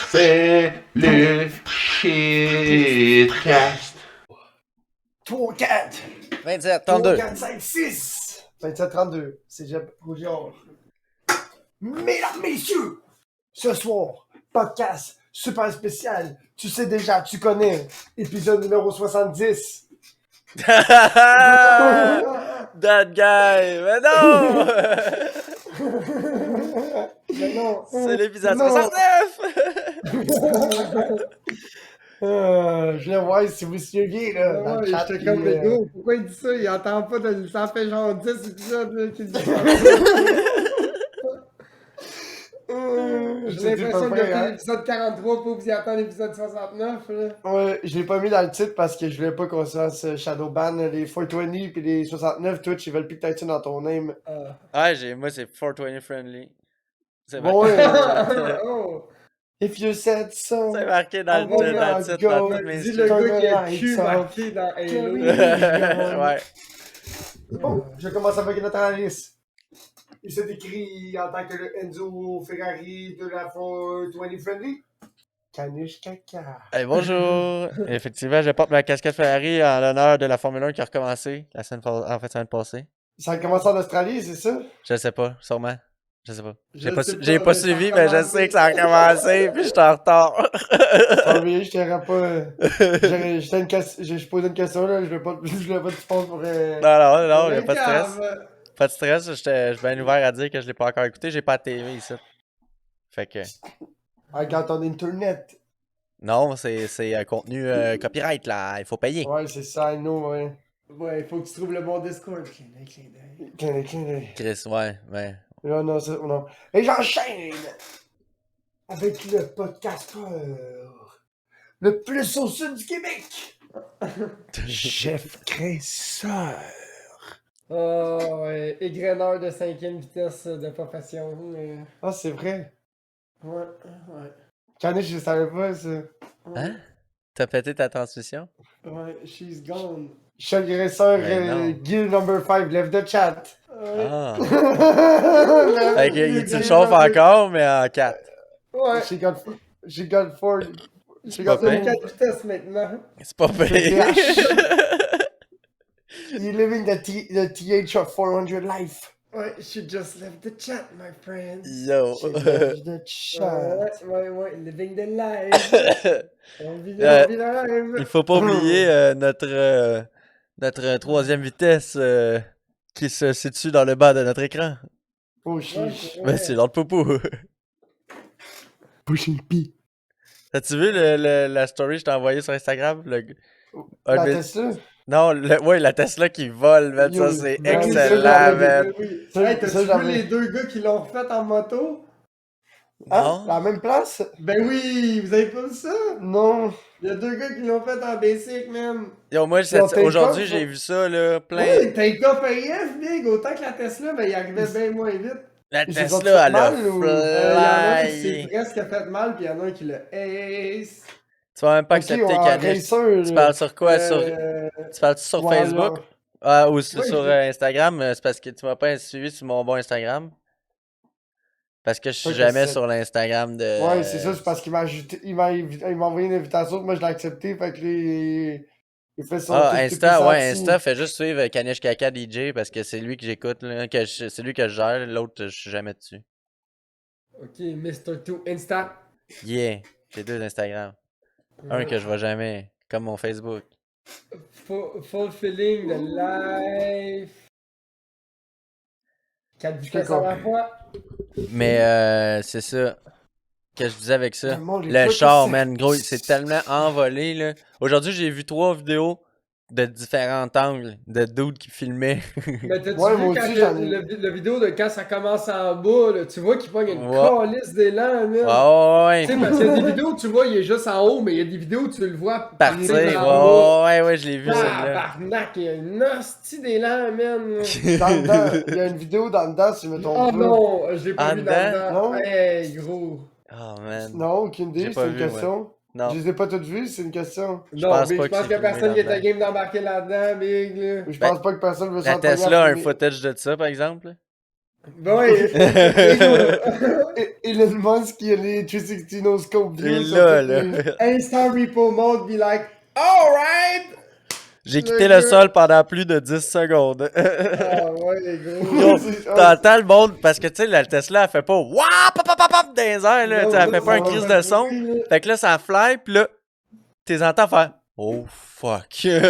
C'est le shitcast. 3, 4, 27, 3, 32. 4, 5, 6. 27, 32. Cégep Rougeard. Mesdames, messieurs, ce soir, podcast super spécial. Tu sais déjà, tu connais. Épisode numéro 70. That guy! Mais non! Mais non. C'est l'épisode Non. 69! Je voulais voir si vous suiviez, là, dans le chat. J'étais puis, comme le gars, pourquoi il dit ça? Il entend pas, ça fait genre 10 épisodes là, qu'il dit ça. J'ai l'impression que depuis l'épisode 43, faut vous y attendre l'épisode 69. Là. Ouais, je l'ai pas mis dans le titre parce que je voulais pas qu'on se fasse Shadowban. Les 420 puis les 69, Twitch, ils veulent plus que t'aies ça dans ton name. Ouais, moi c'est 420 friendly. C'est Bon, marqué, ouais. Oh! If you said so. c'est marqué dans Oh le my titre, God. dans toutes mes Dis skills. le gars qui a Lights cul off. marqué dans Halo. Ouais. Bon, je commence avec notre analyse. Il s'est décrit en tant que le Enzo Ferrari de la 420 Friendly. Caniche caca. Hey, bonjour! Effectivement, je porte ma casquette Ferrari en l'honneur de la Formule 1 qui a recommencé en fin de semaine passée. Ça a commencé en Australie, c'est ça? Je sais pas, sûrement. Je sais pas. Je sais J'ai pas, pas mais ça a suivi, mais je commencé. sais que ça a recommencé, puis je suis en retard. Sorry, je t'aurais pas. Je posais une question là, je voulais pas que tu penses pour. Non, y'a Mais pas de stress. calme. Pas de stress, je suis bien ouvert à dire que je l'ai pas encore écouté, j'ai pas de TV ici. Fait que. I got on internet. Non, c'est un contenu copyright là, il faut payer. Ouais, c'est ça, I know, ouais. Ouais, il faut que tu trouves le bon Discord. Clin d'œil. Clin d'œil. Chris, ouais, mais. Non, non, non. Et j'enchaîne avec le podcasteur le plus au sud du Québec. Jeff Cresseur. Oh, ouais. Égreneur de 5e vitesse de profession. Mais... Ah, c'est vrai. Ouais, ouais. Caniche, je savais pas ça. Hein? T'as pété ta transmission? Ouais, she's gone. Jeff Cresseur, Ben non. Guild number 5, lève de chat. Ouais. Ah! Fait que tu le chauffes encore, mais en 4. Ouais. She got 4. She pas got pire. 4 vitesses maintenant. C'est pas payé. You living the TH of 400 life. Ouais, she just left the chat, my friend. Yo! She left the chat. Ouais, living the life. On vit le live. Il faut pas oublier notre troisième vitesse qui se situe dans le bas de notre écran. Oh chiche. Ben, c'est dans le poupou. Pushing P. As-tu vu la story que je t'ai envoyée sur Instagram? La Tesla? Non, la Tesla qui vole, man, Yo, ça c'est ben oui, excellent, ça, man. Oui. Ça, Hey, ça, t'as-tu vu j'avais- les deux gars qui l'ont refait en moto? Hein? Non? La même place? Ben oui, vous avez pas vu ça? Non. Il y a deux gars qui l'ont fait en basic, man. Yo, moi, Ils ont take aujourd'hui, off, j'ai ça? vu ça, là, plein. Ouais, take off AF, big, autant que la Tesla, mais il arrivait bien moins vite. La Ils se sont Tesla, fait elle a mal, ou- Il y en a un qui s'est flyé. presque fait mal, puis il y en a un qui l'a ace. Tu vas même pas Ok, accepter en Caniche. racer, Tu là. parles sur quoi? Tu parles sur ouais, Facebook? là. Ah, ou Ouais, sur je- Instagram? C'est parce que tu m'as pas suivi sur mon bon Instagram? Parce que je suis Ok, jamais c'est- sur l'Instagram de... Ouais, c'est ça, c'est parce qu'il m'a ajouté, il m'a envoyé une invitation, moi je l'ai accepté, fait que là, il fait son Ah, tic-tic Insta, puissant ouais, dessus. Insta, fais juste suivre Kanish Kaka DJ parce que c'est lui que j'écoute, là, c'est lui que je gère, l'autre, je suis jamais dessus. Ok, Mr. 2 Insta. Yeah, j'ai deux Instagram. Un que je vois jamais, comme mon Facebook. Fulfilling the life. 4 vitesses à la fois. Mais c'est ça que je disais avec ça. Le monde est Le pas char, tout man, gros, c'est tellement envolé, là. Aujourd'hui, j'ai vu 3 vidéos de différents angles de dudes qui filmaient. Mais t'as-tu Ouais, vu moi quand aussi, j'en ai- le vidéo de quand ça commence en bas, là, tu vois qu'il pogne une Ouais. calice d'élan, man. Ouais, Tu sais, parce qu'il y a des vidéos où tu vois, il est juste en haut, mais il y a des vidéos où tu le vois partir. partir en bas. Ouais, je l'ai vu, celle-là. Tabarnak, il y a une hostie d'élan, man. Dans dedans, il y a une vidéo dans dedans, si je me trompe Oh pas. non, je l'ai pas En vu dedans? dans Non. dedans. Hey, gros. Oh, man. Non, aucune J'ai idée, pas c'est une vu, ouais. question. Non. Je les ai pas toutes vues, c'est une question. Non, pense mais pas je que pense c'est qu'il y a personne qui filmé était game d'embarquer là-dedans, big, là. Je Ben, pense pas que personne veut La s'en prendre à Tesla a un filmer. footage de ça, par exemple. Ben ouais. Elon Musk, il a les 360 no scope Il est views. là, sur là. toutes les- Instant repo mode, be like, alright! J'ai Le quitté gars- le sol pendant plus de 10 secondes. Ah ouais, gros. Yo, C'est- t'entends le monde, parce que tu sais, la Tesla, elle fait pas wouah, pop, pop, pop, pop dans les airs, là, Non, tu sais, elle là, fait pas un ça crise va de son. bruit, là. Fait que là, ça fly, pis là, t'es entends faire oh fuck. Ouais,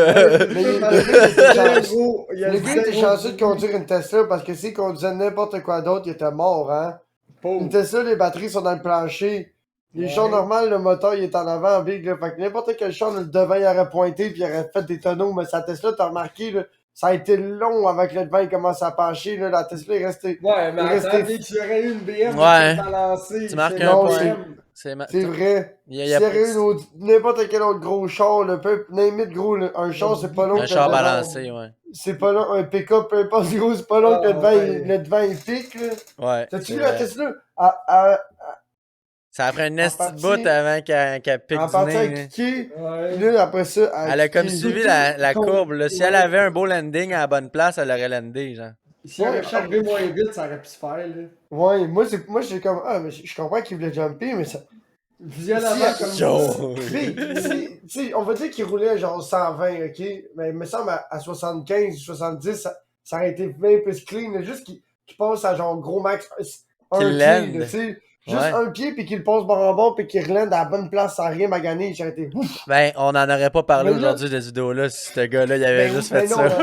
Mais c'est le ça, gars, il était chanceux. zéro- il y a Le gars était zéro chanceux de bruit. conduire une Tesla parce que s'il conduisait n'importe quoi d'autre, il était mort, hein. Une Pauvre. Tesla, les batteries sont dans le plancher. Les Ouais. chars normales, le moteur, il est en avant, big, là. Fait que n'importe quel char, le devant, il aurait pointé puis il aurait fait des tonneaux. Mais sa Tesla, t'as remarqué, là, ça a été long avant que le devant, il commence à pencher, là. La Tesla est restée. Ouais, mais Il attends, restait- dès que tu aurais eu une BM, Ouais. tu balancer. Tu marques c'est un non, point. BM. C'est vrai. Il y S'il a y aurait eu une autre- n'importe quel autre gros char, le peu, n'importe gros, là, un char, c'est pas long un que char le devant. balancé, ouais. C'est pas long, un pick-up, peu importe gros, c'est pas long que le Ah, devant, ouais. le devant, il pique, là. Ouais. T'as-tu c'est vu la vrai. Tesla? Ça a pris un esti de partie- bout avant qu'elle pique En du partant à nez. Là. kicker, Ouais. puis là, après ça, Elle a comme kicker. suivi la courbe. Là. Si elle avait un beau landing à la bonne place, elle aurait landé, genre. Si elle avait arrivé moins vite, ça aurait pu se faire, là. Ouais, moi, j'ai comme, ah, mais je comprends qu'il voulait jumper, mais ça. Violemment Si- comme Yo! Mais, tu sais, on va dire qu'il roulait genre 120, ok? Mais il me semble à 75, 70, ça aurait été bien plus clean, là. Juste qu'il passe à genre gros max un Qu'il pied, lande. là, tu sais. Juste Ouais. un pied, puis qu'il le passe bord en bord, puis qu'il relande à la bonne place sans rien maganer, j'aurais été ouf! Ben, on n'en aurait pas parlé Mais là- aujourd'hui de cette vidéo-là si ce gars-là, il avait Ben, juste ben fait non, ça.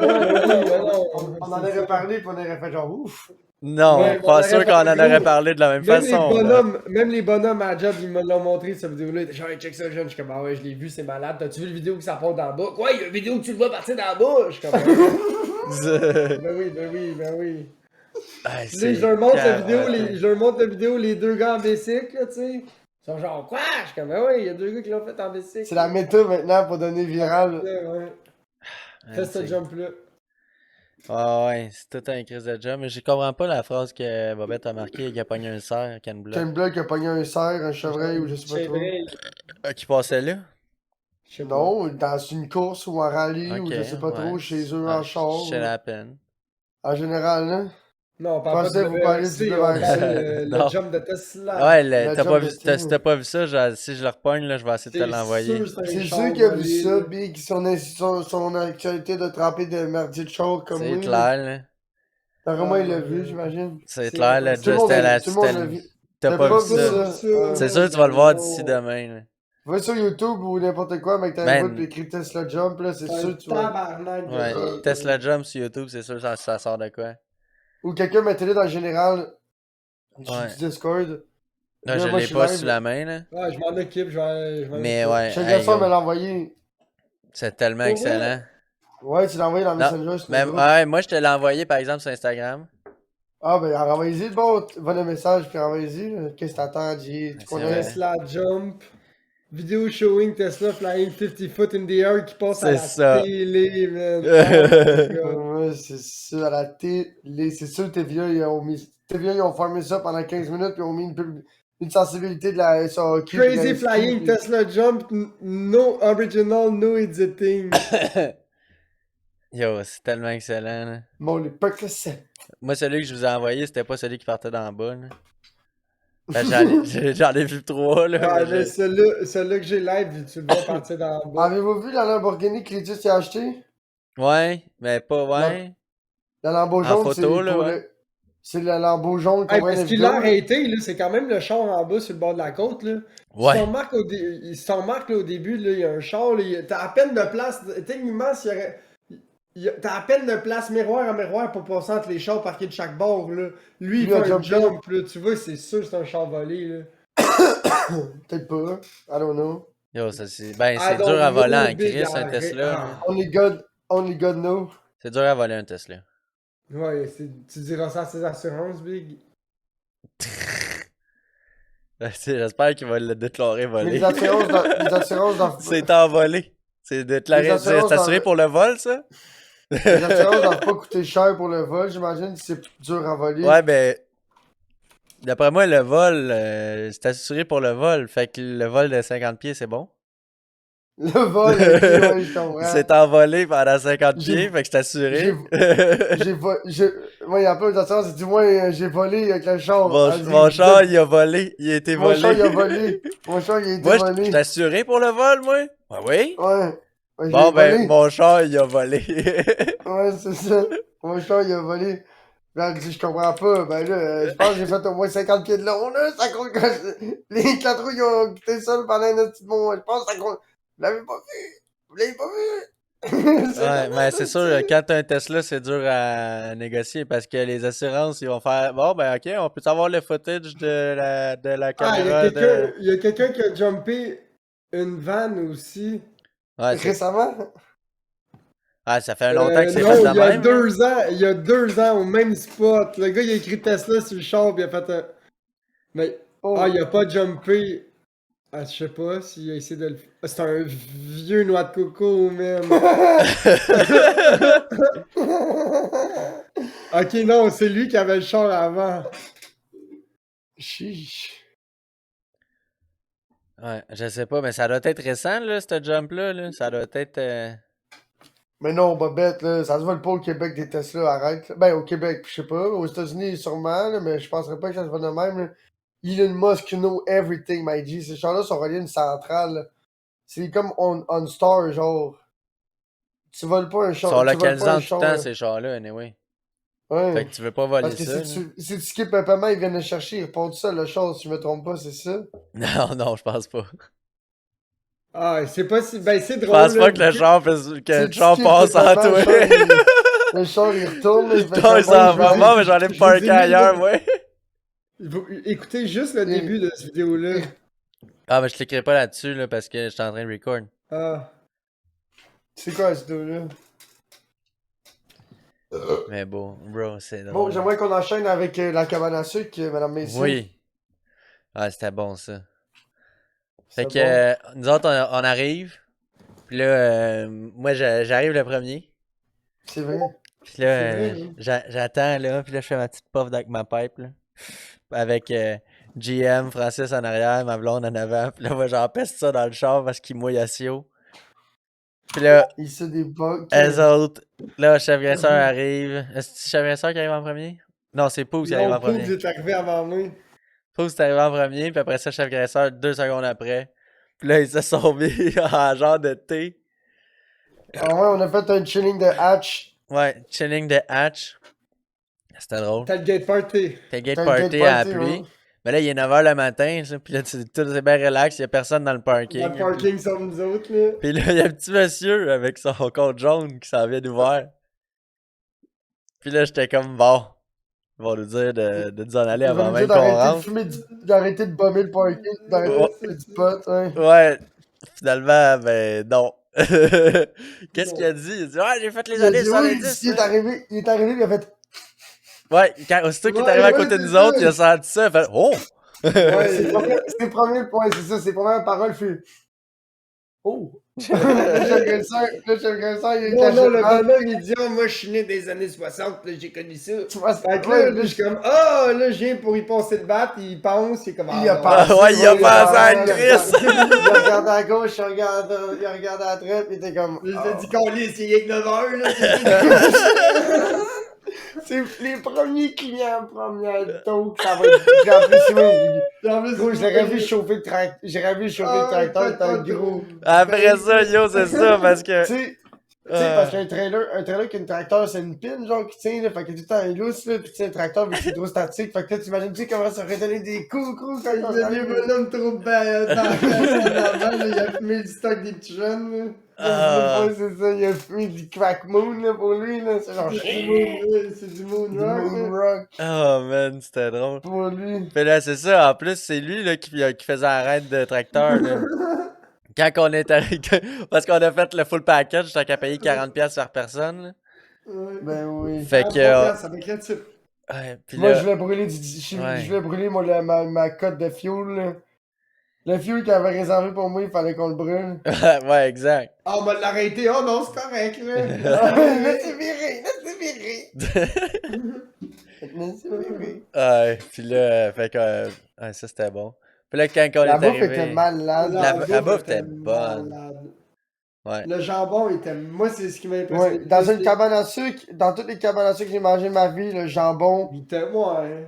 on en aurait parlé, puis on aurait fait genre ouf! Non, Ouais, on pas aurait sûr qu'on en fait aurait gros. parlé de la même Même façon. même les bonhommes à job, ils me l'ont montré cette vidéo-là. Ils étaient genre, hey, check ça, jeune. Je suis comme, ah ouais, je l'ai vu, c'est malade. T'as-tu vu la vidéo que ça part dans le bas? Quoi, il y a une vidéo que tu le vois partir dans le bas? Je suis comme, ben oui, ben oui, ben oui. Ah, Puis là, je leur montre la vidéo, capoté. je leur montre la vidéo, les deux gars en bicycle, là, tu sais. Ils sont genre, quoi? Je suis comme, ben oui, il y a deux gars qui l'ont fait en bicycle. C'est la méta maintenant pour donner viral. Ouais, ouais. Fais Ah, ce c'est- jump-là. Ah ouais, c'est tout un crise de job. Mais je comprends pas la phrase que Bobette a marquée qu'il a pogné un cerf, Ken Block. Ken Block a pogné un cerf, un chevreuil ou je sais pas C'est trop. vrai. Qui passait là? Je sais pas. Non, dans une course ou en rallye ou Ok, je sais pas ouais. trop, chez eux Ah, en char. shit happen. En général, là. Non, on parle Pensez pas vous de parler WRC, du on parle WRC. Non. le jump de Tesla. Ouais, La t'as pas job vu, de Steve. si t'as pas vu ça, si je le repogne, là, je vais essayer de te l'envoyer. C'est sûr qu'il a vu ça, Big, son actualité de tremper de merdier de char comme C'est lui. clair, là. Vraiment, il l'a vu, j'imagine. C'est C'est clair, là. Tout le monde C'était l'a- tout le monde l'a vu. T'as T'as pas pas vu vu ça? ça? C'est sûr que tu vas le voir d'ici demain, là. Va sur YouTube ou n'importe quoi, mec, t'as Ben- un bout pis écrit Tesla Jump, là, c'est sûr que tu vas. Tabarnak. de Ouais, jump. Tesla Jump sur YouTube, c'est sûr que ça sort de quoi. Ou quelqu'un mettez-le dans le général. Ouais. Sur Discord. Là, Là, je moi, l'ai je suis pas live. sur la main, là. Ouais, je m'en occupe, je vais Mais ouais, Chaque hey, garçon yo, me l'a envoyé. c'est tellement Pour vrai? excellent. Ouais, tu l'as envoyé dans Non, Messenger sur Mais le groupe. ouais, moi, je te l'ai envoyé, par exemple, sur Instagram. Ah, ben, renvoyez-y le bon, va le message, puis renvoyez-y. là. Qu'est-ce que t'attends, J? Tu C'est connais? vrai. Tesla jump. Vidéo showing Tesla flying 50 foot in the air qui passe à C'est la ça. télé, man. Oh my God. Ouais, c'est ça, à la télé. C'est sûr, TVA, ils ont formé ça pendant 15 minutes, puis ils ont mis une sensibilité de la SAQ. puis de la Crazy SQ, flying puis- Tesla jump, no original, no editing. Yo, c'est tellement excellent, là. Bon, les Percocet. Moi, celui que je vous ai envoyé, c'était pas celui qui partait dans le bas, là. Ben, j'en ai vu 3, là. Ah, mais mais je- celui-là que j'ai live, tu le vois partir dans le bas. Avez-vous vu la Lamborghini que Clétus a acheté? Ouais, mais pas, ouais. La Lambo En jaune, photo, c'est là, pour ouais. le... C'est la Lambo jaune qu'on Hey, voit dans parce les qu'il l'a vidéos. arrêté, là, c'est quand même le char en bas sur le bord de la côte, là. Ouais. Si t'en remarques, là, au début, là, il y a un char, là, t'as à peine de place, techniquement, s'il y aurait... T'as à peine de place miroir à miroir pour passer entre les chars parqués de chaque bord, là. Lui, il Lui, fait a un jumpé. jump, là. Tu vois, c'est sûr que c'est un char volé, là. Peut-être pas. I don't know. Yo, ça c'est. Ben, I c'est don't dur à know, voler en big, Chris, un arrête. Tesla. Ah. Only God knows. C'est dur à voler un Tesla. Ouais, tu diras ça à ses assurances, Big. Ben, j'espère qu'il va le déclarer Mais volé. les assurances dans... C'est envolé. C'est déclaré. Les assurances C'est assuré dans- pour le vol, ça? Les assurances doivent pas coûter cher pour le vol, j'imagine, si c'est dur à voler. Ouais, ben. D'après moi, le vol, c'est assuré pour le vol. Fait que le vol de 50 pieds, c'est bon. Le vol, ok, ouais, je comprends. Il s'est envolé pendant 50 J'ai- pieds, fait que j'étais assuré. Moi, il y a pas d'assurance, c'est du moins, j'ai volé avec le char. Vas-y, Mon vous char, êtes- il a volé. Il a été Mon char, volé. il a volé. Mon char, il a été Moi, volé. j'étais assuré pour le vol, moi? Ouais, oui. Ouais. Ouais, je Bon, l'ai ben, volé. mon char, il a volé. Ouais, c'est ça. Mon char, il a volé. Là, elle dit, je comprends pas. Ben là, je pense que j'ai fait au moins 50 pieds de long, là. Ça compte quand les 4 roues, ils ont quitté seul pendant un petit moment. Je pense que ça compte. Vous l'avez pas vu. Vous l'avez pas vu. Ouais, mais c'est sûr, quand t'as un Tesla, c'est dur à négocier parce que les assurances, ils vont faire bon, ben, ok, on peut savoir le footage de la Ah, il y caméra a de. quelqu'un qui a jumpé une vanne aussi. Ouais, Récemment. ah, ça fait longtemps que c'est fait Non, de il y a même. Là. 2 ans. Il y a 2 ans au même spot. Le gars, il a écrit Tesla sur le char, puis il a fait un. Mais. Oh. Ah, il a pas jumpé. Ah, je sais pas s'il a essayé de le. Ah, c'est un vieux noix de coco, même. Ok, non, c'est lui qui avait le char avant. Chiche. Ouais, je sais pas, mais ça doit être récent, là, ce jump-là. Là. Ça doit être. Mais non, Bobette, là, ça se vole pas au Québec des Tesla, arrête. Là. Ben, au Québec, je sais pas. Aux États-Unis, sûrement, là, mais je penserais pas que ça se vole de même. Là. Elon Musk know everything, my G. Ces chars-là sont reliés à une centrale. Là. C'est comme on Star, genre. Tu voles pas un Ils char. sont Tu voles localisés pas un en tout char. temps, Là. ces chars-là, anyway. Ouais. Fait que tu veux pas voler Parce que ça. si tu skips un paiement, ils viennent le chercher. Ils répondent ça, le char, si je me trompe pas, c'est ça. Non, non, je pense pas. Ah, c'est pas si. Ben, c'est Je drôle. pense là, pas que le vu char, que Si le tu char skips passe tes en paiements, toi. le char, il retourne. Là, il fait Non, comme, il s'en je va. vous ai- Moi, mais j'en ai je vous ai parké mis ailleurs, le- moi. Écoutez juste le début de cette vidéo-là. Ah, mais je cliquerai pas là-dessus, là, parce que je suis en train de record. Ah. C'est quoi, ce deux-là? Mais bon, bro, c'est drôle. Bon, j'aimerais qu'on enchaîne avec la cabane à sucre, madame Messieurs. Oui. Ah, c'était bon, ça. Fait C'est que bon. nous autres, on arrive. Puis là, moi, j'arrive le premier. C'est vrai. Puis là, C'est vrai, hein? j'attends, là. Puis là, je fais ma petite puff avec ma pipe, là. Avec GM, Francis en arrière, ma blonde en avant. Puis là, moi, j'empeste ça dans le char parce qu'il mouille assez haut. Puis là, Il se débug. eux autres, là, chef graisseur arrive. Est-ce que c'est chef graisseur qui arrive en premier? Non, c'est Pouce qui arrive en Non, Poop, premier. est arrivé avant moi. Pouce est arrivé en premier, puis après ça, chef graisseur 2 secondes après. Puis là, ils se sont mis en genre de thé. Ah ouais, on a fait un chilling de hatch. Ouais, chilling de hatch. C'était drôle. T'as le gate party. T'as gate T'as le party gate à la party, pluie. ouais. Mais là, il est 9h le matin, ça, puis là, tout c'est bien relax, il y a personne dans le parking. Dans le parking, sur nous autres, là. Puis là, il y a un petit monsieur avec son compte jaune qui s'en vient nous voir. Puis là, j'étais comme, bon, ils vont nous dire de nous en aller Il avant va nous même dire qu'on d'arrêter de rentre. fumer, d'arrêter de bomber le parking, d'arrêter Oh. de fumer du pot, ouais. Ouais, finalement, ben non. Qu'est-ce Non. qu'il a dit? Il a dit, ouais, j'ai fait les Il a années dit oui, 70. il est arrivé, il est arrivé, Ouais, aussitôt qu'il est Ouais, arrivé à ouais, côté de c'est nous autres, ça. il a senti ça, il a fait, oh! Ouais, ses premiers points, c'est ça, ses premières paroles fut oh! Le chef graisseur, il est non, caché non, le devant. bonhomme, il dit, oh, moi, je suis né des années 60, là, j'ai connu ça. Tu vois, Fait que ouais, là, je suis comme, ah, là, je viens pour y passer le bat, il pense, il est comme, il a non. pensé. Ouais, il a pensé à il a Chris. Il regarde à gauche, il regarde à droite, il était comme. Je oh. t'ai dit qu'on lit, c'est rien que 9 heures, là. C'est les premiers clients, première taux, ça va être remplissement. En plus, Gros, j'aurais vu chauffer le tracteur. J'aurais vu chauffer le tracteur, c'était un gros. Après ça, yo, c'est ça, parce que. Tu sais, parce qu'un trailer qui a un tracteur, c'est une pine, genre, qui tient, là, fait que tout le temps, il est lousse, là, pis tu sais, un tracteur, vu que c'est trop statique, fait que là, t'imagines-tu comment ça aurait donné des coups, quand il Le vieux bonhomme trop dans la place, il a fumé du stock des petits jeunes, là. Ah. C'est ça, il a fumé du crack moon, là, pour lui, là, c'est genre, C'est du moon du rock, moon là. rock, Oh man, c'était drôle. pour lui. Puis là, c'est ça, en plus, c'est lui là, qui faisait la raide de tracteur. Là. Quand on est arrivé. Parce qu'on a fait le full package, tant qu'à payer 40$ par personne. Là. Ouais. Ben oui. Fait que. Ça fait créatif. Ouais, puis Moi, là. je voulais brûler Ouais. je voulais brûler, moi, ma cote de fuel, là. Le fuel qu'il avait réservé pour moi, il fallait qu'on le brûle. Ouais, exact. Ah, on va l'arrêter. Oh non, c'est correct, là. Laissez virer, laissez virer. Laissez virer. Ouais, puis là, fait que. Ouais, ça c'était bon. Puis là, quand on La est bouffe arrivé. était malade. La bouffe bouffe était était bonne. malade. Ouais. Le jambon était. Moi, c'est ce qui m'a impressionné. Ouais, dans une cabane à sucre, dans toutes les cabanes à sucre que j'ai mangé ma vie, le jambon, Il était. Ouais.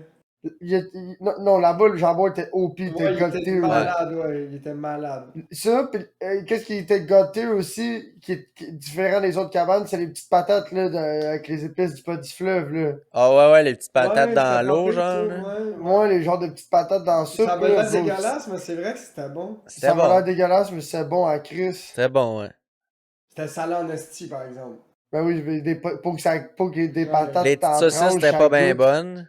non, là-bas, le jambon était OP, il était Ouais, il était gâté. malade, ouais. Il était malade. Ça, pis, qu'est-ce qui était gâté aussi, qui est différent des autres cabanes, c'est les petites patates, là, avec les épices du petit fleuve, là. Ah ouais, les petites Ouais, patates dans c'était l'eau, pas pire, genre. ça, Là. ouais. Moi, les genres de petites patates dans la soupe, Ça avait là, l'air bro, dégueulasse, mais c'est vrai que c'était bon. C'était ça m'a l'air bon. dégueulasse, mais c'est bon à Chris. C'était bon, ouais. C'était salé en esti, par exemple. Ben oui, pour qu'il y ait des Ouais. patates Les petites en saucisses, tranches, c'était ça pas bien goûte. bonne.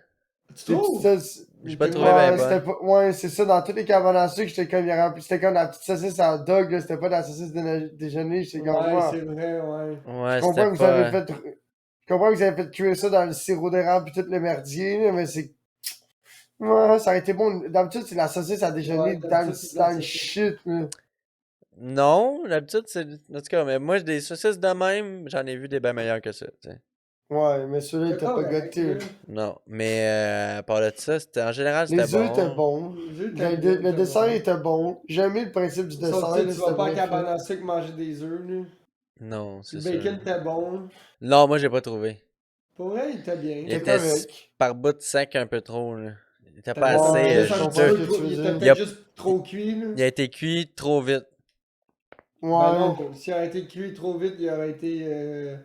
Tu Les petites trouves? saucisses. J'ai pas trouvé bien bonne. Ouais, c'est ça, dans toutes les cabanes à sucre, c'était comme la petite saucisse en dog, là, c'était pas de la saucisse de déjeuner, j'étais comme, Ouais, wow. c'est vrai, ouais. Ouais, Je comprends c'était que vous avez pas. je comprends que vous avez fait cuire ça dans le sirop d'érable pis tout le merdier, là, mais c'est. Ouais, ça aurait été bon. D'habitude, c'est la saucisse à déjeuner Ouais, dans d'habitude, c'est de la le saucisse. shit, là. Non, d'habitude, c'est. En tout cas, mais moi, des saucisses de même, j'en ai vu des bien meilleures que ça, tu sais. Ouais, mais celui-là, il C'est était pas correct, gâté. hein. là. Non, mais à part de ça, en général, c'était Les œufs étaient bon. bons. Les œufs étaient bien, Le étaient dessert bons. était bon. J'ai aimé le principe du dessert, Sauf là, que tu c'était vas pas à bien cabane fait. à sucre manger des œufs, là. Non, Le c'est bacon sûr. était bon. Non, moi, j'ai pas trouvé. Pour vrai, il était bien. Il C'était était correct. par bout sec un peu trop, là. Il était T'as pas peut-être assez Ouais, juste je un petit comprends ce juteux. peu que trop. tu veux Il était dire. Il a, peut-être juste trop cuit, là. il a été cuit trop vite. Ben Ouais. non, s'il aurait été cuit trop vite, il aurait été.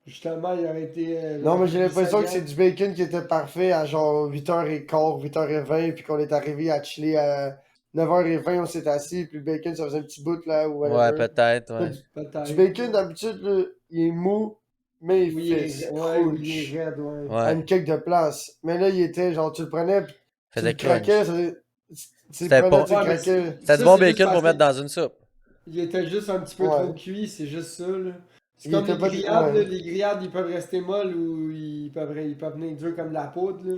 Justement, il aurait été. Non, mais j'ai l'impression que glissant. c'est du bacon qui était parfait à genre 8h15, 8h20, puis qu'on est arrivé à chiller à 9h20, on s'est assis, puis le bacon, ça faisait un petit bout, là, ou Ouais, whatever. peut-être, Là, ouais. du Peut-être. bacon, d'habitude, là, il est mou, mais il Oui, fait ouais, oui, il crunch est raide, ouais. à Ouais. une cake de place. Mais là, il était, genre, tu le prenais, puis tu Faisait le craquais, crunch. tu le C'était prenais, pas. tu le Ouais, mais craquais. C'était ça, du bon c'est juste bacon parce pour mettre que dans une soupe. il était juste un petit peu Ouais. trop cuit, c'est juste ça, là. C'est Il comme était les pas. grillades, là. Ouais. Les grillades, ils peuvent rester molles ou ils peuvent venir durs comme de la poudre, là.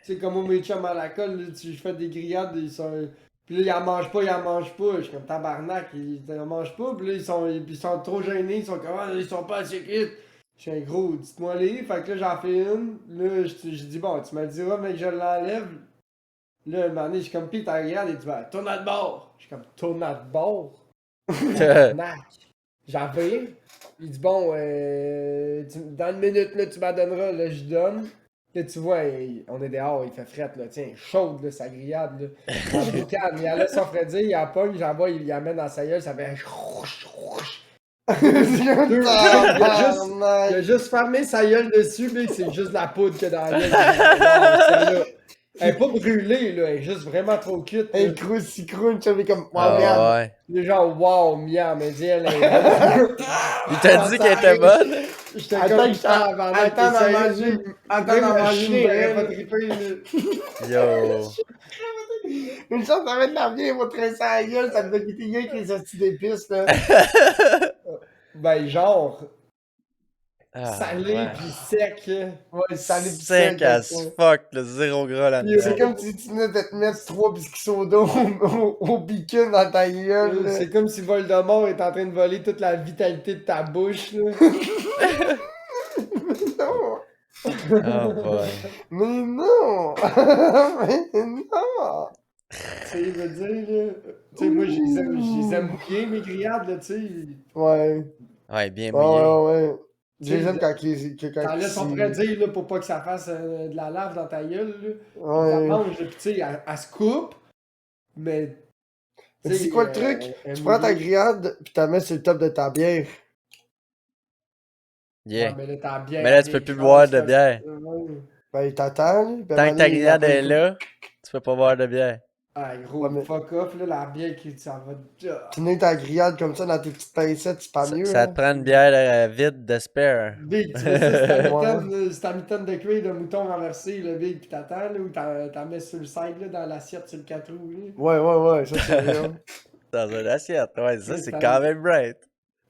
Tu sais, comme moi, mes chums à la colle, là, je fais des grillades, ils sont. Puis là, ils en mangent pas, ils en mangent pas. Je suis comme tabarnak, ils en mangent pas. Puis là, ils sont trop gênés, ils sont comme, ah, ils sont pas assez cuits. Je suis un gros, dites-moi les. Fait que là, j'en fais une. Là, je dis, bon, tu me le diras, mais que je l'enlève. Là, un moment donné, je suis comme, pis t'as regarde, et tu vas, tourne à de bord. Je suis comme, tourne à de bord. Tabarnak. J'avais. Il dit, bon, dans une minute, là, tu m'en donneras. Là, je donne. Là, tu vois, on est dehors, il fait frette, là, tiens, chaude, là, sa grillade, là. En boucane, il allait son fredier, il la pogne, j'envoie, il l'amène dans sa gueule, ça fait. Il a juste fermé sa gueule dessus, mais c'est juste la poudre que dans la gueule. Celle-là. Elle est pas brûlée, là, elle est juste vraiment trop cuite. Hey, si crunch, j'avais comme, wow, Ah miam. ouais. Il est genre, wow, miam, mais dis, elle est. Il t'a dit qu'elle était bonne? J'étais Attends, comme, attends d'en manger. Attends d'en manger une elle vraie. pas trippé, là. Yo. Une chance, ça va être la vieille, va tresser à la gueule, ça me fait goûter rien que les hosties d'épices, là. Ben, genre, Ah, salé ouais. pis sec. Ouais, salé pis Sec as ça. fuck, le zéro gras là-dedans. C'est comme si tu venais de te mettre 3 biscuits soda au bacon dans ta gueule, là. C'est comme si Voldemort est en train de voler toute la vitalité de ta bouche, là. Non! Oh boy. Mais non! Mais non! Tu sais, je veux dire, là. Tu sais, moi, je les aime mouillés, mes grillades, là, tu sais. Ouais. Ouais, bien Ouais, mouillé. ouais, ouais. Tu sais, J'aime quand T'en laisses son c'est- dire, là, pour pas que ça fasse de la lave dans ta gueule, là. Ouais. Ça mange, puis tu sais, elle se coupe, mais. Mais c'est quoi le truc? Tu prends ta grillade pis t'as mets sur le top de ta bière. Yeah. mais là, ta bière. Mais là, tu peux plus boire de bière. Ben, t'attends, là. Ben, Tant que ta Mané, grillade après, est là, tu peux pas boire de bière. Ah, gros, Ouais, mais- fuck off, là, la bière qui ça va. Tu mets ta grillade comme ça dans tes petites pincettes, c'est pas mieux, Ça là. te prend une bière vide de spare. Big, tu fais ça, c'est ta mitaine de cuir de mouton renversé, le big, pis t'attends, là, ou t'en mets sur le side, là, dans l'assiette, sur le 4 roues, là. Ouais, ça c'est bien. Dans une assiette, ouais, ça Oui, c'est ça- quand même bright.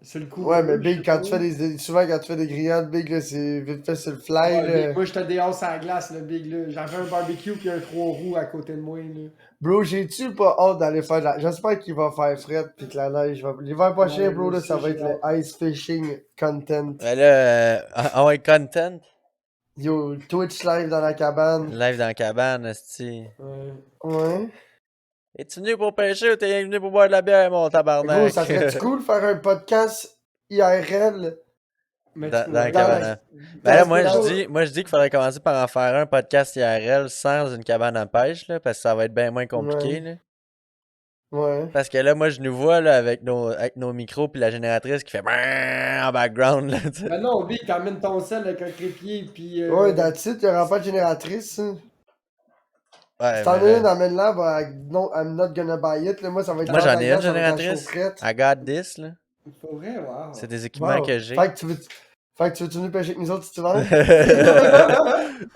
Sur le coup. Ouais, mais Big, quand tu fais souvent quand tu fais des grillades, Big, là, c'est vite fait sur le fly, Ouais, là. Big, moi, j'étais dehors à la glace, le big, là. J'avais un barbecue pis un 3 roues à côté de moi, là. Bro, j'ai-tu pas hâte d'aller faire de la... J'espère qu'il va faire fret pis que la neige va... L'hiver prochain, Ouais, bro, moi là, aussi, ça va j'ai être le ice fishing content. Mais là, ouais, content. Yo, Twitch live dans la cabane. Live dans la cabane, esti. Ouais. Ouais. Es-tu venu pour pêcher ou t'es venu pour boire de la bière, mon tabarnak? Gros, ça serait-tu cool de faire un podcast IRL. Mais Dans tu- la ouais, cabane dans- à... Ben là, moi, dans- je dis qu'il faudrait commencer par en faire un podcast IRL sans une cabane à pêche, là, parce que ça va être bien moins compliqué, là. Ouais. Parce que là, moi, je nous vois, là, avec nos micros puis la génératrice qui fait en background, là, tu sais. Ben non, Big, t'amènes ton sel avec un crépier, puis. Ouais, that's it, il y aura pas de génératrice. Hein. Ouais, Si t'en mais as une, là, amène-la, bah, non, I'm not gonna buy it. Là, moi, ça va être moi, j'en ai une ça va être la génératrice. chaufferette. I got this, là. Pour vrai, wow. C'est des équipements Wow. que j'ai. Fait que tu veux venir pêcher avec nous autres si tu veux?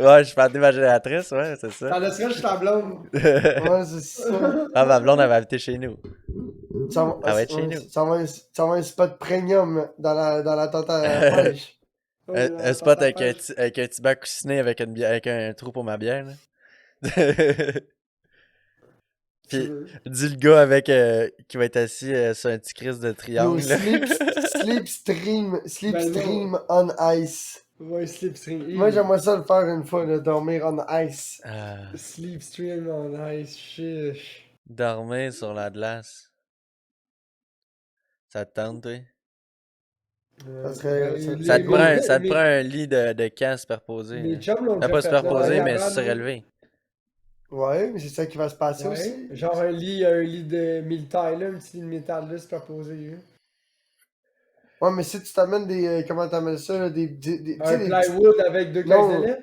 Ouais, je fais ma génératrice, ouais, c'est ça. T'en laisseras juste ta blonde. Ouais, c'est ça. Ah, ma blonde, elle va habiter chez nous. Ça va, Elle va être chez nous. ça va un spot premium dans la tente à pêche. Un spot avec un petit bac coussiné avec un trou pour ma bière, là. Puis, dis le gars avec qui va être assis sur un petit crise de Yo, triangle. là. Slipstream on ice. Ouais, Slipstream. Moi, j'aimerais ça le faire une fois, là, dormir on ice. Ah, Slipstream on ice, chiche. dormir sur la glace. Ça te tente, toi? Ça serait- Ben, Ça les- te prend un lit de camp superposé. Les là. chums l'ont Pas déjà fait, là, superposé, dans la mais cabane, surélevé. Ouais, mais c'est ça qui va se passer Ouais, aussi. genre un lit de militaire, là, un petit lit de métal, là, superposé. Hein. Ouais, mais si tu t'amènes des. Comment t'appelles ça, là, tu sais, Un les plywood avec deux Non. caisses de lait.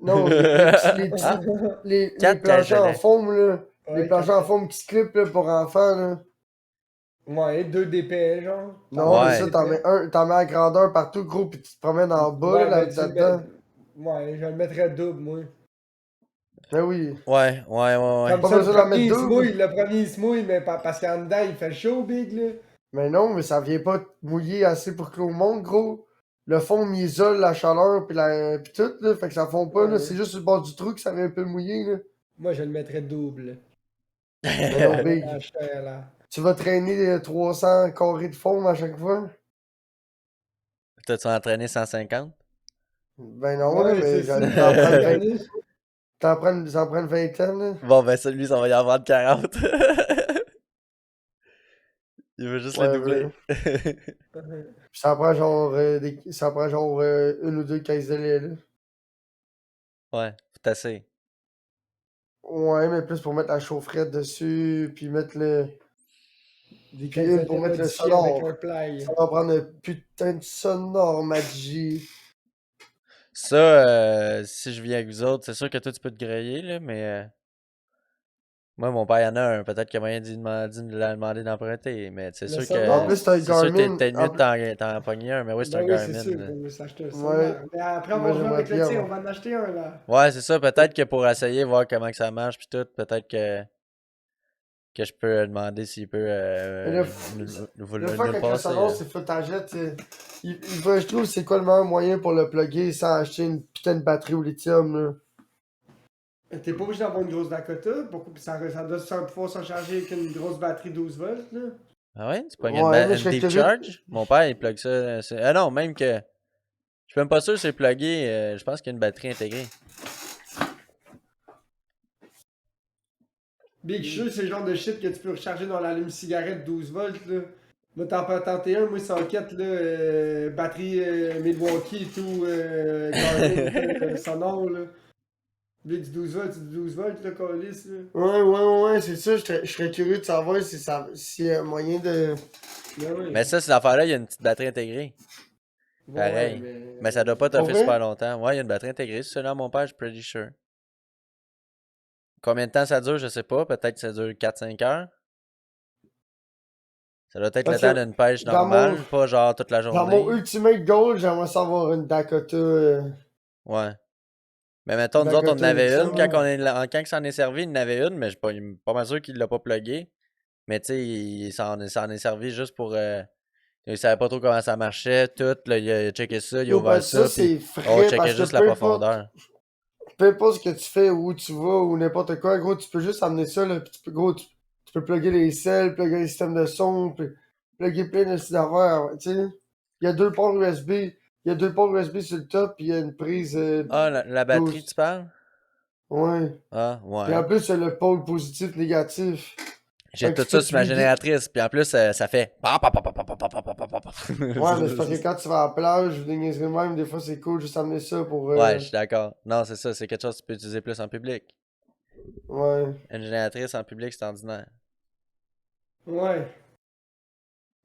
Non, les Quatre planchers en cases de lait. foam, là. Ouais, Les planchers en foam qui se clippent, là, pour enfants, là. Ouais, 2 DPL, genre. Non, mais Ouais. ça, t'en mets à grandeur partout, gros, puis tu te promènes en bas, Ouais, là, ben, avec tu ça le dedans. Ouais, je le mettrais double, moi. Ben oui. Ouais. Comme Pas ça, besoin d'en mettre il se double. mouille, le premier il se mouille, mais parce qu'en dedans il fait chaud, Big, là. Mais non, mais ça vient pas mouiller assez pour que l'eau monte, gros. Le foam, il isole la chaleur, puis tout, là. Fait que ça fond pas, là. Ouais. C'est juste sur le bord du trou que ça vient un peu mouiller, là. Moi, je le mettrais double. Mais non, big. Ah, cher, là. Tu vas traîner 300 carrés de foam à chaque fois? T'as-tu entraîné 150? Ben non, là, mais c'est ça. t'en prends une vingtaine, là. Bon, ben celui, ça va y en vendre 40. Il veut juste Ouais, le doubler. Puis ça prend genre, une ou deux caisses de lait, là. Ouais, faut assez. Ouais, mais plus pour mettre la chaufferette dessus, puis mettre Des Puis une pour mettre le sonore. avec un play. Ça va prendre un putain de sonore, Maggi. Ça, si je viens avec vous autres, c'est sûr que toi, tu peux te griller, là, mais... Moi, mon père, il y en a un. Peut-être qu'il y a moyen d'y demander d'emprunter, mais c'est Le sûr sonore. que... En plus, t'as le C'est sûr que Garmin. t'es mieux t'en pogner un, mais oui, c'est un Ben oui, c'est Garmin. sûr, là. faut s'acheter un Ouais. sonore. Mais après, on Moi, va jouer j'aimerais avec le bien tien, on avoir. va en acheter un, là. Ouais, c'est ça. Peut-être que pour essayer, voir comment que ça marche, puis tout, peut-être que je peux demander s'il peut Mais le nous Le le fuck avec le passer. sonore, c'est faut que t'achètes. Je trouve c'est quoi le meilleur moyen pour le plugger sans acheter une putain de batterie au lithium, là. T'es pas obligé d'avoir une grosse Dakota, ça doit pouvoir se charger avec une grosse batterie 12 volts, là. Ah ouais? Tu pognes Ouais, mais je une serais deep curieux. charge? Mon père, il plug ça. Ah non, même que... Je suis même pas sûr que c'est plugué. Je pense qu'il y a une batterie intégrée. Big Shoe, c'est le genre de shit que tu peux recharger dans l'allume-cigarette 12 volts, là. Moi, t'en peux tenter un, moi, socket, là, batterie Milwaukee et tout, Garmin, sonore, là. Big du 12 volts, c'est du 12 volts, là, câlisse, là. Ouais, c'est ça. Je serais curieux de savoir s'il y a un moyen de. Ben oui. Mais ça, cette affaire-là, il y a une petite batterie intégrée. Ouais, pareil. Mais ça doit pas Pour t'offrir vrai? super longtemps. Ouais, il y a une batterie intégrée. C'est celui-là, mon père, je suis pretty sure. Combien de temps ça dure, je sais pas. Peut-être que ça dure 4-5 heures. Ça doit être Parce le temps que d'une pêche dans normale, mon- pas genre toute la Dans journée. mon Ultimate Goal, j'aimerais savoir une Dakota. Ouais. Mais mettons, nous autres, on en Dakota avait une. Lithium. Quand ça en est servi, il en avait une, mais je suis pas mal sûr qu'il l'a pas plugué. Mais tu sais, ça en est servi juste pour. Il savait pas trop comment ça marchait, tout. Là, il a checké ça, il a Yo, ouvert ben, ça. c'est Puis frais on checkait parce que juste la profondeur. peu importe ce que tu fais, où tu vas, ou n'importe quoi, gros, tu peux juste amener ça, là, pis tu peux plugger les selles, plugger les systèmes de son, puis plugger plein de petites affaires, tu sais. Il y a deux ports USB sur le top, puis il y a une prise, Ah, la batterie, 12. tu parles? Ouais. Ah, Puis en ouais. plus, il y a le pôle positif, négatif. J'ai fait que tout tu ça peux sur ma fluider. génératrice. Puis en plus, ça fait. Ouais, mais c'est parce que quand tu vas à la plage, ou des niaiseries de même, des fois c'est cool juste amener ça pour. Ouais, je suis d'accord. Non, c'est ça, c'est quelque chose que tu peux utiliser plus en public. Ouais. Une génératrice en public, c'est ordinaire. Ouais.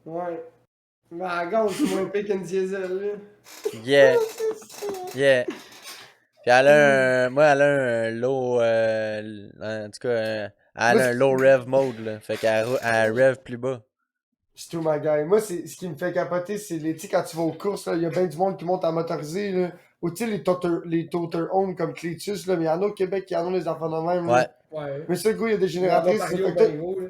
Ouais. Mais à gauche, c'est moins pire qu'une diesel, là. Yeah, yeah. Puis elle a un. Moi, elle a un low. En tout cas, elle Moi, a un low rev mode, là. Fait elle rev plus bas. c'est tout ma gueule. Moi, ce qui me fait capoter, c'est tu sais, quand tu vas aux courses, il y a bien du monde qui monte à motoriser, là. Ou tu sais, les toter home comme Cletus, là, mais il y en a au Québec qui en ont les enfants de même, Ouais. là. Ouais. Mais ça, le gars, il y a des Il y en a génératrices. Mario Fait que, ben gros, là.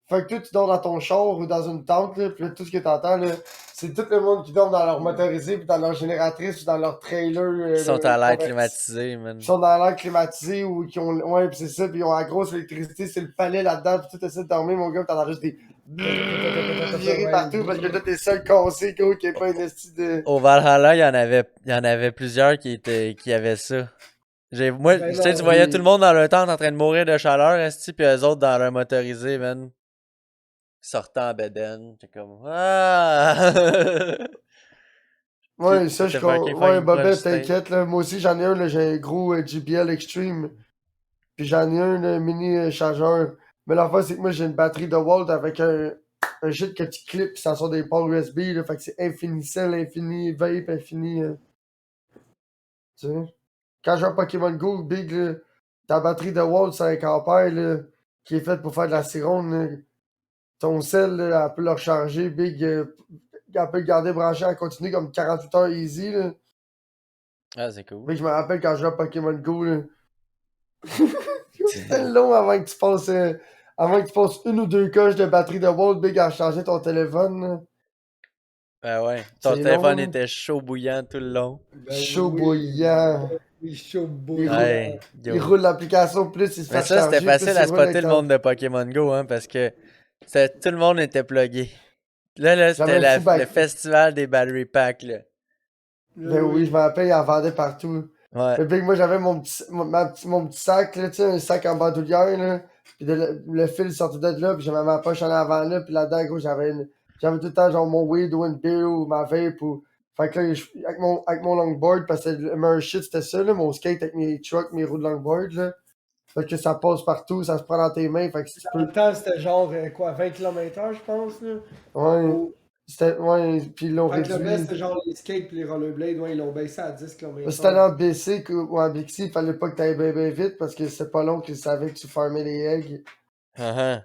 fait que toi, tu dors dans ton char ou dans une tente, là, puis là, tout ce que t'entends, là, c'est tout le monde qui dort dans leur motorisé, puis dans leur génératrice, ou dans leur trailer. Ils sont à l'air converti. climatisé, man. Ils sont dans l'air climatisé ou qui ont. Ouais, pis c'est ça, pis ils ont la grosse électricité, c'est le palais là-dedans, pis tout essaie de dormir, mon gars, pis t'en as juste des. Virer partout parce que là, t'es seul cassé, gros, qui est pas une esti de. Au Valhalla, il y en avait plusieurs qui avaient ça. Moi, Ben tu sais, non, tu voyais oui. tout le monde dans leur tente en train de mourir de chaleur, esti, puis eux autres dans leur motorisé, man. Sortant en bedaine. J'étais comme. Ah! Ouais, ça, C'était fucking Ouais, fucking proche Bobette, du stage. t'inquiète, là. Moi aussi, j'en ai un, là, j'ai un gros JBL Extreme. Puis j'en ai un, là, mini chargeur. Mais l'affaire, c'est que moi, j'ai une batterie de Walt avec un shit que tu clips, pis ça sort des ports USB, là. Fait que c'est infini cell, infini vape, infini. Tu sais. Quand je joue à Pokémon Go, Big, là, ta batterie de Walt 5 ampères, là, qui est faite pour faire de la sirone, là, ton sel, là, elle peut le recharger, Big, elle peut le garder branché en continu comme 48 heures easy, là. Ah, c'est cool. Big, je me rappelle quand je jouais à Pokémon Go, là. C'était long avant que tu passes une ou deux coches de batterie de Walt, Big, à recharger ton téléphone, là. Ben ouais. Ton C'est téléphone long, là. était chaud bouillant tout le long. Ben Chaud oui. bouillant. Oui, chaud Il bouillant. Ouais, Il yo. roule l'application, plus il se Mais fait ça, c'était recharger, plus facile il à roule spotter avec le ton. monde de Pokémon Go, hein, parce que tout le monde était plugué. Là, c'était J'avais un fou le festival des battery packs, là. Ben oui, je me rappelle, il en vendait partout. Ouais. Mais Big, moi, j'avais mon petit sac, là, tu sais, un sac en bandoulière, là. Puis le fil sortait de là, puis j'avais ma poche en avant, là, puis là-dedans, gros, j'avais tout le temps, genre, mon weed ou une beer ou ma vape ou. Fait que là, avec mon longboard, parce que le meilleur shit, c'était ça, là, mon skate avec mes trucks, mes roues de longboard, là. Fait que ça passe partout, ça se prend dans tes mains, fait que si tu Dans peux. le temps, c'était genre, quoi, 20 km/h, je pense, là. Ouais. Ou- Ouais, puis ils l'ont Fait que le reste, réduit. c'était genre les skates pis les rollerblades, ouais, ils l'ont baissé à 10 Si t'allais km/h. en BC ou en Bixi, il fallait pas que t'ailles bien vite parce que c'est pas long qu'ils savaient que tu farmais les eggs. Uh-huh.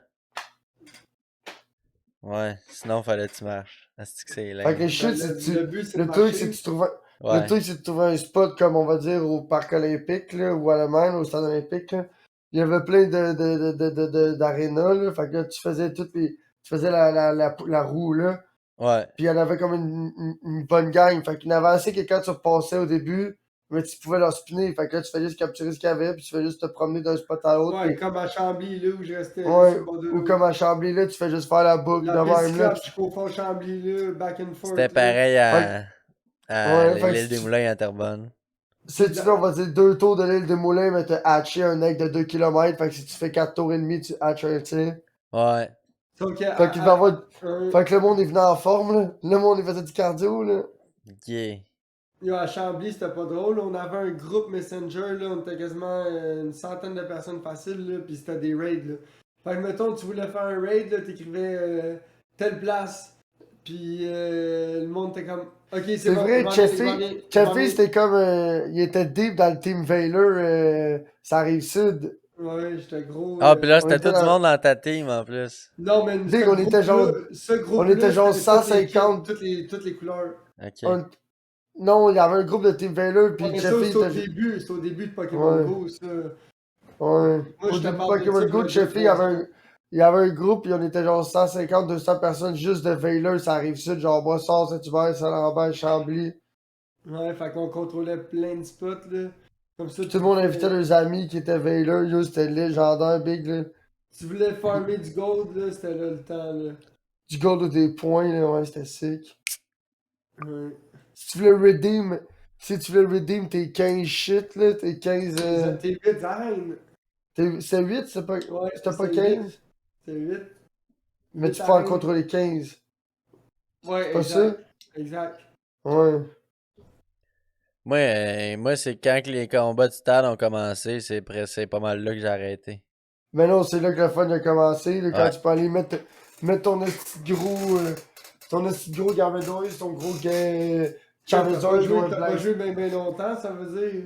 Ouais, sinon, fallait que tu marches. Est-ce que c'est Fait que lame? les shit, Le but, c'est de le truc, c'est que marcher. tu trouves le Ouais. truc, c'est de trouver un spot comme on va dire au parc olympique là, ou à la même, au stade olympique. Là. Il y avait plein d'arénas, là. Fait que là, tu faisais tu faisais la roue là. Ouais. Puis il y en avait comme une bonne gang. Fait qu'il y en avait assez que quand tu repassais au début, mais tu pouvais leur spinner. Fait que là, tu fais juste capturer ce qu'il y avait, puis tu fais juste te promener d'un spot à l'autre. Ouais, Puis- comme à Chambly, là, où je restais Ouais, sur le bord de ou l'eau. comme à Chambly, là, tu fais juste faire la boucle de La piste même, là. cyclable jusqu'au fond Chambly, là, back and forth. C'était là. pareil Fait à ouais, fait que l'île des Moulins à Terrebonne. si tu fais, on va dire, 2 tours de l'île des Moulins, mais t'as hatché un egg de 2 km. Fait que si tu fais 4 tours et demi, tu hatches un tir. Ouais. Sauf que, Fait qu'il va avoir... un- Fait que le monde est venu en forme, là. Le monde, il faisait du cardio, là. Yeah. Yo, à Chambly, c'était pas drôle. On avait un groupe Messenger, là, on était quasiment une centaine de personnes faciles, là, pis c'était des raids, là. Fait que, mettons, tu voulais faire un raid, là, t'écrivais telle place, pis le monde était comme, ok, C'est bon, vrai, je m'en Cheffy, viens. c'était comme... il était deep dans le team Valor, ça arrive sud. Ouais, j'étais gros. Ah, puis là, On c'était était tout du dans... monde dans ta team en plus. Non, mais Big, on était genre... ce On était groupe-là, genre c'était toutes les 150. kits, toutes les couleurs. Ok. on- Non, il y avait un groupe de team Valor, Ouais, puis mais ça, Cheffy c'est au début de Pokémon Ouais. Go, ça. Ouais. Moi, Au je te début parle de Pokémon ça, Go, là, Cheffy, il y avait un groupe, puis on était genre 150, 200 personnes juste de Valor, ça arrive sud, genre Brossard, Saint-Hubert, Saint-Lambert, Chambly. Ouais, fait qu'on contrôlait plein de spots, là. Comme ça, Tout le monde invitait leurs amis qui étaient Valor, yo, c'était légendaire, big, là. Tu voulais farmer du gold, là, c'était là le temps, là. Du gold ou des points, là, ouais, c'était sick. Ouais. Si tu voulais redeem tes 15 shit, là, tes 15... T'es 8 arènes. C'est 8, c'est pas... Ouais, C'était pas c'est 15? C'est 8. Mais Huit tu peux en arènes. contrôler 15. Ouais, Pas ça? Exact. Ouais. Moi, c'est quand que les combats de stade ont commencé, c'est pas mal là que j'ai arrêté. Mais non, c'est là que le fun a commencé. Là, quand Ouais. tu peux aller mettre ton esti de gros. Ton esti de gros Garvedois, ton gros Charizard, T'as pas joué bien longtemps, ça veut dire.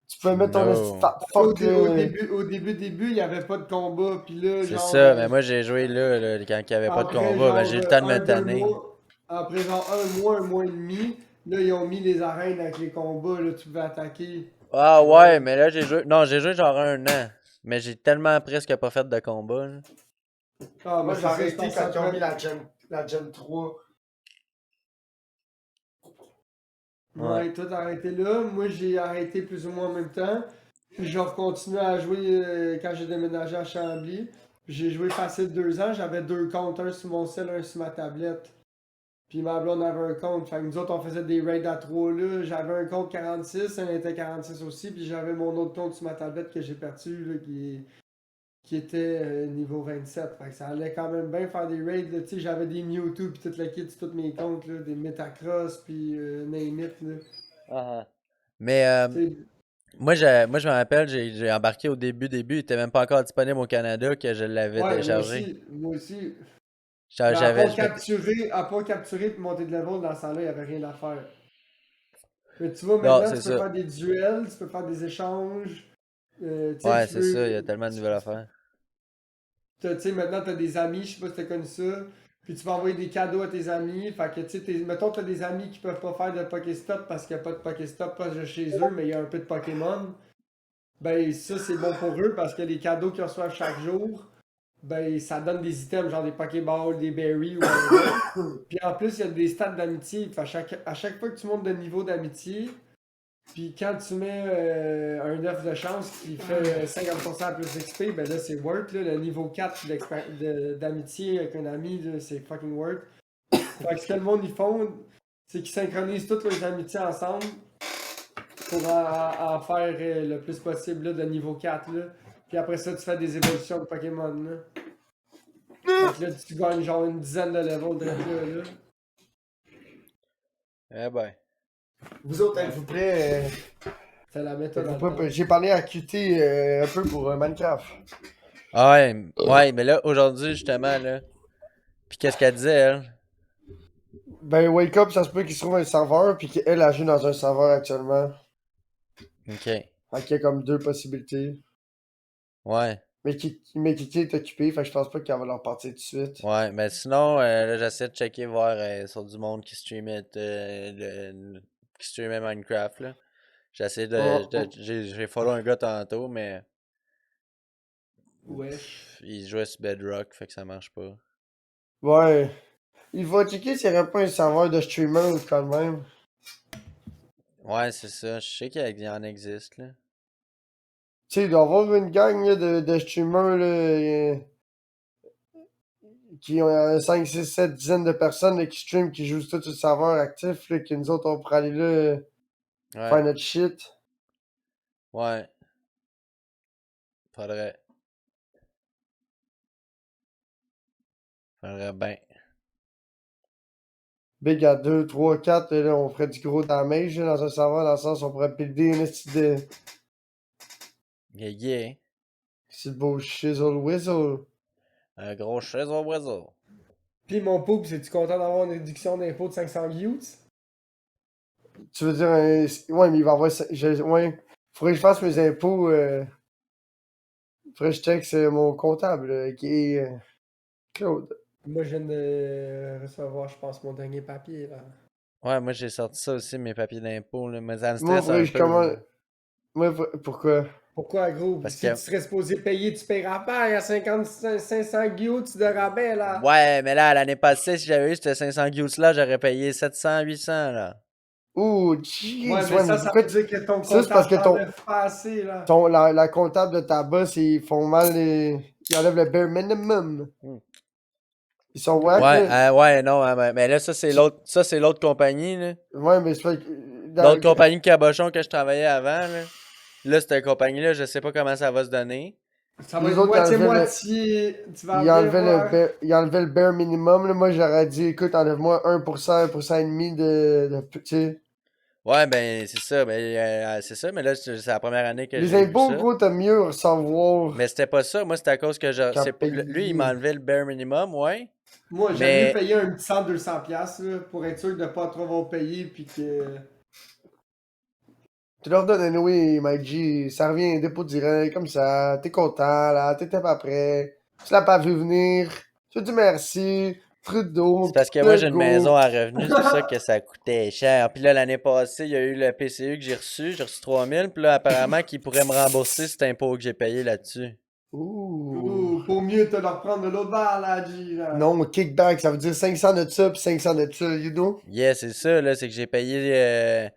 Tu peux mettre ton esti de No. fat Au, fuck dé- au là. début, au début, il n'y avait pas de combat. Puis là, C'est genre, ça, mais moi j'ai joué là, quand il n'y avait pas de après combat, ben genre j'ai eu le temps de me un, deux tanner. mois, après genre un mois et demi, là, ils ont mis les arènes avec les combats. Là, tu pouvais attaquer. Ah ouais, mais là j'ai joué. Non, j'ai joué genre 1 an. Mais j'ai tellement presque pas fait de combat. Là. Ah, Moi, mais j'ai c'est ça, c'est arrêté parce quand que ils ont mis ça la Gen 3. Ouais. Ouais, toi, t'as arrêté là. Moi, j'ai arrêté plus ou moins en même temps. Puis, j'ai continué à jouer quand j'ai déménagé à Chambly. J'ai joué facile 2 ans. J'avais 2 comptes, un sur mon cell, un sur ma tablette. Puis ma blonde avait un compte. Fait que nous autres, on faisait des raids à 3 là. J'avais un compte 46, elle était 46 aussi. Puis j'avais mon autre compte sur ma tablette que j'ai perdu, là, qui était niveau 27. Fait que ça allait quand même bien faire des raids. Là. Tu sais, j'avais des Mewtwo puis toute la kit sur tous mes comptes, là, des Metacross puis Name It, là. Ah. Mais Tu sais, moi je me rappelle, j'ai embarqué au début, il était même pas encore disponible au Canada que je l'avais ouais, téléchargé. moi aussi. J'a- Mais à J'avais. part je m'étais- capturer, puis monter de level dans ce temps-là, il n'y avait rien à faire. Mais tu vois, Non, maintenant, c'est tu peux ça. faire des duels, tu peux faire des échanges. Tu sais, Ouais, tu c'est ça, il y a peux. tellement de nouvelles affaires. Tu sais, maintenant, tu as des amis, je sais pas si tu as connu ça. Puis tu peux envoyer des cadeaux à tes amis. Fait que, tu sais, mettons, tu as des amis qui peuvent pas faire de Pokéstop parce qu'il n'y a pas de Pokéstop proche de chez eux, mais il y a un peu de Pokémon. Ben, ça, c'est bon pour eux parce que les cadeaux qu'ils reçoivent chaque jour, ben, ça donne des items, genre des Pokéballs, des berries ou whatever. Puis en plus, il y a des stats d'amitié. Fait à chaque fois que tu montes de niveau d'amitié, puis quand tu mets un œuf de chance qui fait 50% plus d'XP, ben là c'est worth. Là, le niveau 4 d'amitié avec un ami, là, c'est fucking worth. Fait que ce que le monde ils font, c'est qu'ils synchronisent toutes leurs amitiés ensemble pour en faire le plus possible là, de niveau 4. Là. Puis après ça, tu fais des évolutions de Pokémon. Là. Fait que là, tu gagnes genre une dizaine de levels de là. Eh ben. Vous autres, êtes-vous prêts? C'est la méthode. Êtes-vous prêts? J'ai parlé à QT un peu pour Minecraft. Ah ouais, mais là, aujourd'hui, justement, là. Puis qu'est-ce qu'elle disait, elle? Ben, Wake Up, ça se peut qu'il se trouve un serveur, puis qu'elle a joué dans un serveur actuellement. Ok. Fait qu'il y a comme 2 possibilités. Ouais. Mais Kiki est occupé, fait que je pense pas qu'elle va leur partir tout de suite. Ouais, mais sinon, là, j'essaie de checker, voir sur du monde qui streamait, qui streamait Minecraft, là. J'essaie j'ai follow un gars tantôt, mais Wesh. il jouait sur Bedrock, fait que ça marche pas. Ouais. Il va checker s'il n'y aurait pas un serveur de streamer ou quand même. Ouais, c'est ça. Je sais qu'il y en existe, là. Tu sais, il doit y avoir une gang là, de streamers là, qui ont 5, 6, 7 dizaines de personnes là, qui streament, qui jouent tout sur le serveur actif, là, que nous autres on pourrait aller là faire Ouais, notre shit. ouais. Faudrait. Faudrait bien. Big à 2, 3, 4, là, on ferait du gros damage là, dans un serveur, dans le sens où on pourrait builder une petite de. Yeah, yeah. C'est le beau shizzle whizzle. Un gros chaise au oiseau. Pis mon poupe, c'est-tu content d'avoir une réduction d'impôt de 500 gouttes? Tu veux dire, ouais, mais il va avoir. Ouais, faudrait que je fasse mes impôts. Faudrait que je check mon comptable, qui est Claude. Moi, je viens de recevoir, je pense, mon dernier papier, là. Ouais, moi j'ai sorti ça aussi, mes papiers d'impôt, là. Mais ça me Moi, stresse faudrait un que je peu, commande. là. Moi, pourquoi? Pourquoi, gros? Parce Si que. tu serais supposé payer, tu paieras pas. Il y a 500 gouttes de rabais, là. Ouais, mais là, l'année passée, si j'avais eu ces 500 gouttes là, j'aurais payé 700, 800, là. Ouh, jeez, Ouais, mais ouais, mais ça pourquoi veut dire que ton ça, c'est parce comptable que t'enlève pas assez, là. la comptable de ta boss, ils font mal ils enlèvent le bare minimum. Hmm. Ils sont wack, Ouais, là. ouais, non, mais là, ça, c'est l'autre compagnie, là. Ouais, mais c'est pas. L'autre compagnie Cabochon que je travaillais avant, là. Là, cette compagnie-là, je sais pas comment ça va se donner. Ça va Les être autres, moitié-moitié. Tu vas il enlevait avoir... il enlevait le bare minimum. Là. Moi, j'aurais dit, écoute, enlève-moi 1%, 1,5% tu sais. Ouais, ben, c'est ça. Ben, c'est ça, mais là, c'est la première année que Les j'ai vu impôts, ça. gros, t'aimes mieux recevoir Mais c'était pas ça. Moi, c'était à cause que qu'à lui, il payer. m'enlevait le bare minimum, ouais. Moi, j'aime mieux Mais, payer un petit 100-200$ piastres, là, pour être sûr de pas trop avoir payé puis que... Tu leur donnes anyway, my G, ça revient, dépôt direct, comme ça, t'es content, là, t'étais pas prêt, tu l'as pas vu venir, tu dis merci, fruit d'eau, c'est parce que moi, let's j'ai une go. maison à revenus, c'est pour ça que ça coûtait cher. Puis là, l'année passée, il y a eu le PCU que j'ai reçu 3000, puis là, apparemment, qu'il pourrait me rembourser cet impôt que j'ai payé là-dessus. Ouh. Pour mieux te le reprendre de l'autre bord, là, G, là. Non, kickback, ça veut dire 500 de ça, puis 500 de ça, you know? Yeah, c'est ça, là, c'est que j'ai payé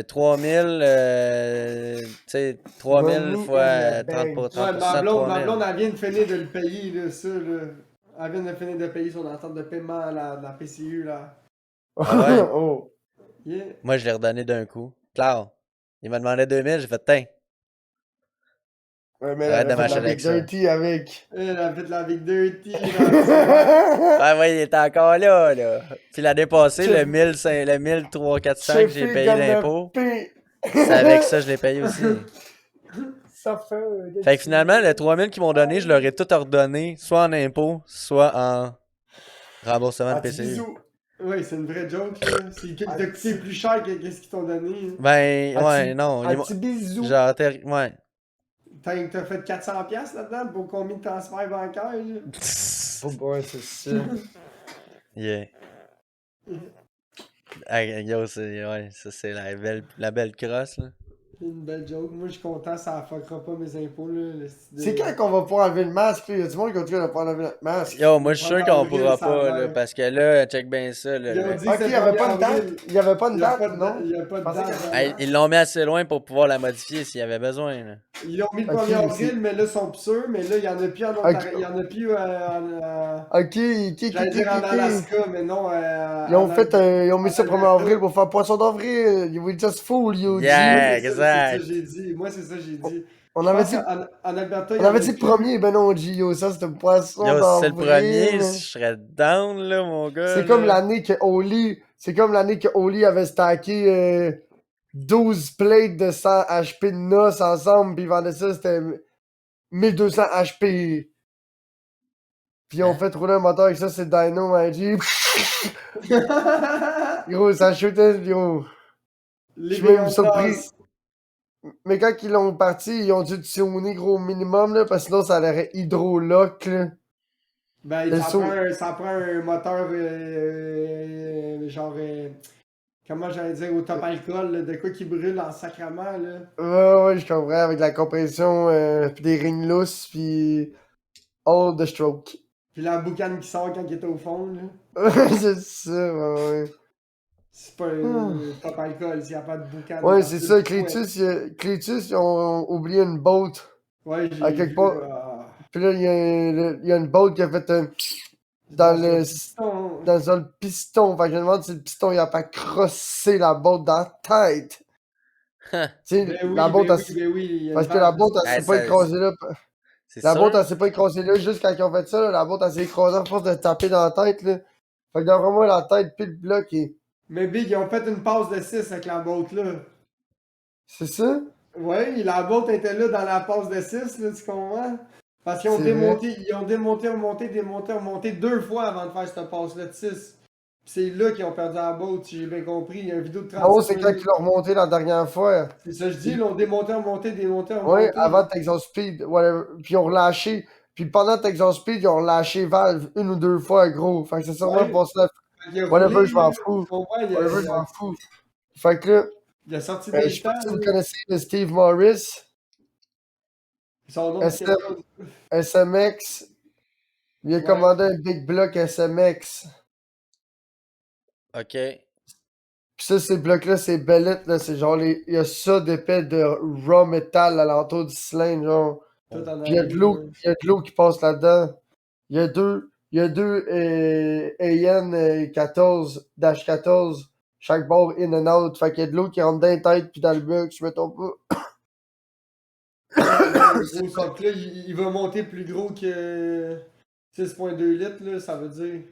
3000, tu sais, 3000 Money in the fois 30 bank. pour Ouais, 30% de ma 3000. blonde, elle vient de finir de le payer, là, ça, là. Elle vient de finir de payer son entente de paiement, là, de la PCU, là. Ah ouais? Oh. Yeah. Moi, je l'ai redonné d'un coup. Claire, il m'a demandé 2000, j'ai fait, tiens, Ouais, mais elle arrête a de fait de la m'acheter Big avec ça. Dirty avec. Elle a fait la Big Dirty, là. Ouais, ouais, il était encore là, là. Puis l'année passée, Chef, le 1300, 400 que j'ai Chefé payé gonna d'impôt, pay. c'est avec ça que je l'ai payé aussi. Ça fait Fait que finalement, le 3000 qu'ils m'ont donné, je leur ai tout ordonné, soit en impôt, soit en remboursement de Ah, petit PCU. bisou. Oui, c'est une vraie joke, là. C'est qui t'a coûté plus cher que qu'est-ce qu'ils t'ont donné. Hein. Ben, ouais, non. Un petit bisou. Genre, ouais. T'as fait 400$ là-dedans pour combien de transferts bancaires, là? Oh boy, c'est ça. Yeah. Ah, yo, ouais, ça c'est la belle crosse, là. C'est une belle joke. Moi, je suis content, ça fuckera pas mes impôts, là. C'est quand qu'on va pouvoir enlever le masque, là? Il y a du monde qui va pas enlever notre masque. Yo, moi je suis sûr En qu'on avril, pourra ça a pas, l'air. là, parce que là, check bien ça, là. Ils ont dit que Ok, c'est il y avait le pas 1er de date. avril. Il y avait pas de Il y a date, pas de non? il y a pas de Je pensais date. qu'il y Hey, ils l'ont mis assez loin pour pouvoir la modifier s'il y avait besoin, là. Ils l'ont mis le Ok, 1er avril, mais là, ils sont plus sûrs. Mais là, il y en a plus en Ontario. Il y en a plus j'allais dire en Alaska, mais non. Ils ont fait, ils ont mis en ça le 1er Alberta. avril pour faire poisson d'avril. You will just fool, you Yeah, G. C'est ça exact. que j'ai dit. Moi, c'est ça que j'ai dit. On Je avait pense dit, qu'en Alberta, il on y en avait a dit le plus. premier, ben non, G, yo, ça c'était poisson Yo, si c'est le premier, d'avril. je serais down, là, mon gars. C'est comme là. l'année que Oli, c'est comme l'année que Oli avait stacké 12 plates de 100 HP de noces ensemble, puis il vendait ça, c'était 1200 HP. Puis ils ont Hein? fait rouler un moteur avec ça, c'est Dino Magic. Gros, ça shootait, gros. Je suis Living même on surpris. Mars. Mais quand ils l'ont parti, ils ont dû tuner gros au minimum, là, parce que sinon ça aurait hydrolock, là. Ben, Le saut. ça prend un moteur, genre, comment j'allais dire, au top alcool, là, de quoi qui brûle en sacrament, là. Ouais, je comprends, avec la compression, puis des rings lousses, puis all the stroke. Puis la boucane qui sort quand il est au fond, là. C'est ça, ouais. C'est pas un top alcool, s'il n'y a pas de boucane. Ouais, dans c'est tout ça, le Clétus, ils ont oublié une boat. Ouais, j'ai À quelque vu, part. Puis là, il y a une boat qui a fait un dans le piston. dans le piston. Fait que je me demande si le piston il a pas crossé la boat dans la tête. Tu sais, Ben oui, la boat, ben elle oui, ben oui, il y a parce une que la vache boat, de elle Hey, s'est pas ça- écrasée là. C'est La boat, sûr? elle s'est pas écrasée là. Juste quand ils ont fait ça, là, la boat, elle s'est écrasée à force de taper dans la tête, là. Fait que d'après moi, la tête pile bloc et. Mais Big, ils ont fait une passe de 6 avec la boat, là. C'est ça? Ouais, la boat était là dans la passe de 6, là, tu comprends? Parce qu'ils ont C'est démonté, remonté 2 fois avant de faire cette passe-là de 6. C'est là qu'ils ont perdu la boat, si j'ai bien compris. Il y a une vidéo de 30 Non, c'est quand ils l'ont remonté la dernière fois. C'est ça que je dis, ils l'ont démonté. Ouais, avant Texas Speed, whatever. Puis ils ont relâché. Puis pendant Texas Speed, ils ont relâché Valve une ou deux fois, gros. Fait que c'est sûrement Ouais. pour ça. Il a Whatever, roulé, je m'en là. fous. Ouais, Whatever, je m'en fous. Fait que là, il a sorti je des sais pas temps. si vous là. connaissez le Steve Morris, Son nom, SM. c'est quelque chose. SMX. Il a Ouais. commandé un Big Block SMX. Ok. Puis ça, ces blocs-là, c'est bellettes, là. C'est genre, il y a ça d'épais de raw metal alentour du cylindre, genre. Tout en Puis il y a de l'eau, il y a de l'eau qui passe là-dedans. Il y a deux AN 14-14, chaque bord in and out. Fait qu'il y a de l'eau qui rentre dans la tête puis dans le bloc, je me trompe pas. le gros sock là, il va monter plus gros que 6.2 litres, là, ça veut dire.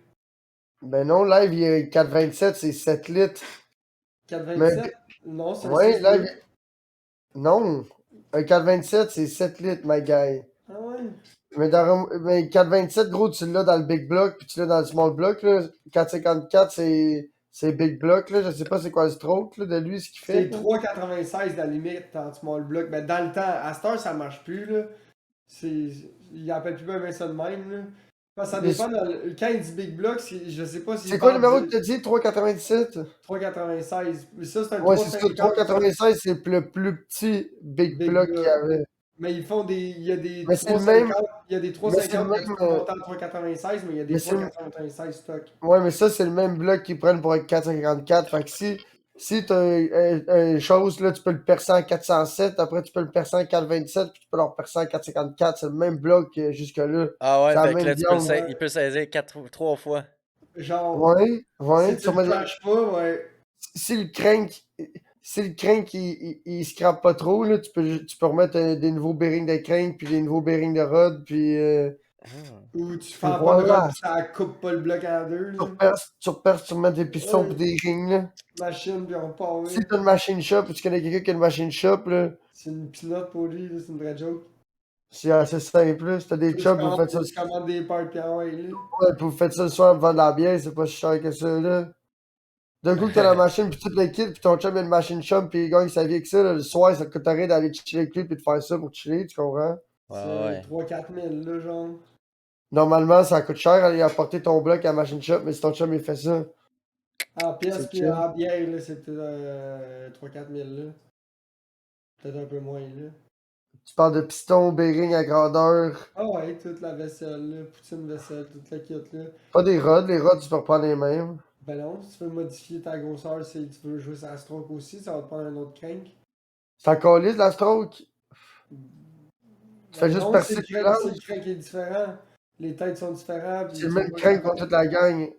Ben non, live, il est 4,27, c'est 7 litres. 4,27? Non, c'est un Ouais, 6 live. litres. Non. Un 4,27, c'est 7 litres, my guy. Ah ouais? Mais 4,27, gros, tu l'as dans le big block, puis tu l'as dans le small block, là. 4,54, c'est big block, là. Je sais pas c'est quoi le stroke, là, de lui, ce qu'il fait. C'est 3,96 la limite en small block. Mais dans le temps, à cette heure, ça marche plus, là. Il appelle plus bien ça de même, là. Parce que ça dépend, quand il dit big block, je sais pas si. C'est quoi le numéro que tu as dit? 3,97? 3,96. Mais ça, c'est un Ouais, c'est ça. 3,50. 3,96, c'est le plus petit big Big block qu'il y block. avait. Mais ils font des. Il y a des Mais c'est le même. 3,50. Il y a des Mais c'est 3,50 le qui même. sont montés en 3,96, mais il y a des Mais c'est 3,96 stock. Ouais, mais ça, c'est le même bloc qu'ils prennent pour être 454. Fait que si t'as une chose, là, tu peux le percer en 407, après tu peux le percer en 427, puis tu peux le percer en 454. C'est le même bloc jusque-là. Ah ouais, C'est la fait que même là, viande. il peut saisir 3 fois. Genre, Ouais, si tu le crashes pas, ouais. si le crank il scrape pas trop, là, tu peux remettre des nouveaux bearings de crank, puis des nouveaux bearings de rod, puis Ou tu fais puis pas de voilà. rod, pis ça coupe pas le bloc en deux, Tu là. reperces, tu remets des pistons Ouais. pis des rings, là. Machine, puis on part, Si ouais. t'as une machine shop, ou tu connais quelqu'un qui a une machine shop, là, C'est une pinotte pour lui, là, c'est une vraie joke. c'est assez simple, là. Si t'as des Tu chops, vous faites ça, commandes des parts, puis ah ouais, là. ouais, puis vous faites ça le soir pour vendre de la bière, c'est pas si cher que ça, là. D'un coup que t'as la machine pis tout le kit, pis ton chum a une machine shop pis il gagne sa vie avec ça, là, le soir, ça te coûte rien d'aller chiller avec lui pis de faire ça pour chiller, tu comprends? Ouais, C'est ouais. 3-4 000, là, genre. Normalement, ça coûte cher aller apporter ton bloc à la machine shop, mais si ton chum il fait ça, En pièces, c'est puis chill. en bière, là, c'était 3-4 000, là. Peut-être un peu moins, là. Tu parles de piston, bearing à grandeur, Ah ouais, toute la vaisselle, là, poutine vaisselle, toute la kit, là. pas des rods, les rods tu peux reprendre les mêmes. Ben non, si tu veux modifier ta grosseur, si tu veux jouer sa stroke aussi, ça va te prendre un autre crank. C'est encore lisse la stroke? Tu fais juste non, percer c'est le le crank. crank qui est différent. Les têtes sont différentes. C'est le même crank pour toute la gang.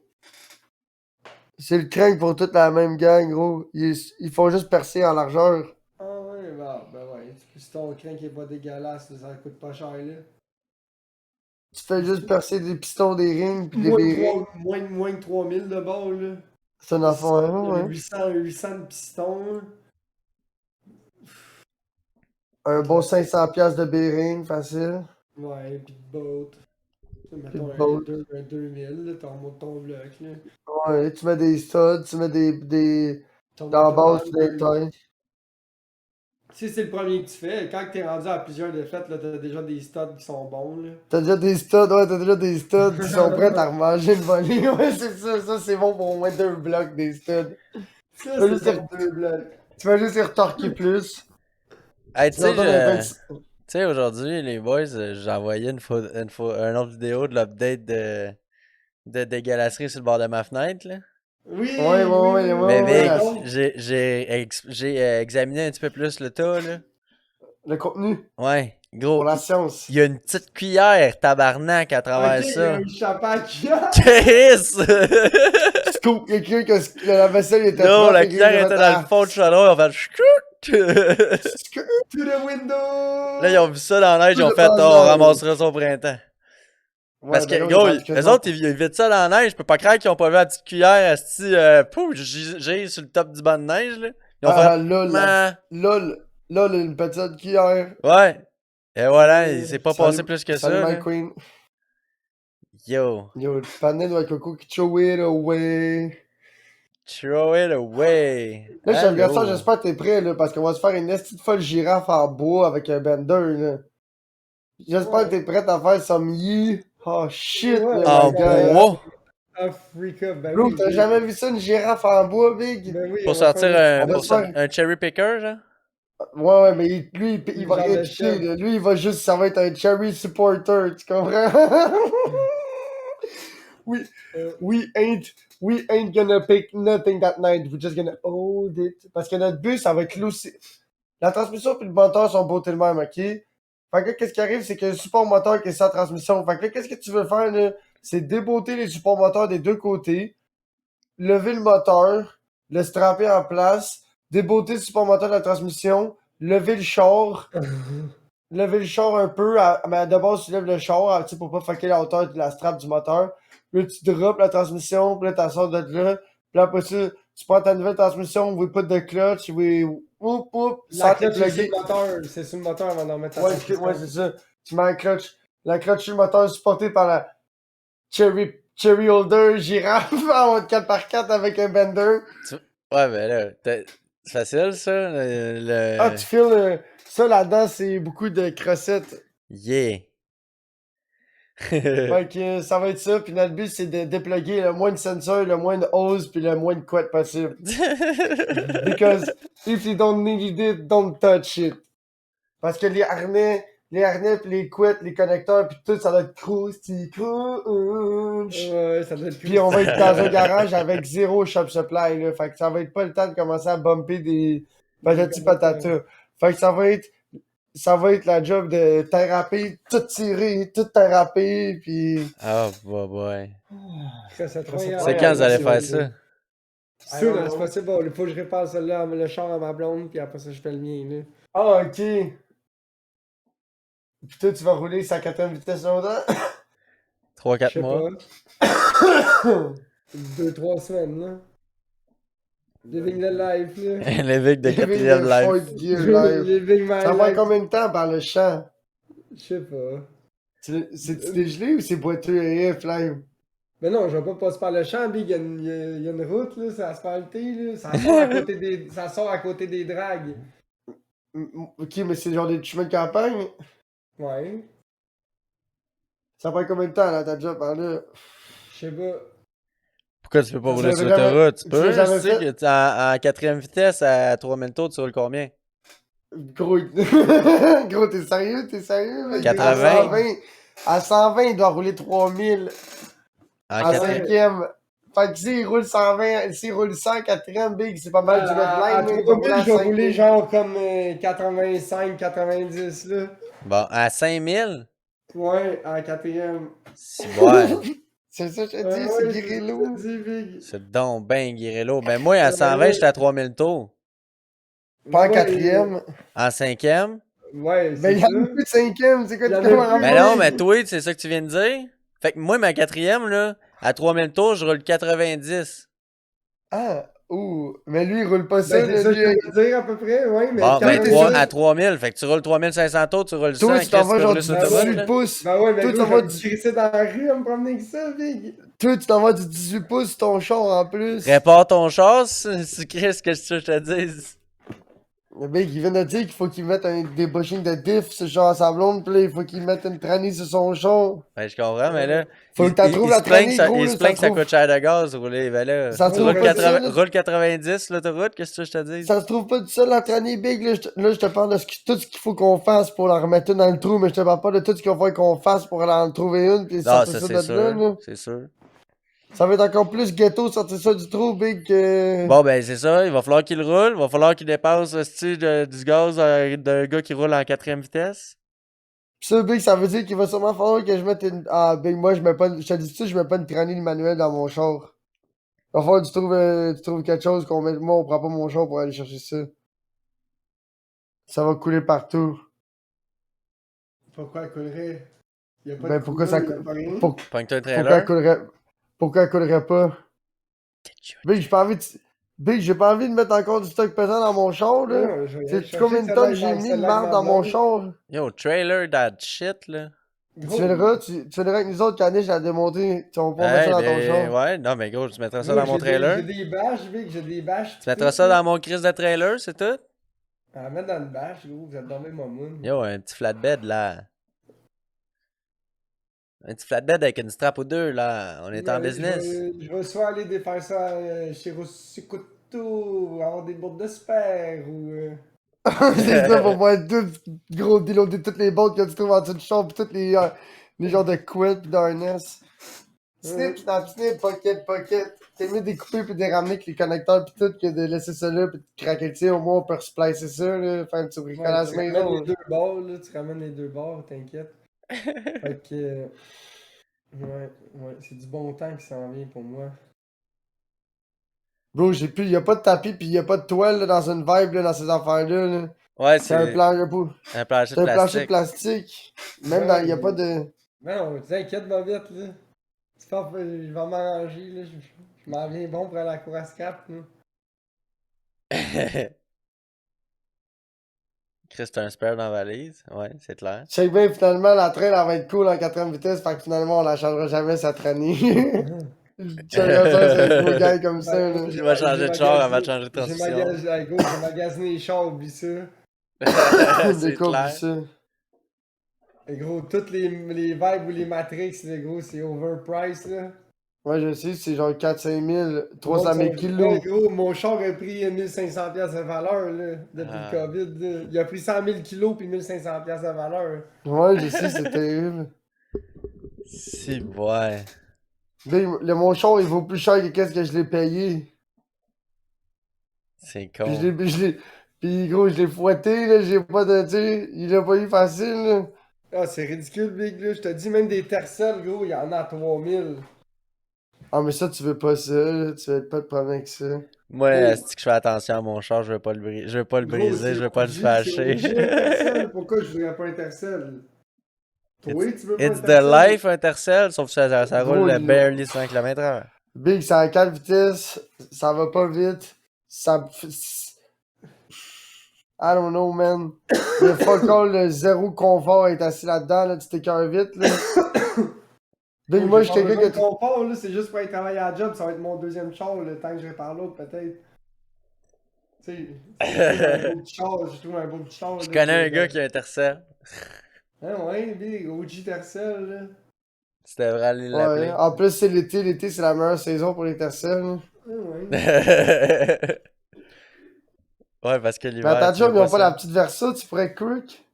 C'est le crank pour toute la même gang, gros. Ils font juste percer en largeur. Ah ouais, ben ouais. Si ton crank est pas dégueulasse, ça coûte pas cher, là. Tu fais juste percer des pistons, des rings, puis des bearings. Moins de 3000 de bord, là. C'est un enfant, Il y hein, avait ouais. 800 de pistons, là. Un bon 500$ de bearing, facile. Ouais, pis de boat. Mettons de boat. un 2000, là, t'en remontes ton bloc, là. Ouais, tu mets des studs, tu mets des Ton dans la base, autobahn, tu des tailles. Si c'est le premier que tu fais, quand t'es rendu à plusieurs défaites, là, t'as déjà des studs qui sont bons, là. T'as déjà des studs, ouais, t'as déjà des studs qui sont prêts à remanger une volée. Ouais, c'est ça c'est bon pour au moins 2 blocs, des studs. Ça, Fais juste c'est pour 2 blocs. Tu vas juste y retorquer plus. Hey, tu Tu leur donnes un sais, 20. tu sais, aujourd'hui, les boys, j'ai envoyé une autre vidéo de l'update de dégueulasserie sur le bord de ma fenêtre, là. Oui, Ouais, Mais ouais, Vic, donc, j'ai examiné un petit peu plus le tas, là. le contenu Ouais, pour gros, la science. il y a une petite cuillère, tabarnak, à ok, travers il y a ça. un chapeau qui a. Chris! Scoop, quelqu'un que la vaisselle était Non, propre. la et quelqu'un cuillère qui était a dans le fond du chaudron, ils ont fait chcout! fait To the window! Là, ils ont vu ça dans la neige, ils ont Tout fait, le oh, temps, on ramassera ça au printemps. Parce Ouais, que, ben là, gros, on est rendu eux quasiment- autres, ils vitent ça dans la neige, je peux pas croire qu'ils ont pas vu la petite cuillère, asti, pouf, j'ai sur le top du banc de neige, là. Ils ont Ah, fait, lol, man, lol, une petite cuillère. ouais. Et voilà, il s'est pas passé Salut, plus que salut, ça, my là. queen. Yo, Yo, le panel de coco qui throw it away. throw it away. Là, je regarde ça, Allô. j'espère que t'es prêt, là, parce qu'on va se faire une petite folle girafe en bois avec un bender, là. J'espère Ouais. que t'es prête à faire some yee. Oh shit, Ouais, là, En my guy. bois, Africa, ben Bro, oui. t'as jamais vu ça, une girafe en bois, big? Ben oui, pour on va sortir faire On va se faire. un cherry picker, genre. Ouais, mais lui, il Une va genre rien de piquer, chef. là. Lui, il va juste, ça va être un cherry supporter, tu comprends? we, we ain't gonna pick nothing that night. We're just gonna hold it. Parce que notre but, ça va être loussi. La transmission puis le moteur sont beaux le même, ok? Fait que là, qu'est-ce qui arrive, c'est que le support moteur qui est sans transmission. Fait que là, qu'est-ce que tu veux faire, là? C'est débotter les supports moteurs des deux côtés, lever le moteur, le strapper en place, débotter le support moteur de la transmission, lever le char, lever le char un peu, mais d'abord, tu lèves le char, tu sais, pour pas fucker la hauteur de la strap du moteur. Puis là, tu drops la transmission, puis là, t'en sors de là. Puis là, après ça, tu prends ta nouvelle transmission, vous pas de clutch, vous, La sans clutch, c'est sur dépluguer. le moteur. C'est sur le moteur avant d'en mettre ta Ouais, transmission. ouais, c'est ça. Tu mets un clutch. La clutch sur le moteur supporté par la Cherry Holder girafe en mode 4x4 avec un bender. Ouais, mais là, c'est facile ça. Ah, tu files ça là-dedans, c'est beaucoup de crossettes. Yeah. Fait que ça va être ça, puis notre but c'est de dépluguer le moins de sensors, le moins de hoses, puis le moins de couettes possible. Because if you don't need it, don't touch it. Parce que les harnais pis les couettes, les connecteurs, pis tout, ça doit être crusty. Ouais, ça doit être Puis on va être dans un garage avec zéro shop supply, là. Fait que ça va être pas le temps de commencer à bumper des patati patata. Fait que ça va être la job de thérapie, tout tirer, tout thérapie, pis... Oh, boy. C'est C'est quand vous allez faire ça? C'est là, c'est possible. Bon, il faut que je répare celle-là, le char à ma blonde, puis après ça, je fais le mien, là. Ah, ok. Pis toi, tu vas rouler sa 4ème vitesse longtemps? 3-4 Je sais mois. pas. 2-3 semaines, là. Living the life, là. L'évêque de Living 4ème the live. Fourth Gear life. Living my Ça va life. combien de temps par le champ? Je sais pas. C'est-tu dégelé ou c'est boiteux et flame? Mais non, je vais pas passer par le champ, Big. Il y a une route, là, c'est asphalté, là. Ça sort à côté des, ça sort à côté des dragues. Ok, mais c'est genre des chemins de campagne? Ouais. Ça prend combien de temps là, ta job par là? Je sais pas. Pourquoi tu peux pas Tu rouler l'as sur jamais- l'autoroute? Tu tu peux, l'as jamais je sais fait? que en 4ème vitesse à 3000 tours, tu roules combien? Gros, gros, t'es sérieux? T'es sérieux? Mec? 80? À 120, il doit rouler 3000 En en 4ème. 5ème. Fait que s'il roule 120, s'il roule 100 4ème, Big, c'est pas mal du À redline. 3000, je vais rouler genre comme 85, 90, là. Bon, à 5000? Ouais, en 4ème. C'est bon. C'est ça que je te dis, c'est Guerrero. C'est Big. C'est donc ben Guirello. Ben moi, à 120, j'étais à 3000 tours. Pas en Ouais, 4ème. En 5ème? Ouais, Ben, c'est il y en ça. a plus de 5ème, c'est quoi Il y tu en a peux plus. m'en Ben non, mais toi, c'est ça que tu viens de dire? Fait que moi, ma 4ème, là, à 3000 tours, je roule 90. Ah, ouh, mais lui, il roule pas ça, Ben, c'est là, ça que lui. je veux dire à peu près, ouais, mais Bon, ben t'es 3 sûr? à 3000. Fait que tu roules 3500 tours, tu roules 100. Toi, tu t'en Chris, vas peux genre rouler du sur Ben l'autoroute, ouais. 18 là? pouces. Ben ouais, mais Toi, toi, t'en je vas vais du... tirer ça dans la rue à me promener avec ça, Big. Toi, tu t'en vas du 18 pouces sur ton char en plus. Répare ton char, si Chris, que je te dise. Le mec, il vient de dire qu'il faut qu'il mette des bushings de diff sur genre à sa blonde, pis là, il faut qu'il mette une trannie sur son char. Ben, je comprends, mais là. Faut que t'en trouves la se plaignent trannie, ça, gros, il là, se plaignent ça que ça trouve- coûte cher de gaz, rouler. Ben là, Ça se trouve roule, pas ça, là. roule 90 sur l'autoroute, qu'est-ce que je te dis? Ça se trouve pas tout seul, la trannie big, là, je te parle de tout ce qu'il faut qu'on fasse pour la remettre une dans le trou, mais je te parle pas de tout ce qu'il faut qu'on fasse pour aller en trouver une, pis Ah, sortir ça, ça c'est de là, là. sûr. C'est sûr. Ça va être encore plus ghetto sortir ça du trou, big, que... Bon, ben, c'est ça. Il va falloir qu'il roule. Il va falloir qu'il dépasse le style du gaz d'un gars qui roule en 4ème vitesse. Pis ça, big, ça veut dire qu'il va sûrement falloir que je mette une... Ah, big, moi, je mets pas... Je te dis ça, je mets pas une trannie manuelle dans mon char. Il va falloir que tu trouves quelque chose qu'on met... Moi, on prend pas mon char pour aller chercher ça. Ça va couler partout. Pourquoi elle coulerait? Y a pas Ben, de pourquoi couleur, ça... y a pas rien. Pogne-toi un Pourquoi trailer. elle coulerait... Pourquoi elle coulerait pas? Big, j'ai pas envie de... Big, j'ai pas envie de mettre encore du stock pesant dans mon char, là. Non, je vais aller Sais-tu chercher combien de celle-là tonnes avec j'ai mis de celle-là marde avec dans ma mon blonde. char? Yo, trailer that shit, là. Gros, Tu verras avec nous autres, Caniche, à démonter. Tu vas pas mettre Hey, ça dans ton ben, char. ouais, non, mais gros, tu mettras ça gros, dans mon J'ai trailer. des bâches, Vic, j'ai des bâches. Tu mettras ça dans mon crise de trailer, c'est tout? À mettre dans une bâche, gros, vous êtes tombé mon moon. Yo, un petit flatbed, là. Un petit flatbed avec une strap ou deux, là. On est en business. Je vais soit aller défaire ça chez Rossikuto, avoir des bourdes de spare ou. C'est ça pour moi, deux gros déloader toutes les bottes que tu trouves en dessous du char, pis toutes les genres de couettes pis d'harness. Snip, snap, snip, pocket, pocket. T'es mieux découper pis de ramener avec les connecteurs pis tout que de laisser ça là pis de craquer le tien. Au moins, on peut splicer ça, là, faire un petit bricolage tu maison. ramènes les deux bords, là, tu ramènes les deux bords, t'inquiète. Fait que. Ouais, c'est du bon temps qui s'en vient pour moi. Bro, y'a pas de tapis pis y'a pas de toile là, dans une vibe là, dans ces affaires-là. Là. Ouais, C'est un, c'est un plancher c'est de un plancher de plastique. plastique. Même dans. Il n'y a pas de. Mais non, t'inquiète, ma vite, là. C'est pas, je vais m'arranger, là. Je m'en viens bon pour aller à la cour à scrap, là. Chris, t'as un spare dans la valise? Ouais, c'est clair. Je sais bien, finalement, la traîne, elle va être cool en 4ème vitesse. Fait que finalement, on la changera jamais, sa traînée. J'aimerais ça, c'est un gros gars comme ça, là. Tu vas changer de char avant de changer de J'ai transmission. magasiné les chars, oublie ça. Des C'est coups, clair. ça. Et gros, toutes les vibes ou les Matrix, là, gros, c'est overpriced, là. Ouais, je sais, c'est genre 4-5 000, 300 000 Ouais, kilos. gros, mon char a pris 1500$ de valeur, là, depuis Ah. le COVID, là. Il a pris 100 000 kilos puis 1500$ de valeur. Ouais, je sais, c'est terrible. Si, ouais. Mon char, il vaut plus cher que qu'est-ce que je l'ai payé. C'est Puis con. Puis gros, je l'ai fouetté, là, j'ai pas de, tu sais, il a pas eu facile, là. Ah, c'est ridicule, Big, là. Je te dis, même des tercelles, gros, il y en a à 3000. Ah, mais ça, tu veux pas ça, là, tu veux pas de problème avec ça. Moi, Oh. c'est que je fais attention à mon char, je veux pas je veux pas le Gros, briser, c'est je veux pas le OG, fâcher. c'est OG Intercell. Pourquoi je voudrais pas Intercell? Toi, tu veux pas It's the Intercell? life Intercell, sauf que ça Gros, roule il- barely 100 km/h. Big, c'est à 4 vitesses, ça va pas vite, ça... I don't know, man. Le fuck all, le zéro confort est assis là-dedans, là, tu t'écœures vite, là. Big, moi, je suis quelqu'un que... confort, là, c'est juste pour aller travailler à la job, ça va être mon deuxième char, le temps que je répare l'autre, peut-être. Tu sais, un beau petit char, je trouve un beau petit char. Je connais un gars qui a Intercell. Hein, ouais, Big, OG Tercel, là. Tu devrais aller Ouais, l'appeler. en plus, c'est l'été, l'été, c'est la meilleure saison pour les Tercel, là. Ouais. Ouais, parce que Mais l'hiver. à ta tu job, veux ils ont pas pas ça. la petite Versa, tu pourrais quick.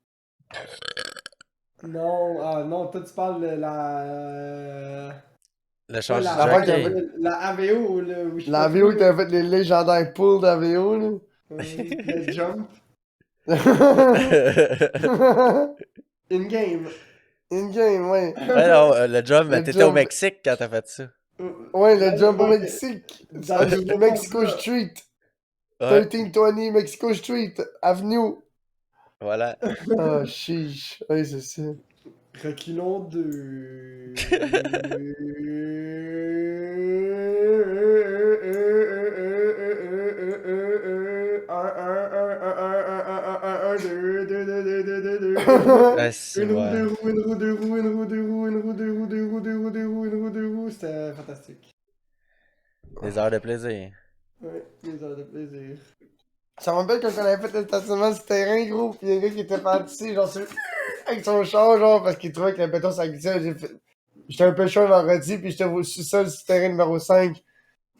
Non, non, toi tu parles de la. Le change la, du l'affaire jockey. qu'il y avait- la AVO, là. Où je sais La pas VO trop, qui a fait les légendaires pools d'AVO, là. le jump. In-game. In-game, ouais. Ouais, non, le job, mais Le t'étais au job. Mexique quand t'as fait ça. Ouais, le Dans jump au le- Mexique. dans le nouveau Mexico Mazda. Street. Ouais, 1320 Mexico Street, Avenue. voilà. Ah, chiche. Ouais, c'est ça. Reculons de. Ah, si, Une roue, ouais. deux roues, une roue, deux roues, une roue, deux roues, une roue, deux roues, deux roues, deux roues, deux roues, une roue, deux roues. C'était fantastique. Des heures de plaisir. Ouais, des heures de plaisir. Ça me rappelle quand on avait fait le stationnement sur terrain, gros, pis y a un gars qui était parti, genre, avec son char, genre, parce qu'il trouvait que le béton ça glissait. J'étais un peu chaud vendredi, pis j'étais au sous-sol sur terrain numéro 5.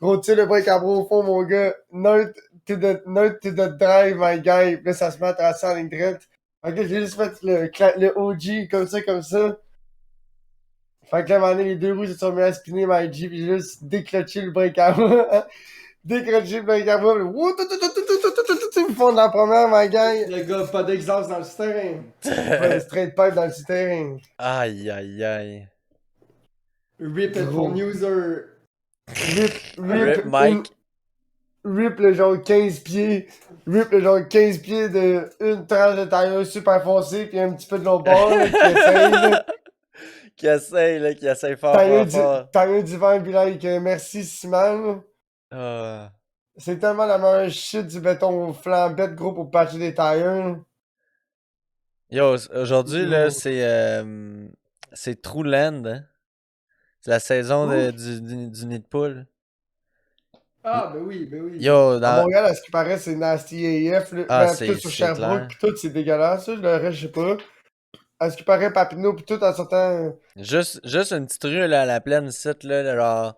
Gros, tu sais, le break à bras au fond, mon gars. Note to the drive, my guy. Pis là, ça se met à tracer en ligne droite. Ok, j'ai juste fait le OG, comme ça, comme ça. Fait que là, à un moment donné, les deux roues se sont mis à spinner, my G, pis j'ai juste déclenché le break à bras. Décroché le break à bras, pis wouh, tout, fond de la première, my guy. Le gars, pas d'exhaust dans le terrain. Ouais, straight pipe dans le souterrain. Aïe, aïe, aïe. Rip it Gros. for user. Rip Mike. Rip le genre 15 pieds. Rip le genre 15 pieds de une tranche de tailleur super foncée pis un petit peu de l'autre bord, là, qui essaye, là. Qui essaye fort, fort, fort. Tailleur d'hiver pis là, que merci Simon. Ah. C'est tellement la meilleure shit du béton flambette gros pour patcher des tailleurs. Yo, aujourd'hui, là, Yo. c'est True Land, hein. C'est la saison du nid de poule. Ah, ben oui, ben oui. Yo, À dans... Montréal, à ce qui paraît, c'est Nasty AF, là. Ah, Ben, c'est- tout sur c'est Sherbrooke clair. pis tout, c'est dégueulasse, ça. Le reste, je sais pas. À ce qui paraît, Papineau pis tout en sortant. Juste une petite rue là, à la plaine site, là, genre...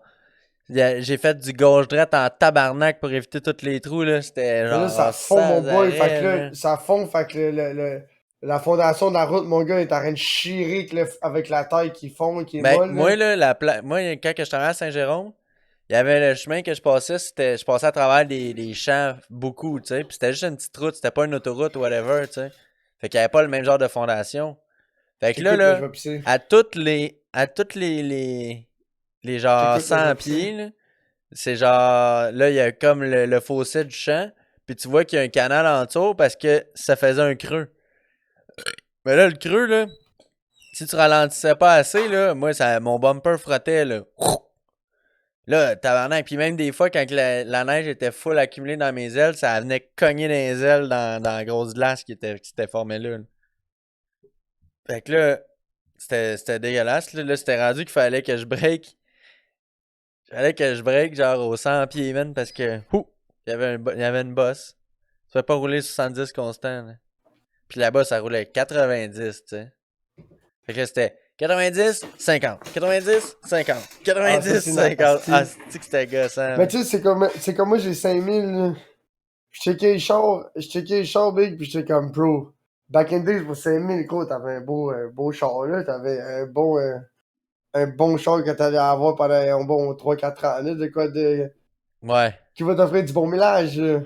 J'ai fait du gauche-droite en tabarnak pour éviter tous les trous, là. C'était Mais genre... là, ça ah, fond, mon sans boy. arrêt, Fait que là, là. ça fond, fait que la fondation de la route, mon gars, est en train de chier avec la taille qui fond, qui est Ben, molle. moi, là. là, moi, quand que je travaillais à Saint-Jérôme, il y avait le chemin que je passais, je passais à travers des champs beaucoup, tu sais. Puis c'était juste une petite route, c'était pas une autoroute ou whatever, tu sais. Fait qu'il y avait pas le même genre de fondation. Fait que là, Écoute, là, je là, vais pisser. à toutes les genre T'écoutes, là, je 100 vais pisser. pieds, là, c'est genre, là, il y a comme le fossé du champ. puis tu vois qu'il y a un canal en dessous parce que ça faisait un creux. Mais là, le creux, là, si tu ralentissais pas assez, là, moi, mon bumper frottait, là. Là, tabarnak. Puis même des fois, quand la neige était full accumulée dans mes ailes, ça venait cogner dans les ailes dans la grosse glace qui s'était formée là. Fait que là, c'était dégueulasse. Là, c'était rendu qu'il fallait que je break. Fallait que je break genre au 100 pieds, man, parce que, il y avait une bosse. Tu peux pas rouler 70 constant, là. Puis là-bas, ça roulait 90, tu sais. Fait que là, c'était 90, 50. 90, 50. 90, c'est 50. Ah, nasty. c'est que c'était gossant. Mais tu sais, c'est comme moi, j'ai 5000, là. Je checkais les chars big, puis j'étais comme pro. Back in days, pour 5000, gros, t'avais un beau char, là. T'avais un bon char que t'allais avoir pendant un bon 3-4 ans, là. De quoi de. Ouais, Qui va t'offrir du bon millage, là.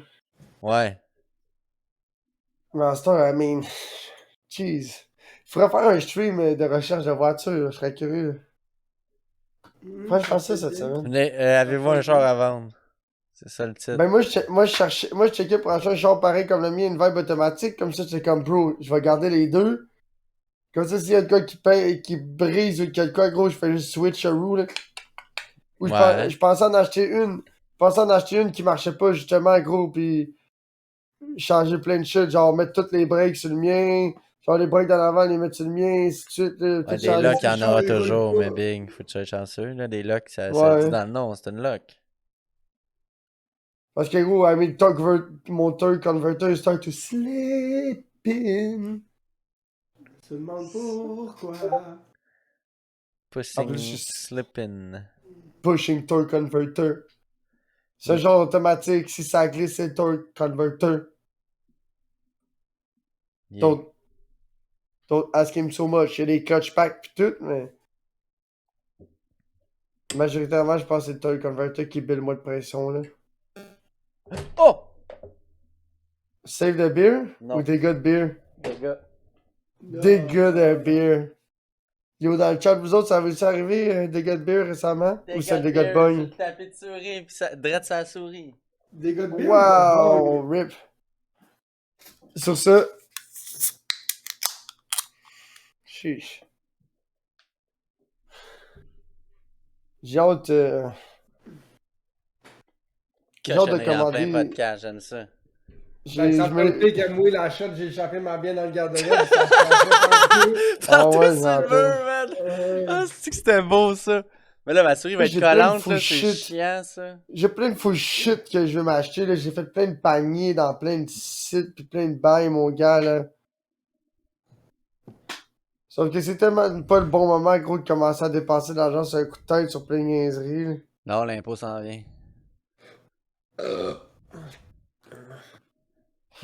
ouais. Mais à ce temps, I mean. Jeez. Faudrait faire un stream de recherche de voiture, je serais curieux. Faudrait que je fasse ça cette semaine. Avez-vous un char à vendre? C'est ça le titre. Ben moi je checkais pour acheter un char pareil comme le mien, une vibe automatique, comme ça j'étais comme bro, je vais garder les deux. Comme ça s'il y a de quoi qui paye, qui brise ou quelque gros, je fais juste switch a roue là. Ou Ouais. je pensais en acheter une. Je pensais en acheter une qui marchait pas justement gros pis changer plein de shit, genre mettre toutes les breaks sur le mien, genre les breaks d'en avant, les mettre sur le mien, ainsi de suite. Là, Ouais, tout des changer. locks, il y en aura Ils veulent toujours, pas. mais big, faut que tu sois chanceux, là. Des locks, ça le dit Ouais. dans le nom, c'est une lock. Parce que gros, I mean, mon torque converter start to slip in. Je me demande pourquoi. En plus, Pushing, je suis slipping. pushing torque converter. Ce genre automatique, si ça glisse, c'est torque converter. Yeah. Don't ask him so much. Il y a des clutch packs pis tout, mais. Majoritairement, je pense que c'est le torque converter qui build le moins de pression, là. Oh! Save the beer? Non. Ou dégâts de beer? Les gars. Dégâts de beer. Yo, dans le chat, vous autres, ça avait-tu arrivé, dégâts de beer récemment? Ou c'est le dégât de bogne? Taper de souris, pis ça, drette sa souris. Des gars de bière. Wow, rip. Sur ça. Chiche. J'ai hâte. J'ai hâte de Cochonnerie en plein commander. podcast, j'aime ça. Ben, ça Je fait le me. pire qu'à mouiller la shot, j'ai échappé ma bière dans le garde-robe. Ça se passait partout. Ah ouais, Silver, j'entends. man! Ah, c'est que c'était beau, ça! Mais là, ma souris va être J'ai plein de collante, full là, c'est shit. chiant, ça. J'ai plein de full shit que je veux m'acheter. Là. J'ai fait plein de paniers dans plein de sites puis plein de bails, mon gars. Là. Sauf que c'est tellement pas le bon moment, gros, de commencer à dépenser de l'argent sur un coup de tête sur plein de niaiseries. Là. Non, l'impôt s'en vient.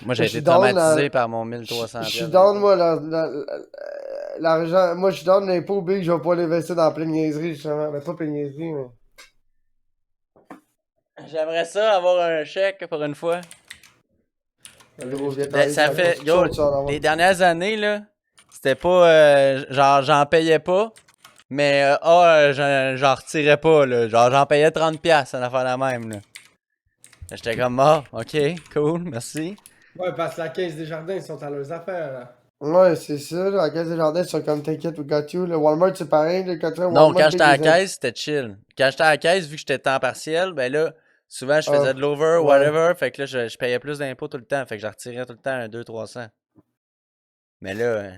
Moi, j'ai Je suis été down, traumatisé par mon 1300 Je suis piastres down, d'impôt. moi, l'argent. Moi, je suis down l'impôt, big. Je vais pas l'investir dans plein de niaiseries, justement. Mais pas plein de niaiseries, mais. J'aimerais ça avoir un chèque pour une fois. Gros, viens Ben, travailler ça sur la fait, construction, gros, tu vas en avoir. les dernières années, là, c'était pas, genre, j'en payais pas, mais, j'en retirais pas, là. Genre, j'en payais 30$, ça affaire la même, là. J'étais comme, ah, ok, cool, merci. Ouais, parce que la caisse des jardins, ils sont à leurs affaires, là. Ouais, c'est ça, là. La caisse des jardins, ils sont comme t'inquiète, we got you. Le Walmart, c'est pareil, là. Quand tu vas au Non, Walmart, quand big, j'étais à la les aides. caisse, c'était chill. Quand j'étais à la caisse, vu que j'étais temps partiel, ben là, souvent, je faisais Ah, de l'over, ouais. whatever, fait que là, je payais plus d'impôts tout le temps, fait que je retirais tout le temps un 200-300. Mais là,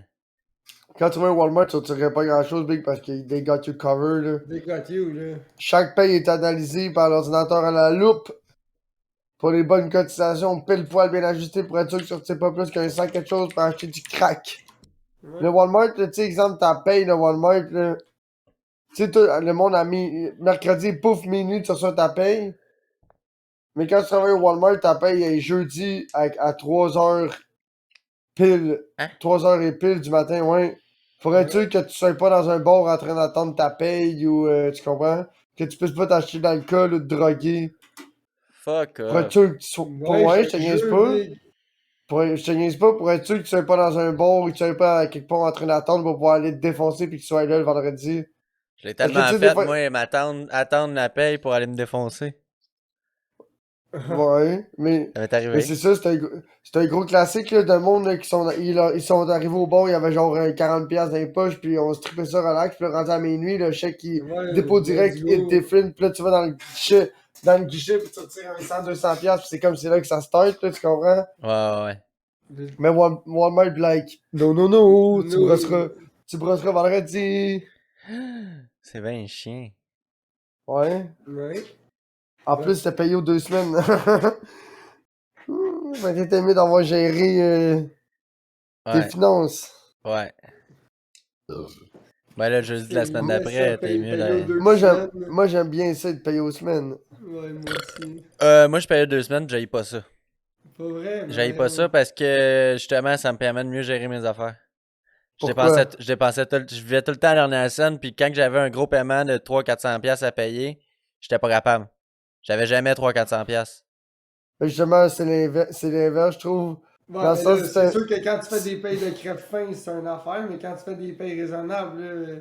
Quand tu vas au Walmart, tu retirerais pas grand chose, big, parce que they got you covered, là. They got you, là. Chaque paye est analysée par l'ordinateur à la loupe. Pour les bonnes cotisations, pile poil bien ajusté pour être sûr que tu retires pas plus qu'un 100 quelque chose pour acheter du crack. Ouais. Le Walmart, là, tu sais, exemple, ta paye, le Walmart, là. Tu sais, le monde a mis mercredi, pouf, minuit, tu reçois ta paye. Mais quand tu travailles au Walmart, ta paye est jeudi à 3h pile. Hein? 3h et pile du matin, ouais. Faudrait être sûr que tu sois pas dans un bar en train d'attendre ta paye ou, tu comprends? Que tu puisses pas t'acheter d'alcool ou de droguer. fuck Pour être off. sûr que tu sois. Ouais, je te niaise pas. big. Je te niaise pas pour être sûr que tu sois pas dans un bar ou que tu sois pas quelque part en train d'attendre pour pouvoir aller te défoncer puis que tu sois là le vendredi. Je l'ai Parce que tellement tu sais, des fait, fois. moi, attendre la paye pour aller me défoncer. Ouais, mais Ça m'est arrivé. c'est ça, c'est un gros classique là, de monde là, ils sont arrivés au bord, il y avait genre 40$ dans les poches, puis on se trippait ça relax, puis là, rendu à minuit, le chèque qui Ouais, dépôt let's direct, go. hit défile, puis là tu vas dans le guichet, puis tu retires un 100-200$, puis c'est comme c'est là que ça start, là, tu comprends? Ouais. Mais Walmart be like, non, No. tu brosseras vendredi. C'est bien chien. Ouais. Ouais. En plus, c'était payé aux 2 semaines. Fait que t'étais mieux d'avoir géré tes Ouais, finances. ouais. Ben là, jeudi de la semaine d'après, t'es mieux Payer aux de... 2 semaines. Moi, j'aime bien ça de payer aux semaines. Ouais, moi aussi. Moi, je payais 2 semaines, j'haïs pas ça. Pas vrai, J'haïs pas ça parce que, justement, ça me permet de mieux gérer mes affaires. Pourquoi? Je vivais tout le temps à la dernière scène, puis quand j'avais un gros paiement de 300-400$ à payer, j'étais pas capable. J'avais jamais 300-400$. Justement, c'est l'inverse, je trouve. Ouais, Dans le mais sens là, que c'est sûr que quand tu fais des payes de crève-fin, c'est une affaire, mais quand tu fais des payes raisonnables, là,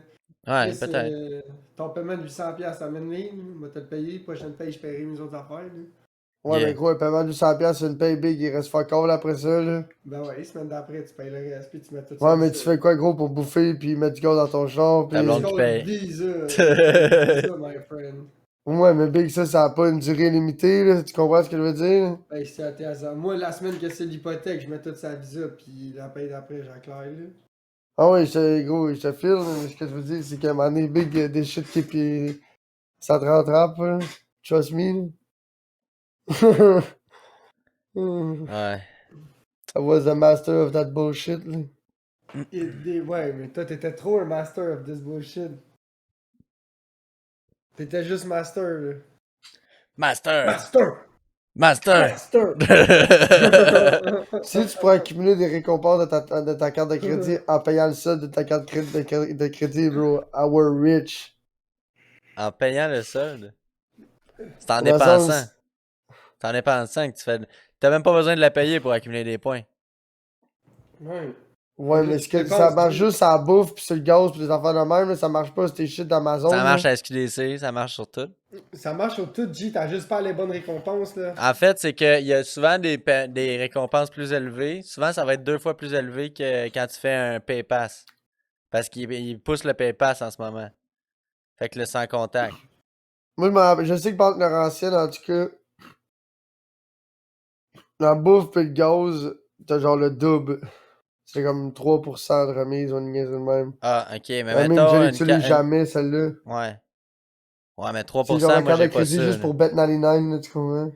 Ouais, Chris, peut-être. ton paiement de 800$ amène-les, moi te le payer, prochaine paye, je paierai mes autres affaires. Là. Ouais, Yeah. mais gros, un paiement de 100$, c'est une paye big, il reste fuck all après ça, là. Ben ouais, semaine d'après, tu payes le reste, puis tu mets tout ça. Ouais, mais tu fais quoi, gros, pour bouffer, puis mettre du gaz dans ton char, Ta puis... blonde qui paye. Visa, Visa, my friend. Ouais, mais big, ça a pas une durée limitée, là, tu comprends ce que je veux dire? Ben, c'est à hasard. Moi, la semaine que c'est l'hypothèque, je mets toute sa visa, puis la paye d'après, j'enclaire, là. Ah ouais, gros, je te file, mais ce que je veux dire, c'est qu'à un moment donné, big, des shit qui, puis ça te rattrape, là. Trust me, là. Ouais. I was the master of that bullshit, là. Ouais, mais toi, t'étais trop un master of this bullshit. T'étais juste master, là. Master! Master! Master! Master! Si tu pourrais accumuler des récompenses de ta carte de crédit en payant le solde de ta carte de crédit, bro, we're rich. En payant le solde. C'est en Dans le dépensant. sens... C'est en dépensant que tu fais... T'as même pas besoin de la payer pour accumuler des points. Ouais. Ouais, mais ça marche juste à la bouffe, pis sur le gaz, pis les affaires de même, là, ça marche pas sur tes shit d'Amazon. Ça marche là. à SQDC, ça marche sur tout. Ça marche sur tout, G, t'as juste pas les bonnes récompenses, là. En fait, c'est qu'il y a souvent des récompenses plus élevées. Souvent, ça va être 2 fois plus élevé que quand tu fais un PayPass. Parce qu'il pousse le PayPass en ce moment. Fait que le sans contact. Moi, je sais que Banque Laurentienne, en tout cas, la bouffe pis le gaz, t'as genre le double. C'est comme 3% de remise, on y est de même. Ah, ok, mais I mean, mettons je une... l'utilise jamais, celle-là. Ouais. Ouais, mais C'est genre 3%, la moi, carte de j'ai pas crédit ça. juste Là. pour Bet99, là, tu comprends?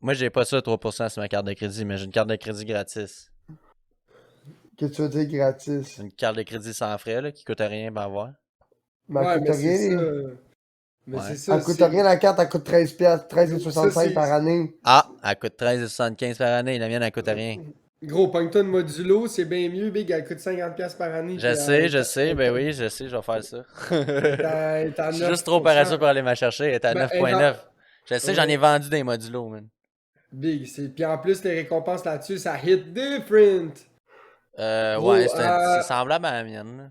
Moi, j'ai pas ça, 3% sur ma carte de crédit, mais j'ai une carte de crédit gratis. Que tu veux dire gratis. Une carte de crédit sans frais, là, qui coûte rien à avoir. Mais elle Ouais, coûte mais c'est rien. ça. là. Mais Ouais. c'est ça, Elle coûte rien la carte, elle coûte 13$, 13,65$ par année. Ah, elle coûte 13,75$ par année. La mienne, elle coûte rien. Gros, pogne-toi de modulo, c'est bien mieux, big, elle coûte 50$ par année. Je sais, ben oui, je sais, je vais faire ça. T'as Je suis juste trop paresseux 9%. pour aller me chercher. Elle est à Ben, 9,9. Je sais, j'en ai Ouais. vendu des modulos, man. Big, puis en plus, les récompenses là-dessus, ça hit different. Gros, Ouais, c'est semblable à la mienne. Là.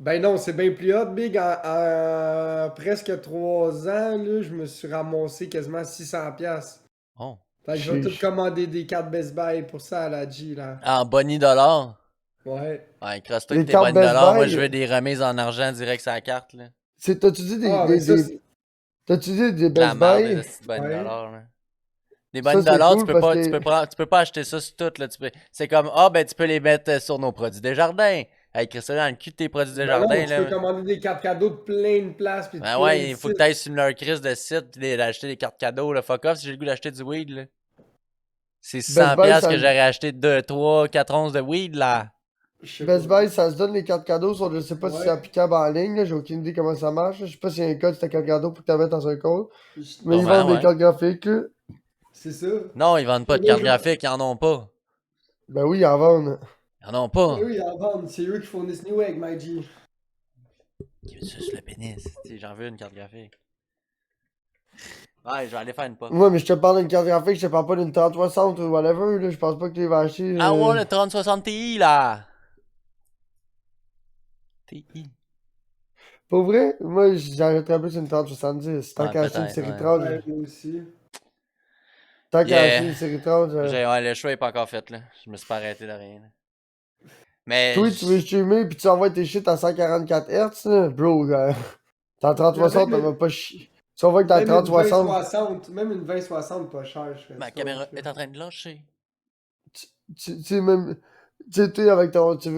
Ben non, c'est bien plus hot, big. En presque 3 ans, là, je me suis ramassé quasiment 600$. Oh. Fait que je vais tout Chiche. commander des cartes Best Buy pour ça à la G, là. En Bonnie dollar. Ouais. Ouais, crosse-toi Les que tes cartes Bonnie Best dollar. Moi, Buy, je veux des remises en argent direct sur la carte, là. t'as-tu dit Ah, mais ça, t'as-tu dit des La Best marde, des Buy? petites Bonnie Ouais. dollars, là. Des Ça, bonnes c'est dollars, cool parce que... tu peux pas acheter ça sur tout, là. C'est comme, ah, ben, tu peux les mettre sur nos produits Desjardins. Hey, écris ça dans le cul de tes produits Ben non, Desjardins, tu là. peux commander des cartes cadeaux de plein de places. Pis de Ben plein ouais, de il faut que sites. t'ailles sur leur crise de site pis d'acheter des cartes cadeaux, là. Fuck off si j'ai le goût d'acheter du weed, là. C'est Best Buy, 600$ que j'aurais acheté 2, 3, 4 onces de weed, là. Je sais Best pas. Buy, ça se donne les cartes cadeaux, sauf je sais pas si c'est Ouais. applicable en ligne, là, j'ai aucune idée comment ça marche. Je sais pas s'il y a un code sur ta carte cadeau pour que tu la mettes dans un code. Mais ils Sûrement, vendent des ouais. cartes graphiques, là. C'est ça. Non, ils vendent pas de cartes graphiques, ils en ont pas. Ben oui, ils en vendent. Ils en ont Ben pas. oui, en vente. C'est eux qui fournissent New Egg, my G. Qui veut ça sur le pénis? T'sais, j'en veux une carte graphique. Ouais, je vais aller faire une puff. Ouais, mais je te parle d'une carte graphique, je te parle pas d'une 3060 ou whatever, là. Je pense pas que tu les vas acheter. Ah ouais, le 3060 Ti, là! Ti. Pour vrai, moi, j'arrêterais plus une 3070. Tant Ouais, qu'à acheter une peut-être, série ouais. 30. Ouais, moi aussi. Tant qu'à Yeah. finir une série 30, Ouais, le choix est pas encore fait, là. Je me suis pas arrêté de rien. Là. Mais. toi, tu veux streamer pis tu envoies tes shit à 144 Hz, là? Bro, t'as 3060, Même t'en vas pas chier. Tu envoies que t'as Même une 3060. 2060, même une 2060 pas cher, je ferais Ma ça, caméra là. est en train de lâcher. Tu sais, même. Tu sais, toi, avec ton. Tu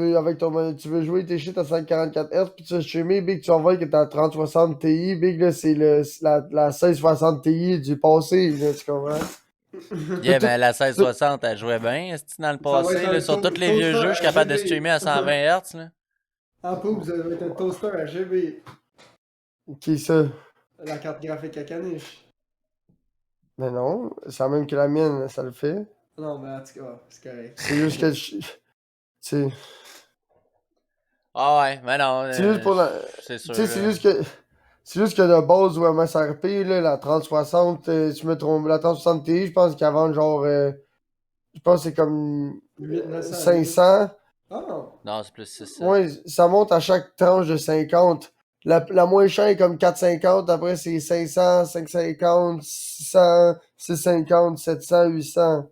veux jouer tes shit à 144 Hz, puis tu veux streamer, big, tu envoies que t'as 3060 Ti, big, là, c'est la 1660 Ti du passé, là, tu comprends? Yeah, T'as mais la tout- 1660, elle jouait bien, est dans le Ça va passé, être là. un Sur tous les vieux toaster jeux, je suis capable de RGB. streamer à 120 Hz, là. En poupe, ça va être un toaster RGB. Qui ça? La carte graphique à caniche. Mais non, c'est la même que la mienne, ça le fait. Non, mais en tout cas, c'est correct. C'est juste que. C'est Ah ouais, mais non, c'est juste pour la. c'est Tu sûr, sais, c'est là. juste que. C'est juste que de base, ou MSRP, là, la 3060, tu me trompes, la 3060 Ti, je pense qu'elle vend genre. Je pense que c'est comme 800, 500. Ah non. Non, c'est plus 600. Ouais, ça monte à chaque tranche de 50. La moins chère est comme 450, après c'est 500, 550, 600, 650, 700, 800.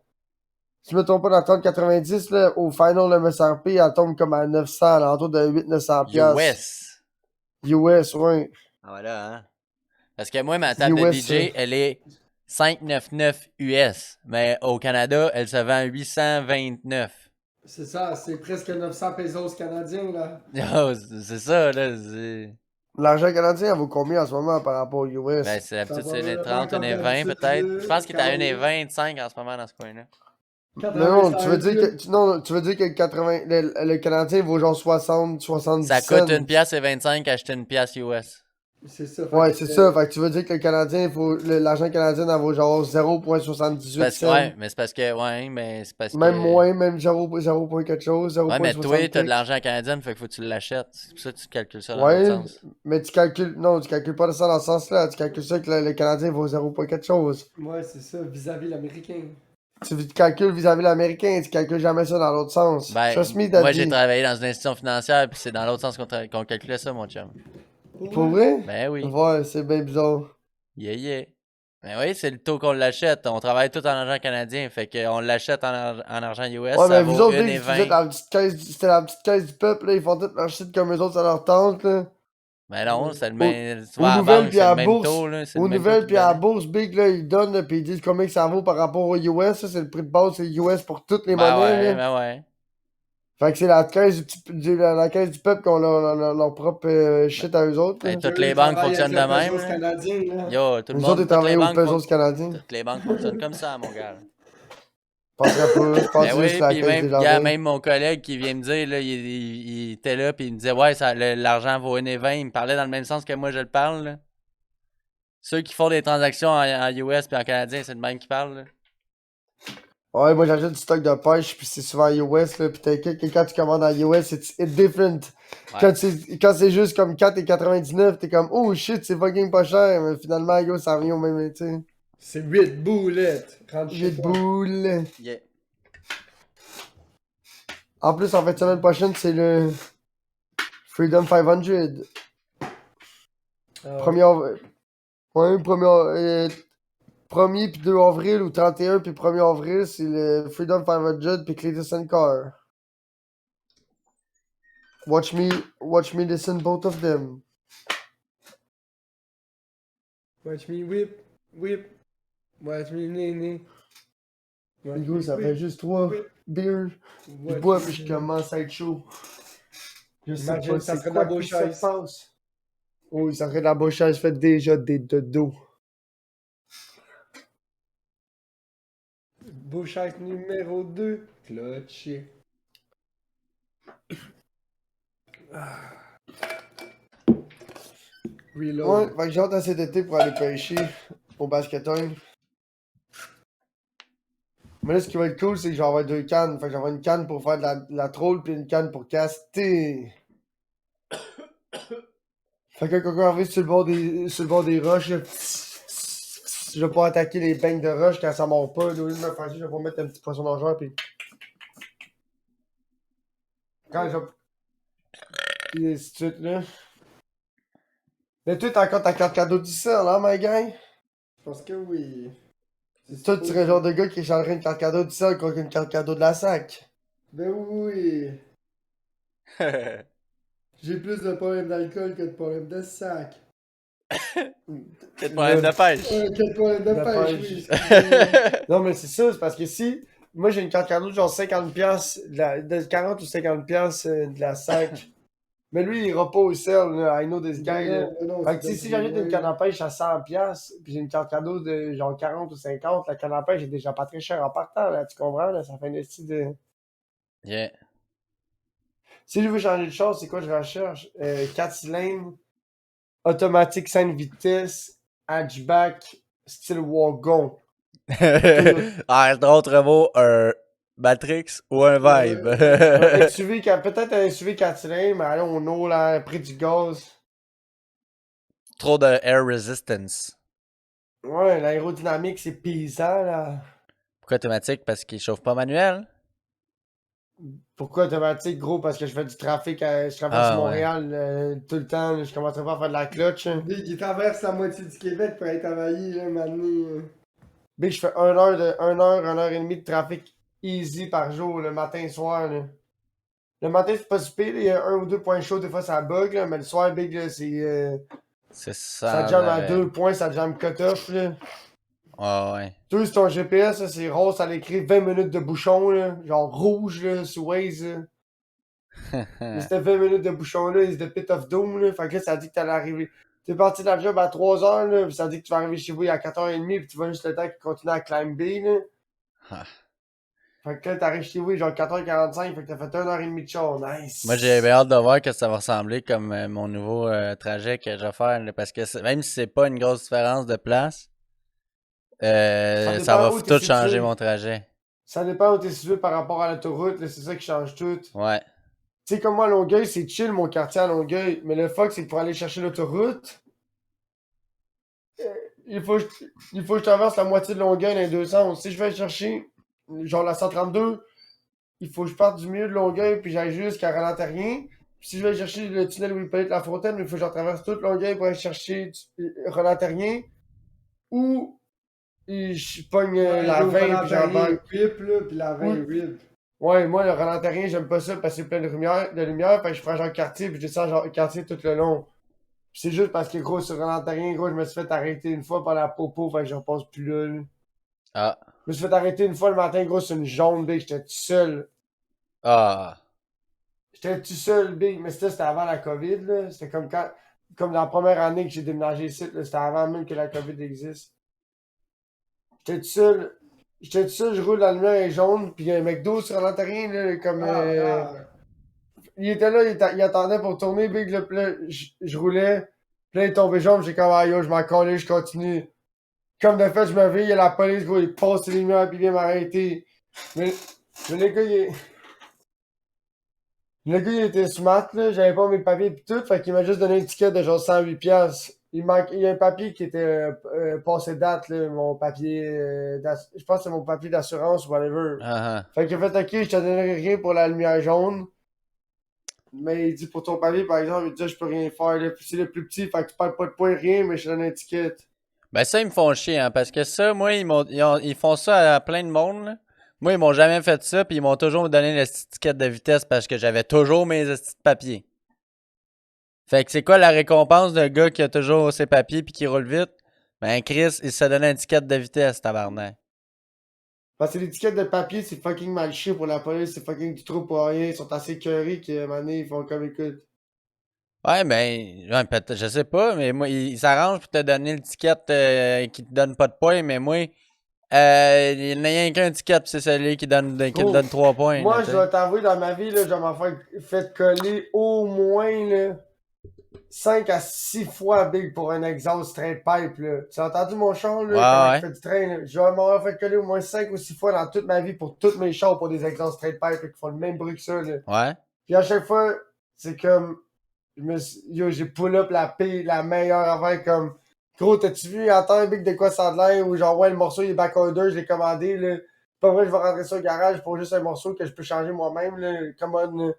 Si je me trompe pas, dans 3090, là, au final, le MSRP, elle tombe comme à 900, à l'entour de 800-900 piastres. US. US, ouais. Ah voilà, hein. Parce que moi, ma C'est table de US, DJ, elle est 599 US. Mais au Canada, elle se vend 829. C'est ça, c'est presque 900 pesos canadiens, là. Oh, c'est ça, là. c'est- L'argent canadien, elle vaut combien en ce moment par rapport au Ben, US? c'est d'habitude, Ça c'est va 1,30, comme 1,20 d'habitude, peut-être. Je pense qu'il est à 40. 1,25 en ce moment dans ce coin-là. Non, tu veux dire 85. que, non, tu veux dire que le Canadien vaut genre 60, 70 Ça coûte cents. 1 pièce et 25 acheter une pièce US. C'est ça. Ouais, c'est ça. Fait que tu veux dire que le Canadien, l'argent canadien, elle vaut genre 0,78 Parce que, cents. ouais, mais c'est parce que, ouais, mais c'est parce Même que. moins, même 0, point quelque chose, Ouais, mais toi, 0,60 t'as de quelque. l'argent canadien, fait qu'il faut que tu l'achètes. C'est pour ça que tu calcules ça dans l'autre Ouais, sens. mais tu calcules, non, tu calcules pas ça dans ce sens-là. Tu calcules ça que le Canadien vaut 0, point quelque chose. Ouais, c'est ça, vis-à-vis l'américain. Tu calcules vis-à-vis l'Américain, tu calcules jamais ça dans l'autre sens. Ben, Trust me, moi, j'ai daddy. travaillé dans une institution financière, puis c'est dans l'autre sens qu'on calculait ça, mon chum. Pour vrai? Ben oui. Ouais, c'est bien bizarre. Yeah, yeah. Ben oui, c'est le taux qu'on l'achète. On travaille tout en argent canadien, fait qu'on l'achète en argent US, Ouais, ça mais vous vaut autres, vous êtes 1,20. la petite caisse, c'était la petite caisse du peuple, là, ils font tout leur shit comme eux autres, ça leur tente, là. Ben non, c'est le Aux, même. Tu aux vas à la nouvelles banque, puis c'est à le la même bourse, taux, là. C'est le aux même taux nouvelles qu'ils puis à la donnaient. bourse, Big, là, ils donnent, là, puis ils disent combien que ça vaut par rapport au US, ça, c'est le prix de base, c'est US pour toutes les Ben monnaies, ouais, là. ben ouais. Fait que c'est la caisse la caisse du peuple qui ont leur propre shit à eux autres, là. Ben, toutes Eux, les ils banques travaillent avec fonctionnent de le même, pesos là. canadien, là. Yo, tout le Nous autres, monde, ils travaillent aux pesos canadiens. toutes les banques fonctionnent comme ça, mon gars. Je penserais pas, je pense Ben que c'est juste oui, la puis caisse même, des il y a jardins. même mon collègue qui vient me dire, là, il était là, puis il me disait, ouais, l'argent vaut 1,20. Il me parlait dans le même sens que moi, je le parle, là. Ceux qui font des transactions en US puis en canadien, c'est le même qui parle, là. Ouais, moi j'achète du stock de pêche, puis c'est souvent US, là, pis t'inquiète que quand tu commandes en US, it's different. Ouais. Quand c'est juste comme 4,99, t'es comme, oh shit, c'est fucking pas cher, mais finalement, yo, ça revient au même, tu sais. C'est 8 boulettes. Rentre chez Red toi. Bull. Yeah. En plus, en fait, semaine prochaine, c'est le Freedom 500. Ah, Premier, ouais, premier puis 2 avril, ou 31 puis 1er avril, c'est le Freedom 500 puis Clayton Car. Watch me listen both of them. Watch me whip, whip. Watch me néné. Watch Hugo, me ça whip, fait juste 3 whip. beers. Je Watch bois me puis je néné. commence à être chaud. Je sais Imagine, pas ça c'est ferait quoi de la qui se beauchaise. passe. Oui, ça ferait de la bouchage, fait déjà des dodos. Beauchaise numéro 2. Clocher. Ouais, Reload. fait que j'ai hâte à cet été pour aller pêcher au basketon. Mais là, ce qui va être cool, c'est que je vais avoir 2 cannes. Fait que j'aurai une canne pour faire de la troll puis une canne pour caster. Fait que quand on arrive sur le bord des roches, là, je vais pas attaquer les beignes de roche quand ça mord pas. Là, au lieu de me faire chier, je vais pas mettre un petit poisson nageur puis. Quand je. Puis ainsi de suite, là. Mais toi, t'as encore ta carte cadeau du sel, hein, my guy? Je pense que oui. Toi, tu serais le genre de gars qui échangerait une carte cadeau du seul contre une carte cadeau de la SAC. Ben oui. J'ai plus de problèmes d'alcool que de problèmes de sac. Quel problème de pêche. Que de problèmes de De pêche, pêche. oui. excusez-moi. Non, mais c'est ça, c'est parce que si. Moi, j'ai une carte cadeau de genre 50$, de 40 ou 50$ de la SAC. Mais lui, il ira pas au sel, là. I know this guy, là. Fait que si j'achète une canne à pêche à 100$, puis j'ai une carte cadeau de genre 40 ou 50, la canne à pêche est déjà pas très chère en partant, là. Tu comprends, là? Ça fait une style de. Yeah. Si je veux changer de chose, c'est quoi je recherche? 4 cylindres, automatique 5 vitesses, hatchback, style wagon. Entre autres mots, un Matrix ou un Vibe. Un SUV, peut-être un SUV 4 cylindres, mais allons au no, là, près du gaz. Trop de air resistance. Ouais, l'aérodynamique, c'est paysan, là. Pourquoi automatique? Parce qu'il chauffe pas manuel? Pourquoi automatique, gros? Parce que je fais du trafic, je traverse Montréal tout le temps, là, je commencerai pas à faire de la clutch. Hein. Big, il traverse la moitié du Québec pour aller travailler, là, maintenant. Big, je fais 1 heure et demie de trafic easy par jour, le matin et soir. Là. Le matin, c'est pas super, il y a 1 ou 2 points chauds, des fois ça bug, là, mais le soir, Big, là, C'est ça ça. jamme à 2 points, ça jamme cut-off. Là. Ouais. Toi, sur ton GPS, là, c'est rose, ça l'écrit 20 minutes de bouchon, là, genre rouge, là, sur Waze. Là. Mais c'était 20 minutes de bouchon, là, it's the pit of doom, là. Fait que là, ça dit que t'allais arriver. T'es parti de la job à 3h, là, puis ça dit que tu vas arriver chez vous à 4h30, puis tu vas juste le temps qu'il continue à climber, là. Ah. Fait que là, t'arrives chez vous, genre 4h45, fait que t'as fait 1h30 de show, nice. Moi, j'ai bien hâte de voir que ça va ressembler comme mon nouveau trajet que je vais faire. Là, parce que même si c'est pas une grosse différence de place, dépend ça va où t'es tout situé. changer mon trajet. Ça dépend où t'es situé par rapport à l'autoroute, là, c'est ça qui change tout. Ouais. Tu sais, comme moi, à Longueuil, c'est chill, mon quartier à Longueuil. Mais le fuck, c'est que pour aller chercher l'autoroute, il faut, il faut que je traverse la moitié de Longueuil dans les deux sens. Si je vais chercher, genre la 132, il faut que je parte du milieu de Longueuil puis j'aille jusqu'à Relantarien. Puis si je vais chercher le tunnel où il peut être la fontaine, il faut que je traverse toute Longueuil pour aller chercher Relantarien. Ou je pogne la 20 puis j'embarque. Rip, là, pis la 20 rip. Ouais, moi, le Relantarien, j'aime pas ça parce que c'est plein de lumière, fait que je prends genre quartier puis je descends genre quartier tout le long. Puis c'est juste parce que, gros, sur Relantarien, gros, je me suis fait arrêter une fois par la popo, fait que je repasse plus là. Ah. Je me suis fait arrêter une fois le matin, gros, sur une jaune, big, j'étais tout seul. Ah. J'étais tout seul, big, mais c'était avant la COVID, là. C'était comme dans la première année que j'ai déménagé ici, là. C'était avant même que la COVID existe. J'étais tout seul. Je roule, la lumière est jaune, puis il y a un McDo sur Relantarien, là, comme... il était là, il attendait pour tourner, big, là, puis là, je roulais, puis là, il est tombé jaune, j'ai comme, ah, yo, je m'en collais, je continue. Comme de fait, je me réveille, il y a la police, gros, il passe les lumières, puis il vient m'arrêter. Mais le gars, le gars, il était smart, là, j'avais pas mes papiers pis tout, fait qu'il m'a juste donné une ticket de genre 108$. Il y a un papier qui était passé date, là, mon papier, je pense que c'est mon papier d'assurance ou whatever. Ah. Fait qu'il a fait, ok, je te donnerai rien pour la lumière jaune. Mais il dit, pour ton papier, par exemple, il dit, je peux rien faire, là, c'est le plus petit, fait que tu parles pas de poids, rien, mais je te donne une ticket. Ben ça, ils me font chier, hein, parce que ça, moi, ils font ça à plein de monde, là. Moi, ils m'ont jamais fait ça, puis ils m'ont toujours donné la petite ticket de vitesse parce que j'avais toujours mes petits papiers. Fait que c'est quoi la récompense d'un gars qui a toujours ses papiers puis qui roule vite? Ben Chris, il se donne un ticket de vitesse, tabarnak. Parce que les tickets de papier, c'est fucking mal chier pour la police, c'est fucking du trop pour rien, ils sont assez écœurés qu'à un moment donné, ils font comme écoute. Ouais, ben, ouais, peut-être, je sais pas, mais moi, il s'arrange pour te donner le ticket qui te donne pas de points, mais moi, il n'y a rien qu'un ticket, pis c'est celui qui te donne 3 points. Moi, là, je dois t'avouer, dans ma vie, là, je vais m'en faire fait coller au moins là, 5 à 6 fois big pour un exhaust straight pipe. Là. Tu as entendu mon char là, quand je fais du train? Là? Je vais m'en faire coller au moins 5 ou 6 fois dans toute ma vie pour tous mes chars pour des exhausts straight pipe là, qui font le même bruit que ça. Là. Ouais. Puis à chaque fois, c'est comme. J'ai pull up la meilleure affaire comme. Gros, t'as-tu vu entendre big de quoi ça a l'air? Ou genre, ouais, le morceau il est backorder, je l'ai commandé. Là. C'est pas vrai, je vais rentrer ça au garage pour juste un morceau que je peux changer moi-même. Là. Come on.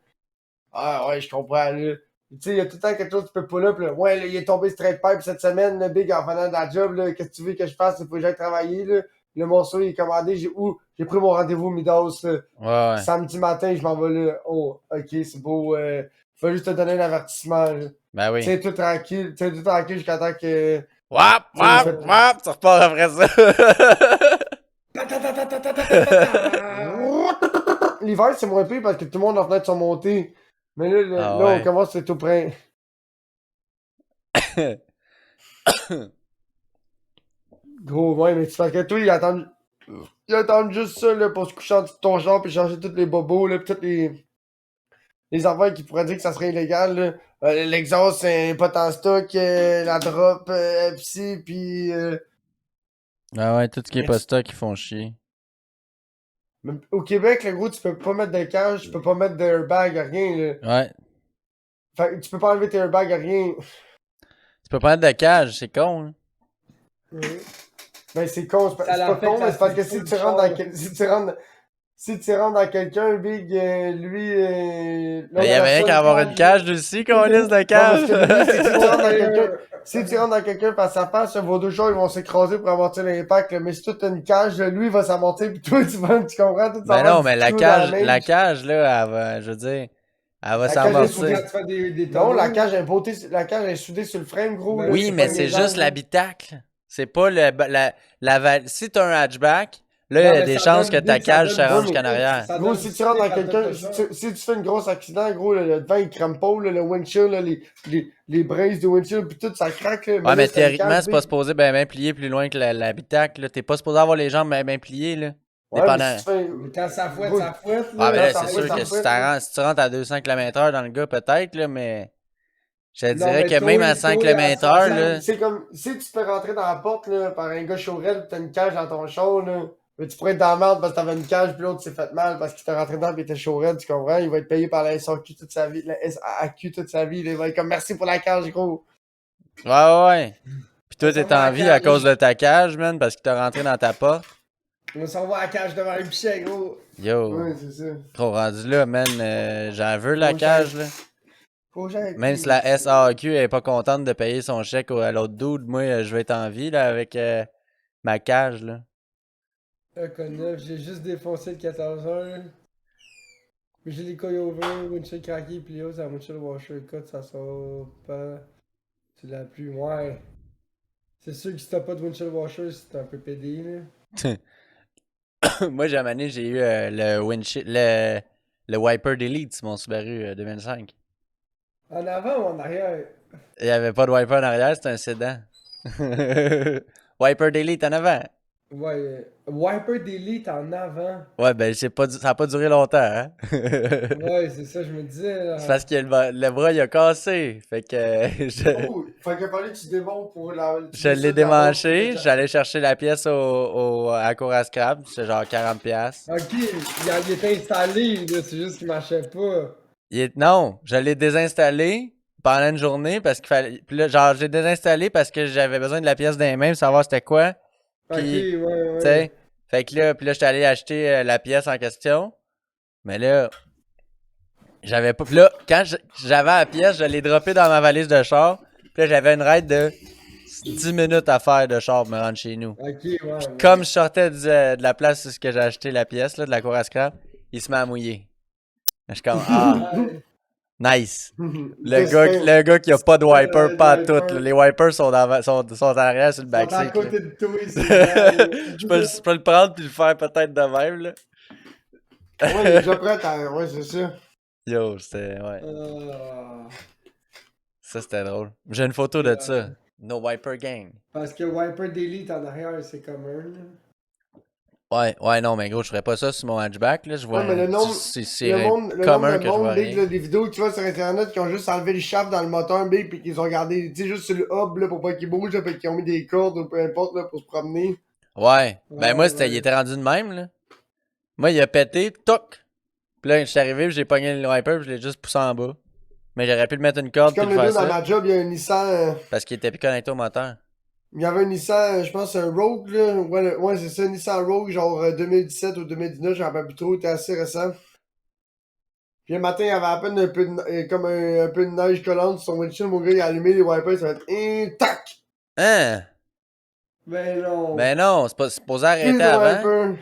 Ah ouais, je comprends. Là. Tu sais, il y a tout le temps quelque chose que tu peux pull up. Là. Ouais, là, il est tombé straight pipe cette semaine, le big en venant de la job. Là. Qu'est-ce que tu veux que je fasse? Il faut que j'aille travailler. Là. Le morceau, il est commandé. J'ai pris mon rendez-vous Midos, là. Ouais, ouais. Samedi matin, je m'en vais là. Oh, ok, c'est beau. Faut juste te donner un avertissement, là. Ben oui. Tiens tout tranquille jusqu'à temps que. Wap, Tu sais, wap, fait- wap, tu repars après ça. L'hiver, c'est moins pire parce que tout le monde en fenêtre sont montés. Mais là, Ah là, on ouais. commence, c'est tout près. Gros, ouais, mais c'est parce que toi, ils attendent juste ça, là, pour se coucher en dessous de ton genre puis changer tous les bobos, là, pis tous les affaires qui pourraient dire que ça serait illégal, là. L'exhaust, c'est pas en stock, la drop, pis pis Ah ouais, tout ce qui est Mais pas tu- stock, ils font chier. même au Québec, le gros, tu peux pas mettre de cage, tu peux pas mettre d'airbag, rien, là. Ouais. Fait que tu peux pas enlever tes airbags, rien. Tu peux pas mettre de cage, c'est con, hein. Ben, c'est con, Ça c'est pas l'affecte con, la mais c'est parce que structure si tu du rentres char. si tu rentres dans quelqu'un, Big, lui, Ben, il y avait rien qu'à avoir une cage aussi, qu'on lisse de Non, parce cage. que le but, c'est que si tu rentres dans quelqu'un, si tu rentres dans quelqu'un face à face, vos deux chars, ils vont s'écraser pour amortir l'impact, là. Mais si toi, t'as une cage, lui, il va s'amortir, pis toi, tu comprends? Tout Ben ça va non, du mais la clou dans cage, neige. la cage, là, elle va, je veux dire, elle va La cage est s'amortir. soudée. Quand tu fais des Non, tonneaux, la cage est soudée sur le frame, gros, Ben là. Oui, c'est mais pas c'est niaisage, juste là. l'habitacle. C'est pas si t'as un hatchback, là, il y Ouais, a mais des ça chances que donne ta vite, ça cage donne se rende vite, jusqu'en arrière. ça Gros, donne si du tu rentres dans stick à quelqu'un, tout le genre. si tu fais un gros accident, gros, le devant il crumple, là, le windshield, là, les braises du windshield, pis tout, ça craque, là. Ouais, là, mais c'est une théoriquement, cage, c'est pas big. supposé ben plier plus loin que l'habitacle, là. T'es pas supposé avoir les jambes ben pliées, là. Ouais, mais Dépendant. si tu fais. Mais quand ça fouette, Gros, ça fouette, Ah, là. ben là, ça c'est fouette, sûr ça que fouette, là. si tu rentres à 200 km/h dans le gars, peut-être, là, mais je te Non, dirais mais que même à toi, 5 toi, à km/h, C'est 100, là. c'est comme si tu te fais rentrer dans la porte là, par un gars chaurel pis t'as une cage dans ton char là. Mais tu pourrais être dans la merde parce que t'avais une cage pis l'autre s'est fait mal parce qu'il t'a rentré dedans pis il était chaurel, tu comprends? Il va être payé par la SAQ toute sa vie, la SAQ toute sa vie. Là. Il va être comme merci pour la cage, gros. Ouais, ouais, ouais. Pis toi, on s'en t'es va à en la vie à cage. cause de ta cage, man, parce qu'il t'a rentré dans ta porte. On s'en va à la cage devant un pichet, gros. Yo. Ouais, c'est ça. Trop rendu là, man. J'en veux la Faut cage, là. Faut que j'aille Même plus, si la c'est- SAQ est pas contente de payer son chèque à l'autre dude, moi, je vais être en vie, là, avec ma cage, là. Un connard, j'ai juste défoncé le 14 heures. Mais j'ai les coilovers, windshield craqué, pis là, c'est la windshield washer cut, ça sort pas. C'est la plus, ouais. C'est sûr que si t'as pas de windshield washer, c'est un peu pédé, là. Moi, j'ai eu le windshield, le wiper delete sur mon Subaru 2005. En avant ou en arrière? Il y avait pas de wiper en arrière, c'était un sédan. Wiper delete en avant. Ouais, wiper delete en avant. Ouais, ben, ça a pas duré longtemps, hein. Ouais, c'est ça, je me disais, là. C'est parce que le bras, il a cassé. Fait que Oh, fait qu'il fallait que tu démontes pour la. tu je l'ai décides d'abord, démanché. puis J'allais chercher la pièce à la cour à scrap. C'est genre 40$. piastres. Ok, il était installé, là, c'est juste qu'il marchait pas. Non, je l'ai désinstallé pendant une journée parce qu'il fallait. Puis là, genre, j'ai désinstallé parce que j'avais besoin de la pièce dans les mains pour savoir c'était quoi. Ok, Puis, ouais, tu sais. ouais. Fait que là, puis là, j'étais allé acheter la pièce en question. Mais là, j'avais pas. Puis là, quand j'avais la pièce, je l'ai droppée dans ma valise de char. Puis là, j'avais une ride de 10 minutes à faire de char pour me rendre chez nous. Ok, ouais. Comme je sortais de la place où j'ai acheté la pièce, là, de la cour à scrap, il se met à mouiller. Je suis comme, ah, nice. Le gars qui a pas de wiper, pas à tout. Là. Les wipers sont en arrière sur le Ils sont à backseat. côté de toi, c'est Je peux le prendre puis le faire peut-être de même. Là. Ouais, il est déjà prêt à. Ouais, c'est ça. Yo, c'était. Ouais. Ah, Ça, c'était drôle. J'ai une photo de ça. No Wiper Gang. parce que wiper delete en arrière, c'est commun, là. Ouais, non, mais gros, je ferais pas ça sur mon hatchback. Là. Je vois. Ouais, mais le nombre, C'est le nombre commun de que je vois monde, big, rien. là, des vidéos que tu vois sur internet qui ont juste enlevé le shaft dans le moteur, big, pis qu'ils ont gardé, tu sais, juste sur le hub, là, pour pas qu'il bouge, là, pis qu'ils ont mis des cordes ou peu importe, là, pour se promener. Ouais. Ben, moi, Ouais. il était rendu de même, là. Moi, il a pété, toc. Puis là, je suis arrivé, puis j'ai pogné le wiper, puis je l'ai juste poussé en bas. Mais j'aurais pu le mettre une corde, puis Comme le le faire gars dans ça. ma job, il y a un Nissan, Parce qu'il était plus connecté au moteur. il y avait un Nissan, je pense, un Rogue, là. Ouais, c'est ça, un Nissan Rogue, genre 2017 ou 2019, j'en rappelle plus trop, il était assez récent. Puis le matin, il y avait à peine un peu comme un peu de neige collante sur son windshield, mon gars, il a allumé les wipers, ça va être tac! Hein? Ben non. Ben non, c'est pas supposé arrêter Plus avant. un peu.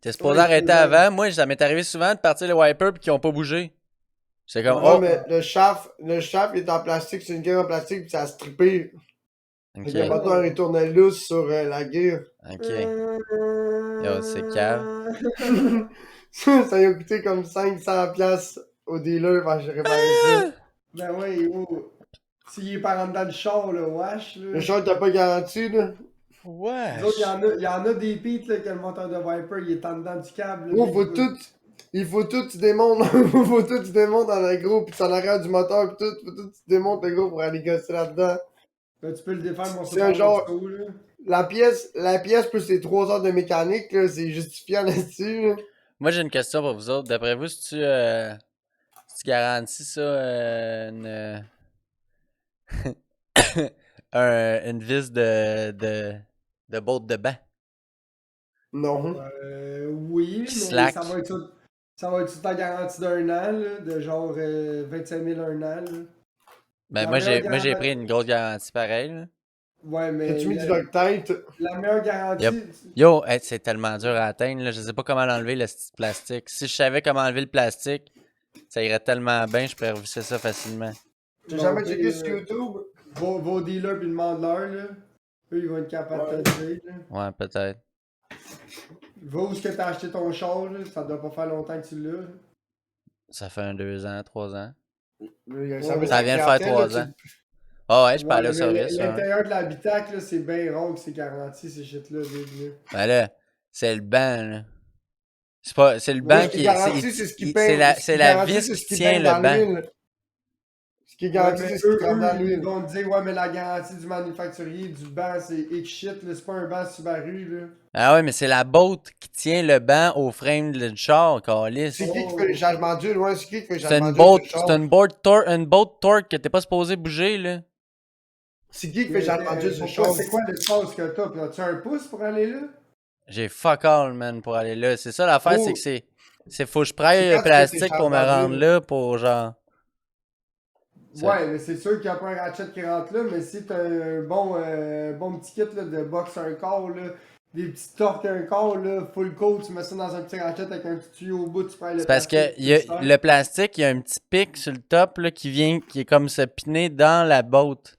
T'es supposé Ouais, arrêter c'est vrai. avant. Moi, ça m'est arrivé souvent de partir les wipers pis qu'ils ont pas bougé. C'est comme, Ouais, oh, mais le shaft il est en plastique, c'est une gueule en plastique, puis ça a strippé. Fait que le ok, moteur il tournait loose sur la gear. ok. Yo, c'est cave. Ça lui a coûté comme 500$ au dealer quand j'ai réparé ça. Ben ouais, oh. S'il est par en dedans du char, là, wesh, là. Le char t'as pas garanti, là. Ouais. Nous autres, il y en a des pits, là, que le moteur de Viper, il est en dedans du câble. là, Oh, des faut bouts. tout. Il faut tout, tu démontes. Faut tout, tu démontes dans le gros, pis en arrière du moteur, pis tout. Faut tout, tu démontes le gros pour aller gosser là-dedans. Ben, tu peux le défaire, mon C'est un genre- morceau, là. La pièce plus les 3 heures de mécanique, là, c'est justifiant là-dessus, là. Moi, j'ai une question pour vous autres. D'après vous, si tu garantis ça, une vis de bolt de banc? Non. Oui, Qui mais slack. ça va être sous ta garantie d'un an, là, de genre 25 000 un an, là. Ben, La moi, j'ai meilleure pris une grosse garantie pareille, là. Ouais, mais T'as-tu mis du duct tape? la meilleure garantie, Yep. Yo, hey, c'est tellement dur à atteindre, là. Je sais pas comment enlever le petit plastique. Si je savais comment enlever le plastique, ça irait tellement bien, je pourrais revisser ça facilement. J'ai Bon, jamais ok, checké sur YouTube. vos dealers pis demande-leur, là. Eux, ils vont être capables de te le dire, là. Ouais, peut-être. Va où est-ce que t'as acheté ton char, là? Ça doit pas faire longtemps que tu l'as. Ça fait 2 ans, 3 ans. Ça vient de faire 3 ans. Ah ouais, je peux aller au mais service. Ouais. l'intérieur de l'habitacle, là, c'est bien rare que c'est garanti, ces shit-là, là. Ben là, c'est le banc, là. C'est pas, c'est le banc Ce qui qui est garanti, c'est ce qui peint. c'est la vis qui tient le banc. Ce qui est Ouais, garanti, mais c'est ce qui trempe dans ils l'huile. vont te dire, ouais, mais la garantie du manufacturier du banc, c'est X shit, là. C'est pas un banc Subaru, là. Ah ouais, mais c'est la botte qui tient le banc au frame du char, câlisse. C'est qui fait les changements d'huile? Ouais, c'est qui fait les C'est changements une d'huile? botte, sur le c'est char? une botte torque que t'es pas supposé bouger, là. C'est qui fait les changements d'huile sur le Pourquoi, char? c'est quoi l'espace que t'as? Pis as-tu un pouce pour aller là? J'ai fuck all, man, pour aller là. C'est ça l'affaire, Oh. c'est que c'est faut que je C'est prenne quand le tu fais tes plastique pour me changements rendre d'huile. là pour genre. C'est- Ouais, mais c'est sûr qu'il n'y a pas un ratchet qui rentre là, mais si t'as un bon petit kit là, de box un quart, là, des petits torques un quart, là, full coat, tu mets ça dans un petit ratchet avec un petit tuyau au bout, tu prends le C'est parce que plastique, tu le plastique, il y a un petit pic sur le top là, qui est comme se piner dans la botte.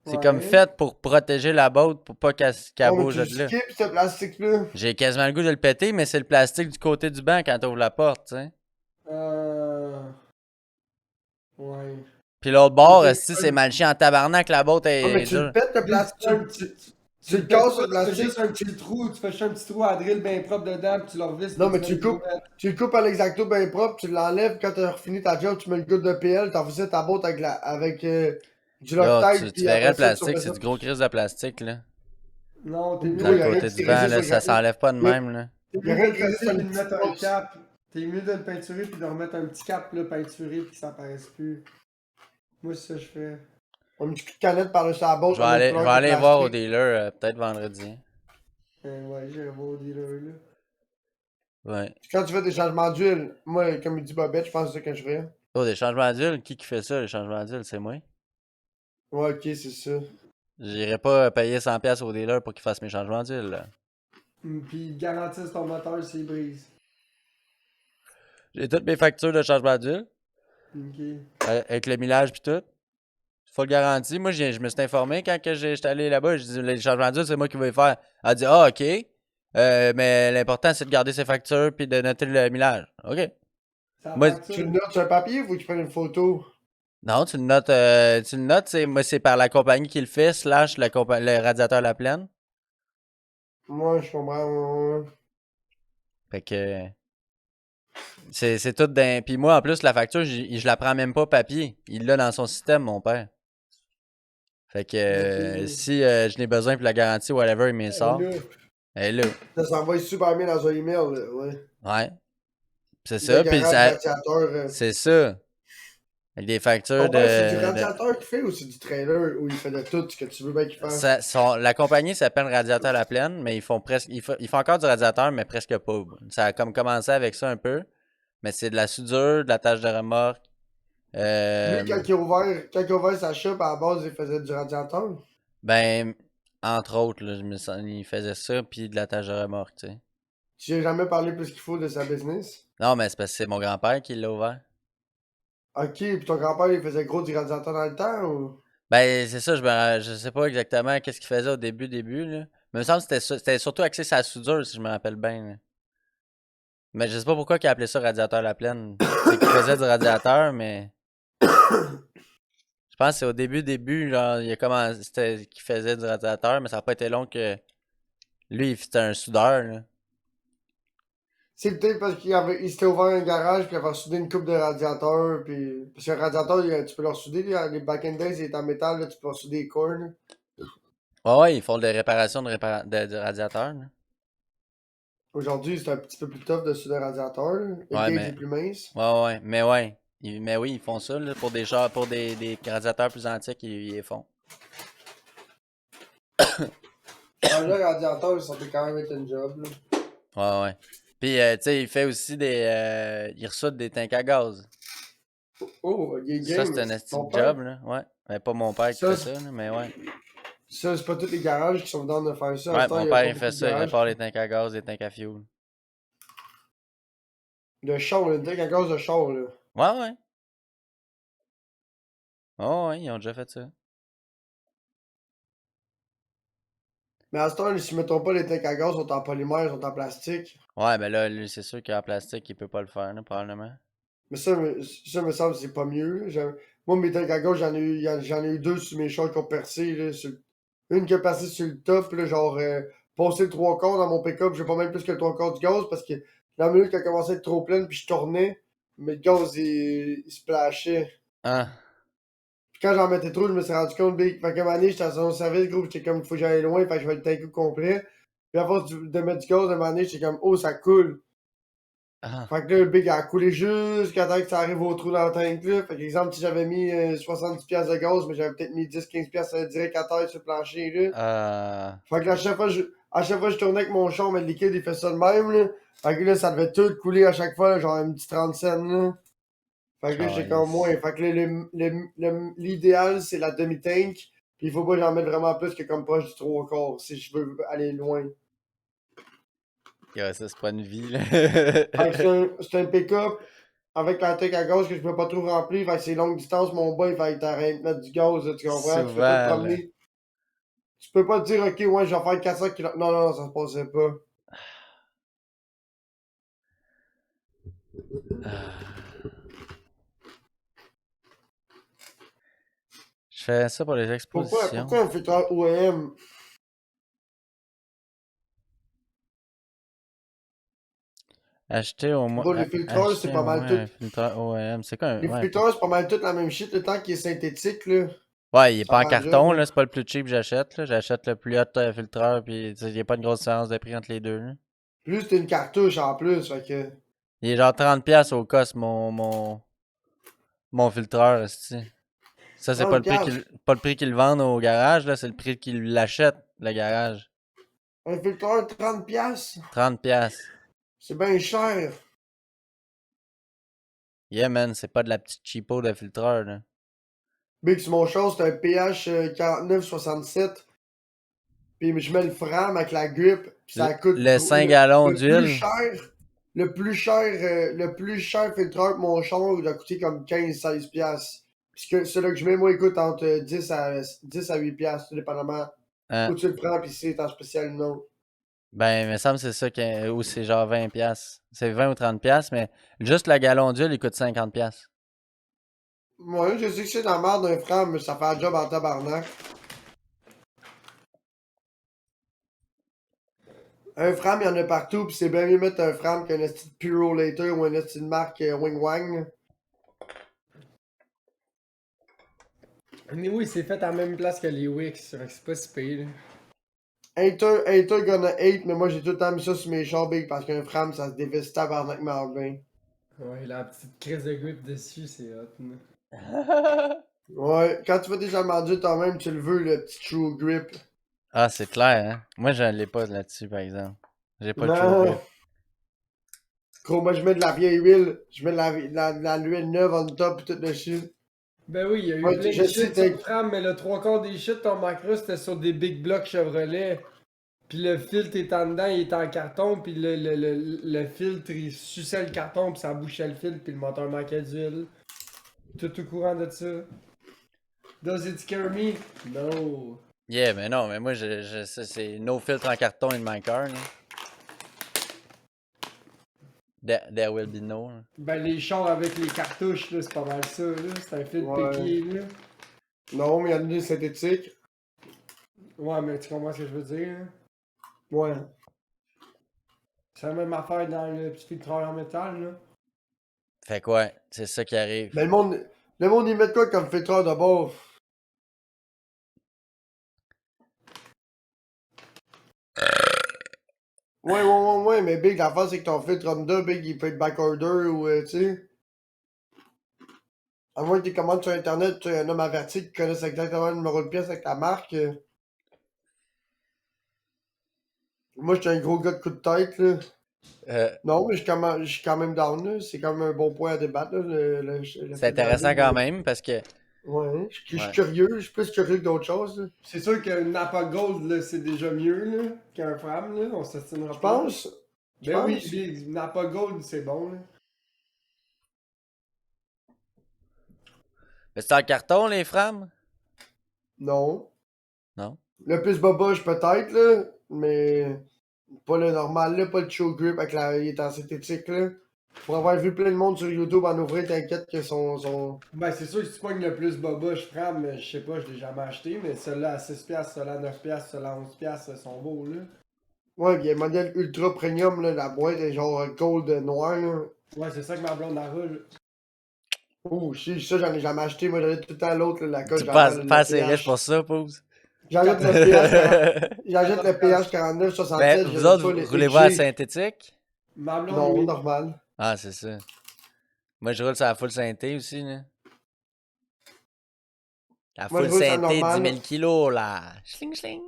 C'est Ouais. comme fait pour protéger la botte pour pas qu'elle Oh, mais bouge tu de là. skips ce plastique-là. J'ai quasiment le goût de le péter, mais c'est le plastique du côté du banc quand t'ouvres la porte, tu sais. Ouais. Puis l'autre bord, Ok, si c'est mal chié en tabarnak, la botte Oh, mais est tu le dure. pètes le plastique. Tu le casses sur le Tu fais plastique. juste un petit trou, tu fais juste un petit trou à drill bien propre dedans, puis tu le revisses. Non, puis mais tu mets le coupes. Tu le coupes à l'exacto bien propre, tu l'enlèves quand t'as fini ta job, tu mets le goût de PL, t'en faisais ta botte avec du Là, Loctite. tu puis verrais après le ça, tu plastique, remets c'est ça. du gros crise de plastique, là. Non, t'es mieux Dans le il y a rien côté qui du se banc, résiste là, au ça gaz. s'enlève pas de Mais- même, là. T'es Il y a mieux rien de qui le résiste casser à puis une de mettre un petite cap. T'es mieux de le peinturer puis de remettre un petit cap là, peinturé puis que ça apparaisse plus. Moi, c'est ça que je fais. Un petit coup de canette par-dessus la botte. Je vais aller voir au dealer peut-être vendredi. Ouais, j'irai voir au dealer là. Ouais. Quand tu fais des changements d'huile, moi, comme il dit Bobette, je pense que c'est ça que je ferais. Oh, des changements d'huile? Qui fait ça, les changements d'huile? C'est moi. Ouais, ok, c'est ça. J'irai pas payer 100$ au dealer pour qu'il fasse mes changements d'huile, là. Puis ils garantissent ton moteur s'il brise. J'ai toutes mes factures de changement d'huile, Ok. avec le millage pis tout. Full garantie. Moi, je me suis informé quand que j'étais allé là-bas. Je dis, les changements d'huile, c'est moi qui vais les faire. Elle a dit, ah, ok. Mais l'important, c'est de garder ses factures puis de noter le millage. Ok. Ça Moi, facture. Tu le notes sur un papier, faut que tu prennes une photo. Non, tu le notes, moi, c'est par la compagnie qui le fait, / le radiateur La Plaine. Moi, je comprends. Fait que. C'est tout d'un. Puis moi, en plus, la facture, je la prends même pas papier. Il l'a dans son système, mon père. Fait que Ok. si je n'ai besoin pour la garantie, whatever, il me sort. Là, Elle est là. Ça s'envoie super bien dans un email, là, ouais. Ouais. C'est Le ça, puis garage ça. radiateur. C'est ça. Avec des factures Ton père, c'est du de. radiateur qu'il fait ou c'est du trailer où il fait de tout ce que tu veux bien qu'il fasse? La compagnie s'appelle Radiateur La Plaine, mais ils font encore du radiateur, mais presque pas. Ça a comme commencé avec ça un peu. Mais c'est de la soudure, de la tâche de remorque. Lui, quand il a ouvert sa shop, à la base, il faisait du radiateur. Ben, Entre autres, là, il faisait ça, puis de la tâche de remorque, tu sais. Tu n'as jamais parlé plus qu'il faut de sa business? Non, mais c'est parce que c'est mon grand-père qui l'a ouvert. Ok, puis ton grand-père, il faisait gros du radiateur dans le temps ou? Ben, c'est ça, je sais pas exactement qu'est-ce qu'il faisait au début, là. Mais il me semble que c'était surtout axé sur la soudure, si je me rappelle bien, là. Mais je sais pas pourquoi il appelait ça radiateur la plaine. C'est qu'il faisait du radiateur, mais je pense que c'est au début, genre, il a commencé, c'était qu'il faisait du radiateur, mais ça a pas été long que lui, c'était un soudeur, là. C'est peut-être parce il s'était ouvert un garage puis il avait soudé une coupe de radiateurs puis. Parce qu'un radiateur, tu peux leur souder, les back in days, il est en métal, là, tu peux leur souder les cornes. Ouais, ils font des réparations de radiateurs, là. Aujourd'hui, c'est un petit peu plus tough de souder un radiateur, là. Le Ouais, gauge mais est plus mince. ouais. Mais oui, ils font ça, là, pour des chars, pour des radiateurs plus antiques, ils les font. Changer un radiateur, ça peut quand même être un job, là. Ouais. Puis, tu sais, il fait aussi il ressoude des tanks à gaz. Oh, il est Ça, game. c'est un esti Ton de père? job, là. Ouais. Mais pas mon père qui Ça, fait ça, là, mais ouais. Ça, c'est pas tous les garages qui sont dans de faire ça. À Ouais, ce temps, mon il y a père, pas il beaucoup fait de ça. Il garages. répare les tanks à gaz, les tanks à fuel. Le char, le deck à gaz de char, là. Ouais. Ouais, ils ont déjà fait ça. Mais à ce temps, si je me trompe pas, les tanks à gaz sont en polymère, sont en plastique. Ouais, mais là, lui, c'est sûr qu'en plastique, il peut pas le faire, là, probablement. Mais ça me semble que c'est pas mieux, là. Moi, mes tanks à gaz, j'en ai eu deux sur mes chars qui ont percé, là. Une qui a passé sur le top, là, genre, passé le trois quarts dans mon pick-up. J'ai pas même plus que le trois quarts du gaz parce que la minute qui a commencé à être trop pleine, puis je tournais, mais le gaz, il splashait. Ah, Puis quand j'en mettais trop, je me suis rendu compte, big. Fait qu'à un moment donné, j'étais à son service, gros, j'étais comme, faut que j'aille loin, fait que je vais le tanker au complet. Puis à force de mettre du gaz, à un moment donné, j'étais comme, oh, ça coule. ah. Fait que là, le big a coulé jusqu'à temps que ça arrive au trou dans le tank, là. Fait que, exemple, si j'avais mis 70$ de gaz, mais j'avais peut-être mis 10-15$ direct à terre sur le plancher, là. Fait que là, à chaque fois que je tournais avec mon char, mais le liquide, il fait ça de même, là. Fait que là, ça devait tout couler à chaque fois, là, genre un petit 30 cents, là. Fait que là, j'ai comme moins. Calisse. Fait que là, l'idéal, c'est la demi-tank. Puis il faut pas que j'en mette vraiment plus que comme proche du trois quarts si je veux aller loin. Yeah, ça, c'est pas une vie, là. Fait que c'est un pick-up avec la tank à gaz que je peux pas trop remplir. Fait que c'est longue distance, mon boy. Fait que t'arrêtes de mettre du gaz, là, tu comprends? Tu peux pas te Souvent, là. promener. Tu peux pas te dire, ok, ouais, je vais faire 400 km. Non, ça se passait pas. Ah. Je fais ça pour les expositions. Pourquoi un filtreur OEM? Acheter au moins. Bon, les filtreurs, c'est Acheter pas au mal moins tout. un filtre OEM. C'est quoi un. Les Ouais, filtreurs, c'est pas mal tout la même shit. Le temps qui est synthétique, là. ouais, il est Ça pas en fait un job, carton, là. là. C'est pas le plus cheap que j'achète, là. J'achète le plus hot filtreur, puis il y a pas une grosse différence de prix entre les deux, là. Plus c'est une cartouche en plus, fait que. Il est genre 30$ au cost, mon filtreur, esti. Ça, c'est pas le prix 30$. pas le prix qu'ils le vendent au garage, là. C'est le prix qu'ils l'achètent, le garage. Un filtreur 30$. 30$. C'est bien cher. Yeah, man, c'est pas de la petite cheapo de filtreur, là. Big, sur mon char, c'est un PH 4967. Puis je mets le frame avec la grip. Puis ça coûte Le 5 gallons le plus d'huile. cher. Le plus cher filtreur que mon char, il a coûté comme 15-16$. Puisque celui que je mets, moi, il coûte entre 10 à 8$, tout dépendamment Hein. où tu le prends, puis si c'est en spécial ou non. Ben, il me semble que c'est ça où c'est genre 20$. C'est 20 ou 30$, mais juste le gallon d'huile, il coûte 50$. Moi, je sais que c'est dans la merde d'un frame, mais ça fait un job en tabarnak. Un frame, il y en a partout, puis c'est bien mieux mettre un frame qu'un esti de Puro Later ou un esti de marque Wing Wang. Mais oui, c'est fait à la même place que les Wix, fait que c'est pas si pire, là. Hater gonna hate, mais moi j'ai tout le temps mis ça sur mes chars big parce qu'un frame, ça se dévisse tabarnak mal bien. Ouais, la petite crise de grip dessus, c'est hot, là. Ouais, quand tu fais des amandiers toi-même, tu le veux, le petit true grip. Ah, c'est clair, hein? Moi, je l'ai pas là-dessus, par exemple. J'ai pas de true Non! grip. Gros, moi je mets de la vieille huile, je mets de l'huile neuve on top pis tout le shit. Ben oui, il y a eu Ouais, plein je de sais, shit sur le tram, mais le 3/4 des shit, ton Macro, c'était sur des big blocks Chevrolet. Puis le filtre était en dedans, il était en carton, puis le filtre, il suçait le carton, puis ça bouchait le filtre, puis le moteur manquait d'huile. Tout au courant de ça. Does it scare me? No. Yeah, mais non, mais moi, ça, c'est no filtre en carton in my car. Là. There will be no. Là. Ben les chars avec les cartouches, là, c'est pas mal ça, là. C'est un filtre Ouais. piqué, là. Non, mais il y en a des synthétiques. Ouais, mais tu comprends ce que je veux dire, hein? Ouais. C'est la même affaire dans le petit filtreur en métal, là. Fait que ouais, c'est ça qui arrive. Mais le monde, ils mettent quoi comme filtreur de bord? Ouais, mais Big, la face, c'est que ton filtre Honda, Big, il peut être backorder ou, tu sais. À moins que tu commandes sur Internet, tu as un homme averti qui connaisse exactement le numéro de pièce avec la marque. Moi, j'étais un gros gars de coup de tête, là. Non, mais je suis quand même down, là. C'est quand même un bon point à débattre, là. C'est intéressant quand même parce que. Ouais, je suis Ouais. curieux, je suis plus curieux que d'autres choses, là. C'est sûr que Napa Gold, là, c'est déjà mieux, là, qu'un Fram, là. On s'estimera Je pas. pense. Je Ben oui, pense. Big, Napa Gold, c'est bon, là. Mais c'est en carton, les frames? Non. Non. Le plus boboche, peut-être, là. Mais pas le normal, là. Pas le show grip avec il est en synthétique, là. Pour avoir vu plein de monde sur YouTube en ouvrir, t'inquiète que son. Ben, c'est sûr que si tu pognes le plus boba, je prends, mais je sais pas, je l'ai jamais acheté, mais ceux-là à 6$, ceux-là à 9$, ceux-là à 11$, sont beaux, là. Ouais, pis il y a un modèle ultra premium, là. La boîte est genre gold noir, là. Ouais, c'est ça que ma blonde a roule. Oh, si, ça, j'en ai jamais acheté. Moi, j'avais tout le temps l'autre, là, la coche. Tu pas assez riche pour ça, Pouce? J'achète le j'achète le PH 49 Mais 67. vous J'aime autres, pas vous les roulez-vous à HG. synthétique? Ma blonde, Non, oui. normal. Ah, c'est ça. Moi, je roule sur la full synthé aussi, là. La Moi, je full roule sur la synthé, 10 normale. 000 kilos, là. Schling, schling.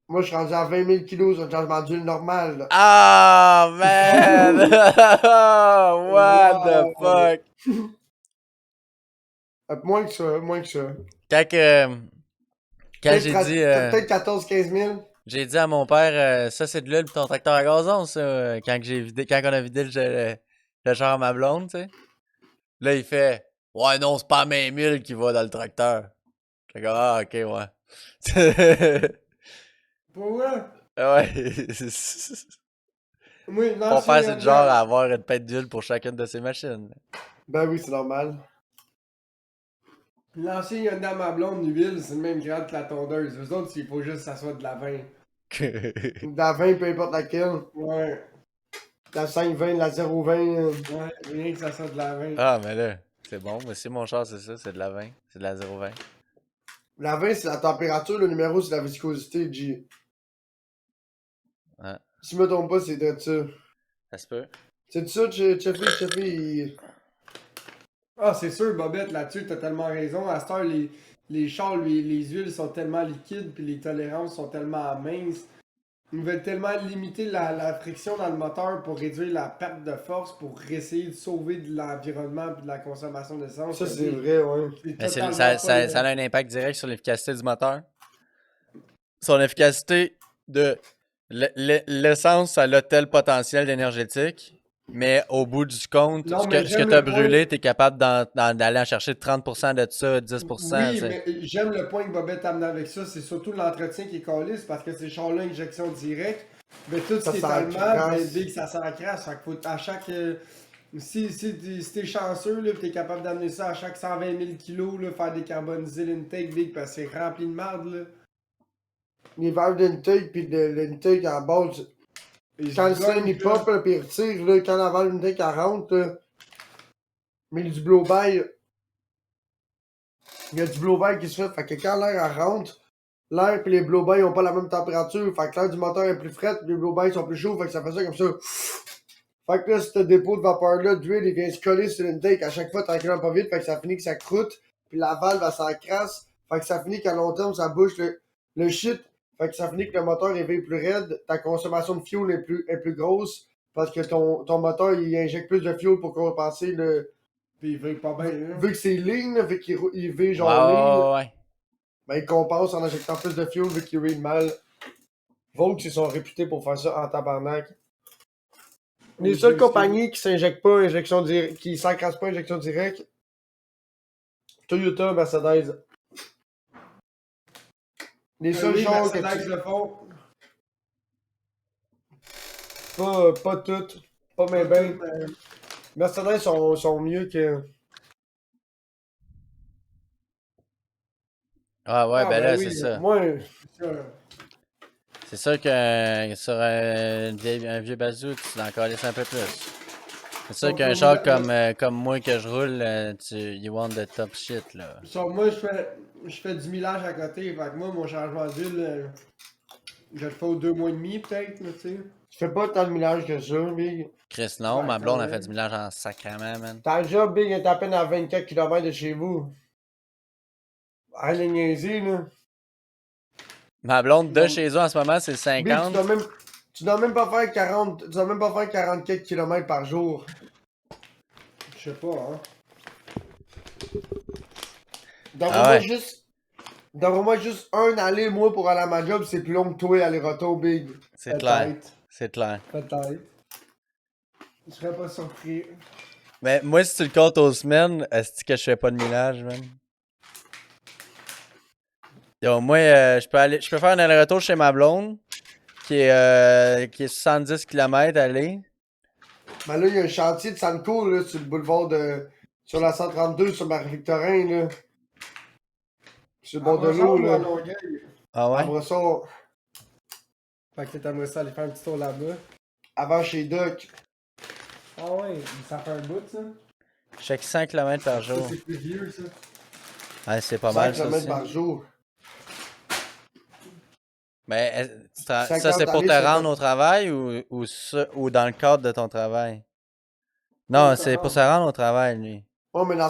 Moi, je suis rendu à 20 000 kilos sur le changement d'huile normal, là. Ah, man! What the Wow. fuck? Moins que ça, moins que ça. Quand j'ai dit, Peut-être 14-15 000. j'ai dit à mon père, ça c'est de l'huile pour ton tracteur à gazon, ça, quand on a vidé le char à ma blonde, tu sais. Là, il fait, ouais, non, c'est pas la même huile qui va dans le tracteur. J'ai comme, ah, ok, ouais. Pour vrai? Ouais. Moi, Mon père, c'est l'ancien le genre à avoir une pète d'huile pour chacune de ses machines. Ben oui, c'est normal. Hyundai à ma blonde, l'huile, c'est le même grade que la tondeuse. Eux autres, il faut juste que ça soit de la 20. De la 20, peu importe laquelle. Ouais, De la 5-20, de la 0-20. ouais, rien que ça soit de la 20. Ah, mais là, c'est bon. Mais si mon char, c'est ça, c'est de la 20. C'est de la 0,20. La 20, c'est la température. Le numéro, c'est la viscosité, G. Ouais. Si je me trompe pas, c'est de ça. Ça se peut. C'est de ça, Cheffy. Ah, c'est sûr, Bobette, là-dessus, t'as tellement raison. À cette heure, les chars, les huiles sont tellement liquides, puis les tolérances sont tellement minces. Ils veulent tellement limiter la friction dans le moteur pour réduire la perte de force, pour essayer de sauver de l'environnement et de la consommation d'essence. Ça, c'est vrai, ouais. Mais ça a un impact direct sur l'efficacité du moteur. Son efficacité de l'essence, ça a tel potentiel énergétique. Mais au bout du compte, Non, ce mais que j'aime tu as le point. brûlé, tu es capable d'aller en chercher 30% de ça, 10%. Oui, tu sais. mais j'aime le point que Bobette a amené avec ça. C'est surtout l'entretien qui est caliste parce que ces chars-là, injection directe, ben, tout Ça ce qui est sent allemand, crasse. ben, Big, ça sent crasse. Fait qu'il faut à chaque. Si t'es chanceux, là, pis t'es capable d'amener ça à chaque 120 000 kilos, là, faire décarboniser l'intake, Big, parce que c'est rempli de marde, là. Les valves d'intake pis de l'intake en base. Et Quand le je gagne, sein il là. pop, là, pis il retire, là, quand la valve d'intake elle rentre, là, mais il y a du blow-by. Il y a du blow-by qui se fait. Fait que quand l'air elle rentre, l'air pis les blow-by ont pas la même température. Fait que l'air du moteur est plus frais, pis les blow-by sont plus chauds. Fait que ça fait ça comme ça. Fait que là, ce dépôt de vapeur-là, d'huile, il vient se coller sur l'intake. À chaque fois, tranquillement pas vite. Fait que ça finit que ça croûte. Puis la valve, elle s'encrasse. Fait que ça finit qu'à long terme, ça bouche le shit. Fait que ça finit que le moteur est plus raide. Ta consommation de fuel est plus grosse. Parce que ton moteur, il injecte plus de fuel pour compenser Puis il veut pas bien, là. Vu que c'est lean, là, vu qu'il veut Ouais, genre lean, ouais, ouais. ben il compense en injectant plus de fuel vu qu'il read mal. Volks, ils sont réputés pour faire ça en tabarnak. Les Oui, seules oui, compagnies qui s'injectent pas injection directe, qui s'encrassent pas injection directe, Toyota, Mercedes. Les seules oui, choses que Mercedes tu... le font. Pas toutes. Pas mais Pas ben. tout, mais- Mercedes sont mieux que... Ah ouais, Ah ben ben là, oui, c'est ça. moi... c'est ça. C'est sûr que sur un vieux bazou, tu t'en calisses un peu plus. C'est sûr qu'un char comme moi que je roule, you want the top shit, là. Sur moi, je fais du millage à côté. Fait que moi, mon changement d'huile, je le fais aux 2 mois et demi, peut-être, là, tu sais. Tu fais pas tant de millage que ça, Big. Chris, non, Ouais, ma quand blonde a même. fait du mélange en sacrament, man. Ta job, Big, est à peine à 24 km de chez vous. Arrête de niaiser, là. Ma blonde de Non. chez eux en ce moment, c'est Big, 50. tu dois même pas faire 40... Tu dois même pas faire 44 km par jour. Je sais pas, hein. Ah ouais. D'après-moi, juste un aller, moi, pour aller à ma job, c'est plus long que toi, aller-retour, Big. C'est clair. Peut-être. C'est clair. Peut-être. Je serais pas surpris. Mais moi, si tu le comptes aux semaines, est-ce que je fais pas de millage, man? Yo, moi, je peux faire un aller-retour chez ma blonde, qui est 70 km aller. Mais là, il y a un chantier de Sanco, là, sur le boulevard de... Sur la 132, sur Marie-Victorin, là. Sur le bord de l'eau, À là. Longueuil. Ah À ouais? Brosson, Fait que t'aimerais ça aller faire un petit tour là-bas. avant chez Doc. Ah ouais, ça fait un bout, ça. Je fais que 100 km par Ça, jour. c'est plus vieux, ça. Ouais, c'est pas 5 mal, ça km aussi. par jour. Mais ça, 50 c'est pour te aller, rendre 50. au travail ou dans le cadre de ton travail? Non, c'est pour se rendre au travail, lui. Ouais, mais dans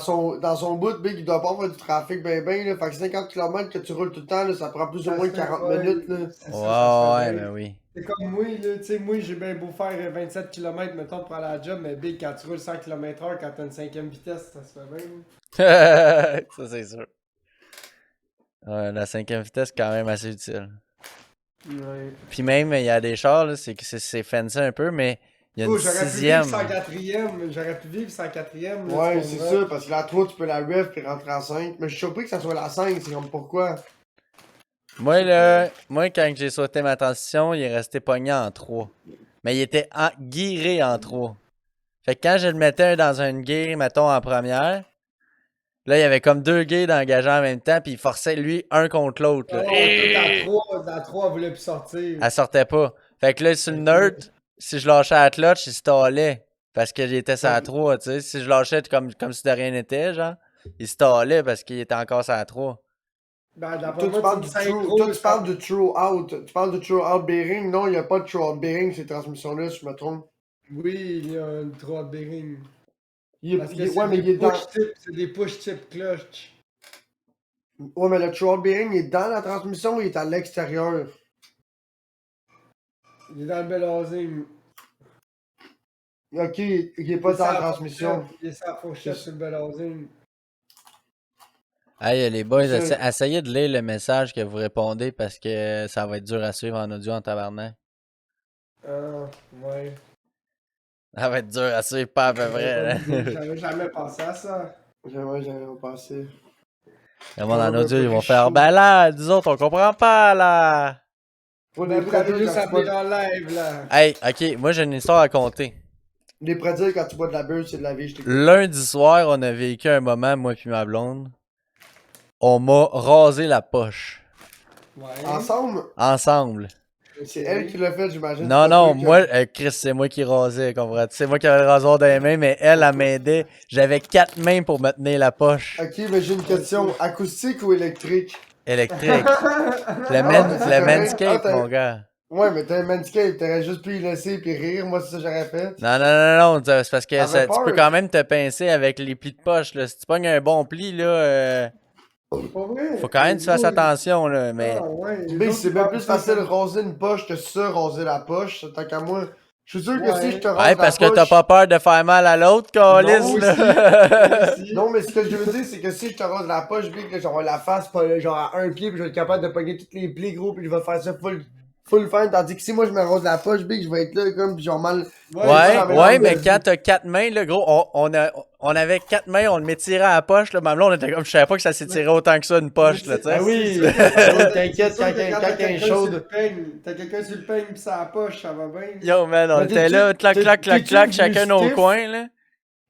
son bout, Big, il doit pas avoir du trafic ben là. Fait que 50 km que tu roules tout le temps, là, ça prend plus ou moins 40 minutes, là. C'est Ouais, ça, ça se fait ouais, bien. mais oui. C'est comme moi, là, tu sais, moi j'ai bien beau faire 27 km, mettons, pour aller à la job, mais Big, quand tu roules 100 km/h, quand t'as une 5ème vitesse, ça se fait bien. Ça, c'est sûr. Ouais, la 5e vitesse, c'est quand même assez utile. Ouais. Puis même, il y a des chars, là, c'est fancy un peu, mais il y a une Oh, j'aurais pu vivre 6e. 104ème, j'aurais pu vivre 104ème. Ouais, c'est ça, parce que la 3, tu peux la ref puis rentrer en 5. Mais je suis surpris que ça soit la 5, c'est comme pourquoi. Moi, là, moi, quand j'ai sauté ma transition, il est resté pogné en 3. Mais il était guiré en 3. Fait que quand je le mettais dans une gear, mettons, en première, là, il y avait comme 2 gears d'engagement en même temps, puis il forçait lui un contre l'autre. Oh, Là. la 3 voulait plus sortir. Elle sortait pas. Fait que là, sur le nerd, si je lâchais la clutch, il stallait. Parce que j'étais sur la 3, tu sais. Si je lâchais comme si de rien n'était, genre, il stallait parce qu'il était encore sur la 3. Ben, d'après Toi, moi, tu parles tu du me sens true, trop, toi, tu parles du true out. Tu parles du true out bearing. Non, il n'y a pas de true out bearing, ces transmissions-là, si je me trompe. Oui, il y a une 3 de bearing. Parce que Ouais, mais il est dans. c'est des push tip clutch. Ouais, mais le true out bearing, il est dans la transmission ou il est à l'extérieur? Il est dans le bel housing. Ok, il est pas dans la transmission. Il est sur la fourchette sur le bel housing. Hey, les boys, C'est ça. essayez de lire le message que vous répondez parce que ça va être dur à suivre en audio en tabarnak. Ah, ouais. Ça va être dur à suivre, pas à peu près. Là. J'avais jamais pensé à ça. J'aimerais pensé. Le monde en Ouais, audio, un ils peu vont faire chaud. ben là, nous autres, on comprend pas là. Ouais, Ben, les vous avez prédires juste quand tu appelé bois... en live, là. Hey, ok, moi j'ai une histoire à compter. Les prédires quand tu bois de la beurre, c'est de la vie, je t'écoute. Lundi soir, on a vécu un moment, moi puis ma blonde. On m'a rasé la poche. Ouais. Ensemble? Ensemble. C'est elle qui l'a fait, j'imagine. Non, C'est pas non, toi qui moi, as- Chris, c'est moi qui rasais, comprends-tu? C'est moi qui avais le rasoir dans les mains, mais elle m'aidait. J'avais 4 mains pour me tenir la poche. Ok, mais j'ai une question. Acoustique ou électrique? Électrique. Le c'est correct. Manscape, Ah, mon gars. Ouais, mais t'as un Manscaped, t'aurais juste pu y laisser puis rire, moi c'est ça que j'aurais fait. Non, non, non, non, c'est parce que T'avais tu peux peur? quand même te pincer avec les plis de poche, là. Si tu pognes un bon pli, là, C'est pas vrai. faut quand même que tu fasses attention, là, mais... Ah, ouais. Mais c'est bien plus facile de raser une poche que ça, raser la poche. Tant qu'à moi, Je suis sûr que si je te rase Ouais, la parce que t'as poche... pas peur de faire mal à l'autre, Calis, Non, là. Non, mais ce que je veux dire, c'est que si je te rase la poche, Big, là, genre la face, pas, genre à un pied, puis je vais être capable de pogner tous les plis, gros, puis je vais faire ça full fin. Tandis que si moi je me rase la poche, Big, je vais être là, comme, puis genre mal. Ouais, mais quand t'as 4 mains, là, gros, on avait 4 mains, on le m'étirait à la poche, là, même là, on était comme, je savais pas que ça s'étirait autant que ça, une poche, là, tu sais. Ah oui, t'inquiète, quand quelqu'un est chaude. T'as quelqu'un sur le peigne pis ça poche, ça va bien. Yo, man, on Mais était là, clac, clac, clac, t'es-tu clac, venu chacun nos stiff? coins, là.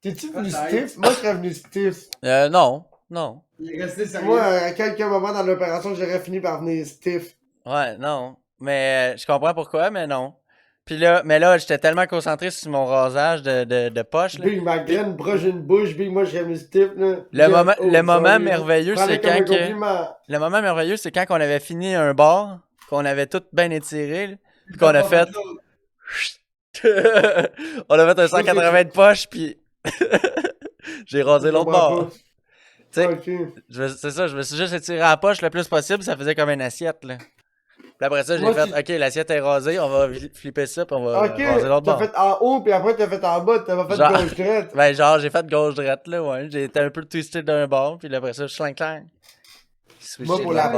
T'es-tu venu stiff? Moi, je serais venu stiff. Non, non. Il est resté sérieux. Moi, à quelques moments dans l'opération, j'aurais fini par venir stiff. Ouais, non. Mais je comprends pourquoi, mais non. Puis là, mais là, j'étais tellement concentré sur mon rasage de poche, là. Big, ma graine proche d'une bouche, Big, moi, je serais venu stiff, là. Le moment sorry. merveilleux, Prends-le c'est comme un quand que... compliment. Le moment merveilleux, c'est quand on avait fini un bar, qu'on avait tout bien étiré, là, puis qu'on a fait... On a fait un 180 de poche, puis j'ai rasé Je l'autre comprends bord. pas. Tu sais, Ok. c'est ça, je me suis juste étiré à la poche le plus possible, ça faisait comme une assiette, là. Puis après ça, j'ai Moi, fait, ok, l'assiette est rasée, on va flipper ça, puis on va Ok, raser l'autre t'as bord. fait en haut, puis après t'as fait en bas, t'as pas fait Genre- gauche droite. Ben, genre, j'ai fait gauche-droite, là, ouais. J'ai été un peu twisté d'un bord, puis après ça, clang-clang. Moi pour la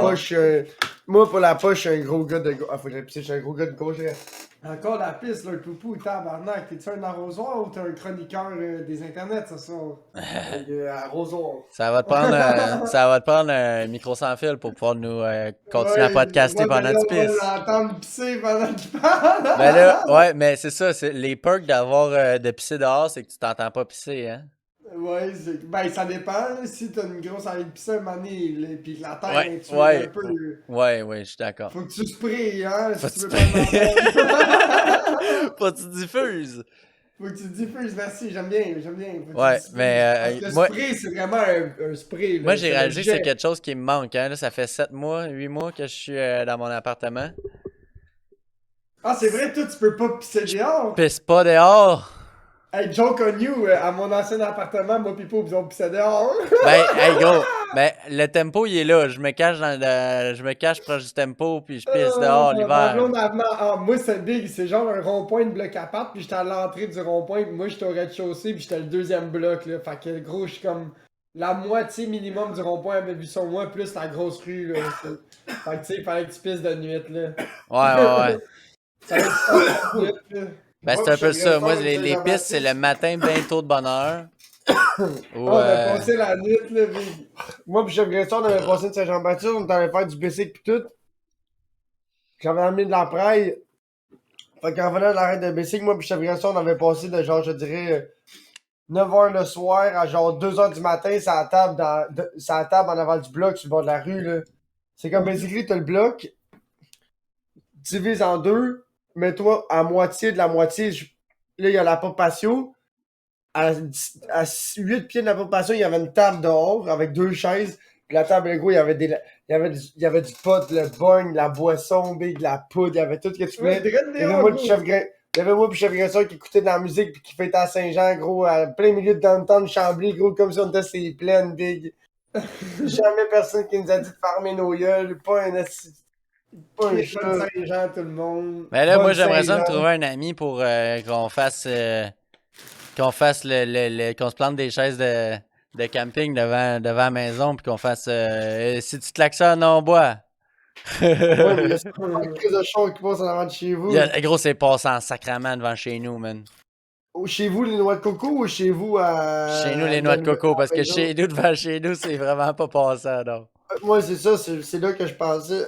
poche, je suis un gros gars de gauche. Ah, faut que j'aille pisser, je suis un gros gars de gauche. Encore la piste, là, le poupou, tabarnak. T'es-tu un arrosoir ou t'es un chroniqueur des internets ce soir? Arrosoir. Ça va te prendre un micro sans fil pour pouvoir nous continuer à podcaster pendant que tu pisses. On va l'entendre pisser pendant qu'il parle. Ben là, ouais, mais c'est ça, c'est les perks d'avoir de pisser dehors, c'est que tu t'entends pas pisser, hein. Ouais, ben ça dépend. Là. Si t'as une grosse envie de pisser un moment donné, pis que la terre Ouais, est ouais. un peu. Ouais, je suis d'accord. Faut que tu sprayes, hein, Faut si tu que veux tu pas m'entendre. Faut que tu diffuses. Faut que tu diffuses, merci, j'aime bien. Faut que tu Ouais, diffuses. mais Parce que le moi, spray, c'est vraiment un spray. Là. moi j'ai C'est réalisé que c'est l'objet. quelque chose qui me manque, hein. Là, ça fait 7 mois, 8 mois que je suis dans mon appartement. Ah, c'est vrai, toi, tu peux pas pisser dehors. Pisse pas dehors. Hey, joke on you, à mon ancien appartement, moi pis Poop, ils ont pissé dehors. Ben, hey gros, ben, le tempo il est là. Je me cache je me cache proche du tempo puis je pisse dehors Ma l'hiver. blonde, moi, c'est big, c'est genre un rond-point de bloc à pattes, puis j'étais à l'entrée du rond-point, puis moi, j'étais au rez-de-chaussée, puis j'étais le deuxième bloc, là. Fait que, gros, je suis comme la moitié minimum du rond-point avait vu sur moi, plus la grosse rue, là. Fait que, tu sais, il fallait que tu pisses de nuit, là. Ouais. Ça va être de nuit, là. Ben, c'est un peu ça. Moi, les pistes, c'est le matin bientôt de bonne heure. Ou, On a passé la nuit, là, puis... Moi pis Chef Gresson, on avait passé de Saint-Jean-Baptiste, on allait faire du basic pis tout. J'avais amené de la praille. Fait qu'en venant de l'arrêt de basic, moi pis Chef Gresson, on avait passé de genre, je dirais, 9h le soir à genre 2h du matin, sur la table en avant du bloc sur le bord de la rue, là. C'est comme basically, t'as le bloc, divise en deux, mets-toi à moitié de la moitié. Là, il y a la porte patio. À 8 pieds de la porte patio, il y avait une table dehors avec 2 chaises. Puis la table, gros, il y avait il y avait du pot, le bong, la boisson, big, la poudre, il y avait tout ce que tu voulais. Il y avait moi pis Chef Gresson qui écoutait de la musique puis qui fêtait à Saint-Jean, gros, à plein milieu de downtown Chambly, gros, comme si on était sur les plaines, big. Jamais personne qui nous a dit de fermer nos gueules, pas un Bonne Saint-Jean, tout le monde. ben là, moi, Bonne j'aimerais ça me Saint-Jean. trouver un ami pour qu'on fasse qu'on se plante des chaises de camping devant la maison puis qu'on fasse si tu te klaxonnes, on boit. Ouais, mais il y a une crise de char qui passe en avant de chez vous. Gros, c'est passé en sacrament devant chez nous, man. Chez vous, les noix de coco ou chez vous à. Chez nous, les noix de coco, parce que maison? chez nous, devant chez nous, c'est vraiment pas passant, donc. Moi, c'est ça, c'est là que je pensais.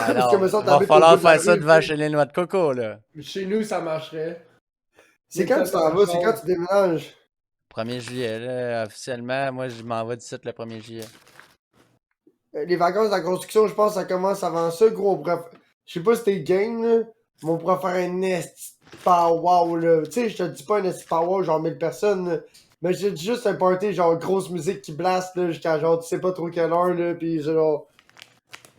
Alors, que me il semble va t'habites au falloir bout de la faire ça rue, devant tu sais. chez les noix de coco, là. Chez nous, ça marcherait. C'est quand tu t'en vas, c'est quand tu déménages. 1er juillet, là, officiellement, moi, je m'en vais d'ici le 1er juillet. Les vacances de la construction, je pense que ça commence avant ça, gros. Je sais pas si t'es game, là, mais on pourrait faire un esti pow-wow, là. Tu sais, je te dis pas un esti pow-wow, genre 1000 personnes, là. Mais je te dis juste un party, genre grosse musique qui blast, là, jusqu'à genre tu sais pas trop quelle heure, là, pis genre.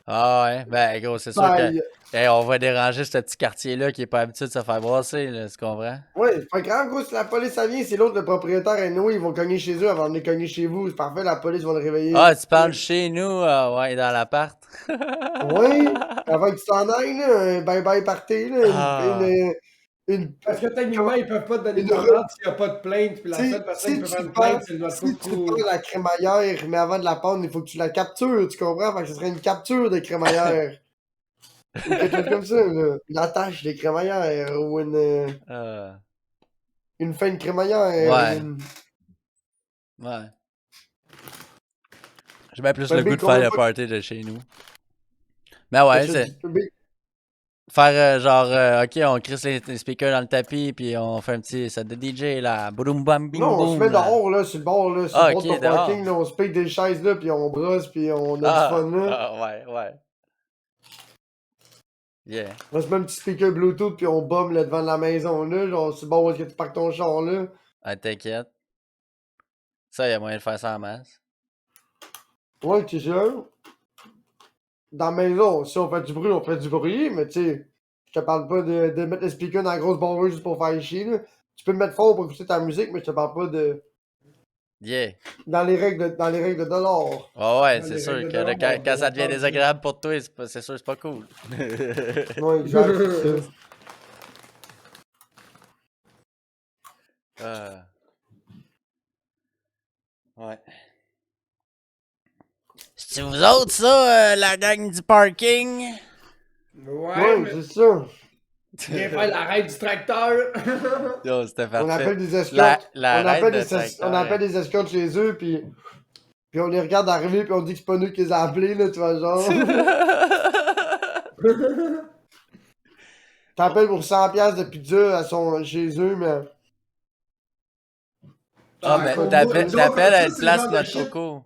Ah ouais, ben gros, c'est sûr Bye. que on va déranger ce petit quartier-là qui est pas habitué de se faire brasser, là, tu comprends? Ouais, c'est pas grave, gros, si la police ça vient, c'est l'autre, le propriétaire, et nous, ils vont cogner chez eux avant de venir cogner chez vous. C'est parfait, la police va le réveiller. Ah, tu parles chez nous, ouais, dans l'appart. Ouais, avant que tu t'en ailles, là, un bye-bye party, là, Ah. Parce que techniquement, ils peuvent pas te donner Une de commande s'il n'y a pas de plainte. Puis la Si- seule personne si qui peut tu faire une perds- plainte, c'est notre Si tu coucou. perds la crémaillère, mais avant de la pendre, il faut que tu la captures, tu comprends? Fait que ce serait une capture de crémaillère. Ou quelque chose comme ça, là. Une attache de crémaillère, ou une fin de crémaillère. Ouais. Une... Ouais. J'ai bien plus Ben, le goût Big, de faire le combien party de chez nous. Mais ouais, c'est. Big, Faire genre, ok, on crisse les speakers dans le tapis, puis on fait un petit set de DJ là. Boum bam bing non, on se boom. met Là. dehors, là, sur le bord, là, sur Ah, le bord ok, de ton dehors. parking, là, on se paye des chaises, là, puis on brosse, puis on a du Ah, fun, là. ah, ouais, ouais. Yeah. On se met un petit speaker Bluetooth, puis on bombe, là, devant la maison, là, genre, sur le bord où est-ce que tu parques ton char, là. Ah, t'inquiète. Ça, y a moyen de faire ça en masse. Ouais, tu sais, dans la maison, si on fait du bruit, mais tu sais, je te parle pas de mettre le speaker dans la grosse bombeuse juste pour faire chier, là. Tu peux le mettre fort pour écouter ta musique, mais je te parle pas de... Yeah. Dans les règles de l'art. Oh, ouais, Dans c'est les sûr règles que de là, l'art, quand ça on devient parle désagréable pour toi, c'est sûr, c'est pas cool. Ouais, exact, c'est ça. Ouais. C'est vous autres, ça, la gang du parking? Ouais, Ouais, mais c'est ça. viens faire l'arrêt du tracteur. Yo, c'était parfait. On appelle des La escortes. raide On appelle des escortes chez eux, puis on les regarde arriver, puis on dit que c'est pas nous qui les a appelés, là, tu vois, genre. T'appelles pour 100$ de pizza chez eux, mais... Ah, mais Joe, t'appelles à une ça, c'est le place genre de notre shit. coco.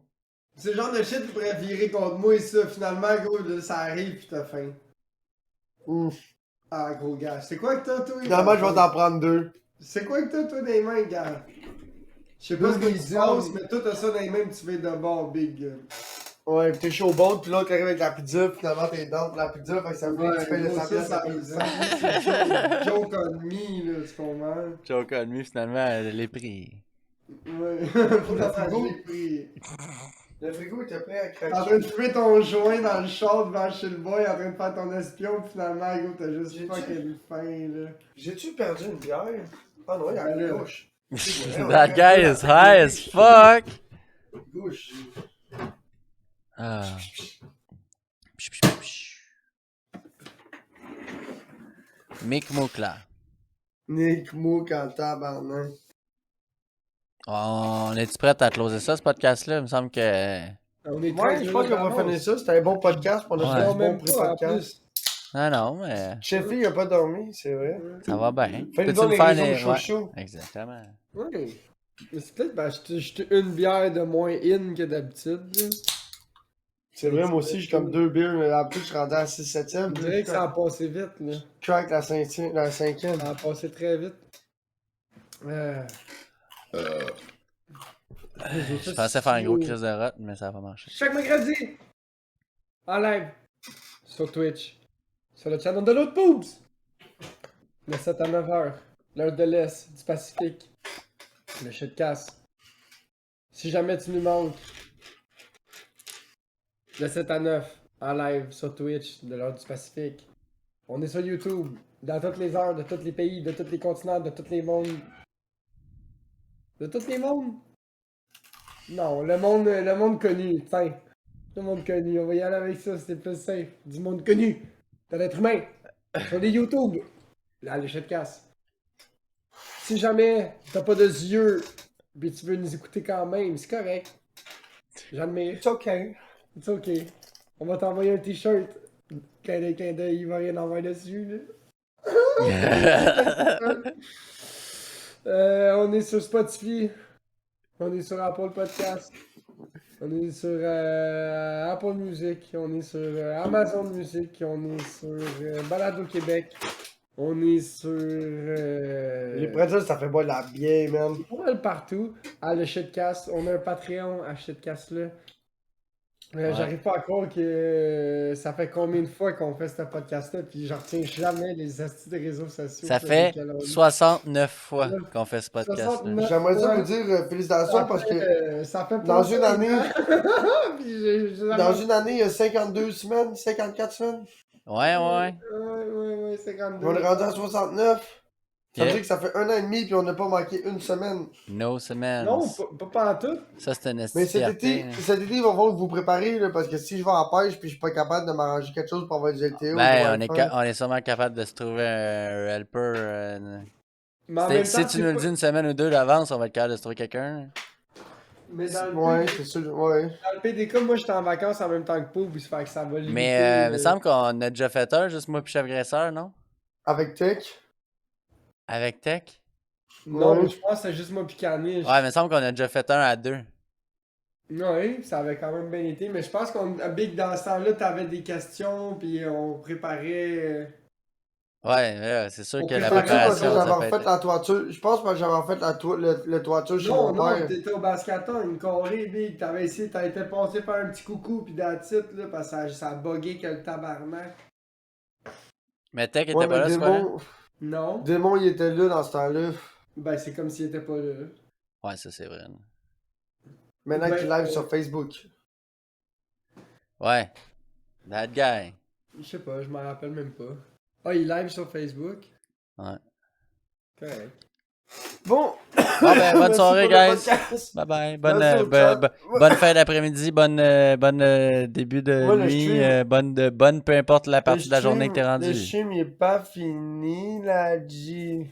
C'est le genre de shit qui pourrait virer contre moi, et ça. Finalement, gros, là, ça arrive, pis t'as faim. Ouf. Ah, gros gars. C'est quoi que t'as, toi? Finalement, je vais t'en prendre 2. C'est quoi que t'as, toi, dans les mains, gars? Je sais pas ce qui se passe, mais toi, t'as ça dans les mains, pis tu fais de bord, big. Ouais, pis t'es chaud au bol, pis là, t'arrives avec la pizza, pis finalement, t'es dedans pour la pizza, fait que ça veut dire que tu payes le 100$ la pizza. c'est joke on me, là, tu comprends? Joke on me, finalement, elle l'ai pris. Ouais, Pour le frigo. j'ai pris. Le frigo était prêt à T'es en craquer. train de fumer ton joint dans le char devant chez le boy, en train de faire ton espion, pis finalement, gros, t'as juste J'ai-tu- fucking faim, là. J'ai-tu perdu une bière? Ah non, il y a une gauche. That guy is high as fuck! Gauche. Ah. Mick Moukla. Nick Mook en tabarnak. On est-tu prêt à closer ça, ce podcast-là? Il me semble que. On est Ouais, je pense qu'on va finir ça. C'était un bon podcast. On a Ouais. fait Non, un bon même pas, en pré-podcast. plus. Ah non, mais. Cheffy, il a pas dormi, c'est vrai. Ça va bien. Fais-nous Peux-tu donc me les faire réseaux les. chouchous. Ouais, exactement. Ouais. Mais c'est peut-être parce que j'étais une bière de moins in que d'habitude, là. C'est vrai, moi aussi, j'ai comme 2 bières, mais après, je suis rendu à 6-7e. Je dirais que ça a passé vite, là. Crack la 5e. Ça a passé très vite. Je pensais faire un gros crise de rot, mais ça va pas marcher. Chaque mercredi, en live, sur Twitch, sur le channel de l'autre Boobs, le 7 à 9h, l'heure de l'Est, du Pacifique, le shitcast. Si jamais tu nous manques, le 7 à 9, en live, sur Twitch, de l'heure du Pacifique. On est sur YouTube, dans toutes les heures, de tous les pays, de tous les continents, de tous les mondes. De tous les mondes? Non, le monde connu, tiens. Le monde connu, on va y aller avec ça, c'était plus safe. Du monde connu, de l'être humain, sur les YouTube, là, les shitcasts. Si jamais t'as pas de yeux, puis tu veux nous écouter quand même, c'est correct. J'admire. It's okay. C'est ok. On va t'envoyer un t-shirt. Clin d'œil, il va rien envoyer dessus, là. On est sur Spotify. On est sur Apple Podcast. On est sur Apple Music. On est sur Amazon Music. On est sur Balado Québec. On est sur. Les prétextes, ça fait boire de la bière, man. Pas mal partout. À le Shitcast. On a un Patreon à Shitcast là. J'arrive pas à croire que ça fait combien de fois qu'on fait ce podcast-là, puis j'en retiens jamais les astuces des réseaux sociaux. Ça fait 69 fois qu'on fait ce podcast. 69. J'aimerais ça Ouais. vous dire félicitations parce que ça fait dans pas une longtemps. année, Puis j'ai dans une année, il y a 52 semaines, 54 semaines. Ouais, ouais. Ouais, 52. On est rendu à 69. Ça veut Ok. dire que ça fait 1 an et demi puis on n'a pas manqué une semaine. No semaines. Non, pas en tout. Ça, c'est une Mais esti cet fierté, été, hein. il va falloir que vous préparez, là, parce que si je vais en pêche puis je suis pas capable de m'arranger quelque chose pour avoir du LTO, Ben, on est sûrement capable de se trouver un helper. Mais en même Si temps, tu nous le dis une semaine ou deux d'avance, on va être capable de se trouver quelqu'un. Mais dans le, Ouais, PD c'est sûr, ouais. dans le PDK, moi j'étais en vacances en même temps que Pau, puis ça fait que ça va limiter. Mais il me semble qu'on a déjà fait un, juste moi puis Chef Graisseur, non? Avec Tech. Avec Tech? Non, Ouais. je pense que c'est juste moi puis Caniche. Ouais, il me semble qu'on a déjà fait un à deux. Ouais, ça avait quand même bien été, mais je pense qu'on Big dans ce temps-là, t'avais des questions, puis on préparait. Ouais, c'est sûr On que la préparait C'est parce que préparation, ça j'avais peut refait être. la toiture. Je pense parce que j'avais refait le toiture chez Non, mon non, père. t'étais au basketon, une corée, Big. T'avais essayé, t'as été passé par un petit coucou, puis d'attitude, là, parce que ça a bugué que le tabarnak. Mais Tech était Ouais, pas mais là, c'est quoi là? Non? Démon, il était là dans ce temps-là. Ben, c'est comme s'il était pas là. Ouais, ça c'est vrai. Maintenant Ben, qu'il live sur Facebook. Ouais. That guy. Je sais pas, je m'en rappelle même pas. Ah, il live sur Facebook? Ouais. Correct. Bon. Bon, ben, bonne Merci soirée, pour le guys. podcast. Bye bye. Merci au chat. Bonne fin d'après-midi, bonne début de Moi, le nuit, stream- bonne peu importe la Le partie de la journée que t'es stream, rendu. il est pas fini, là, G.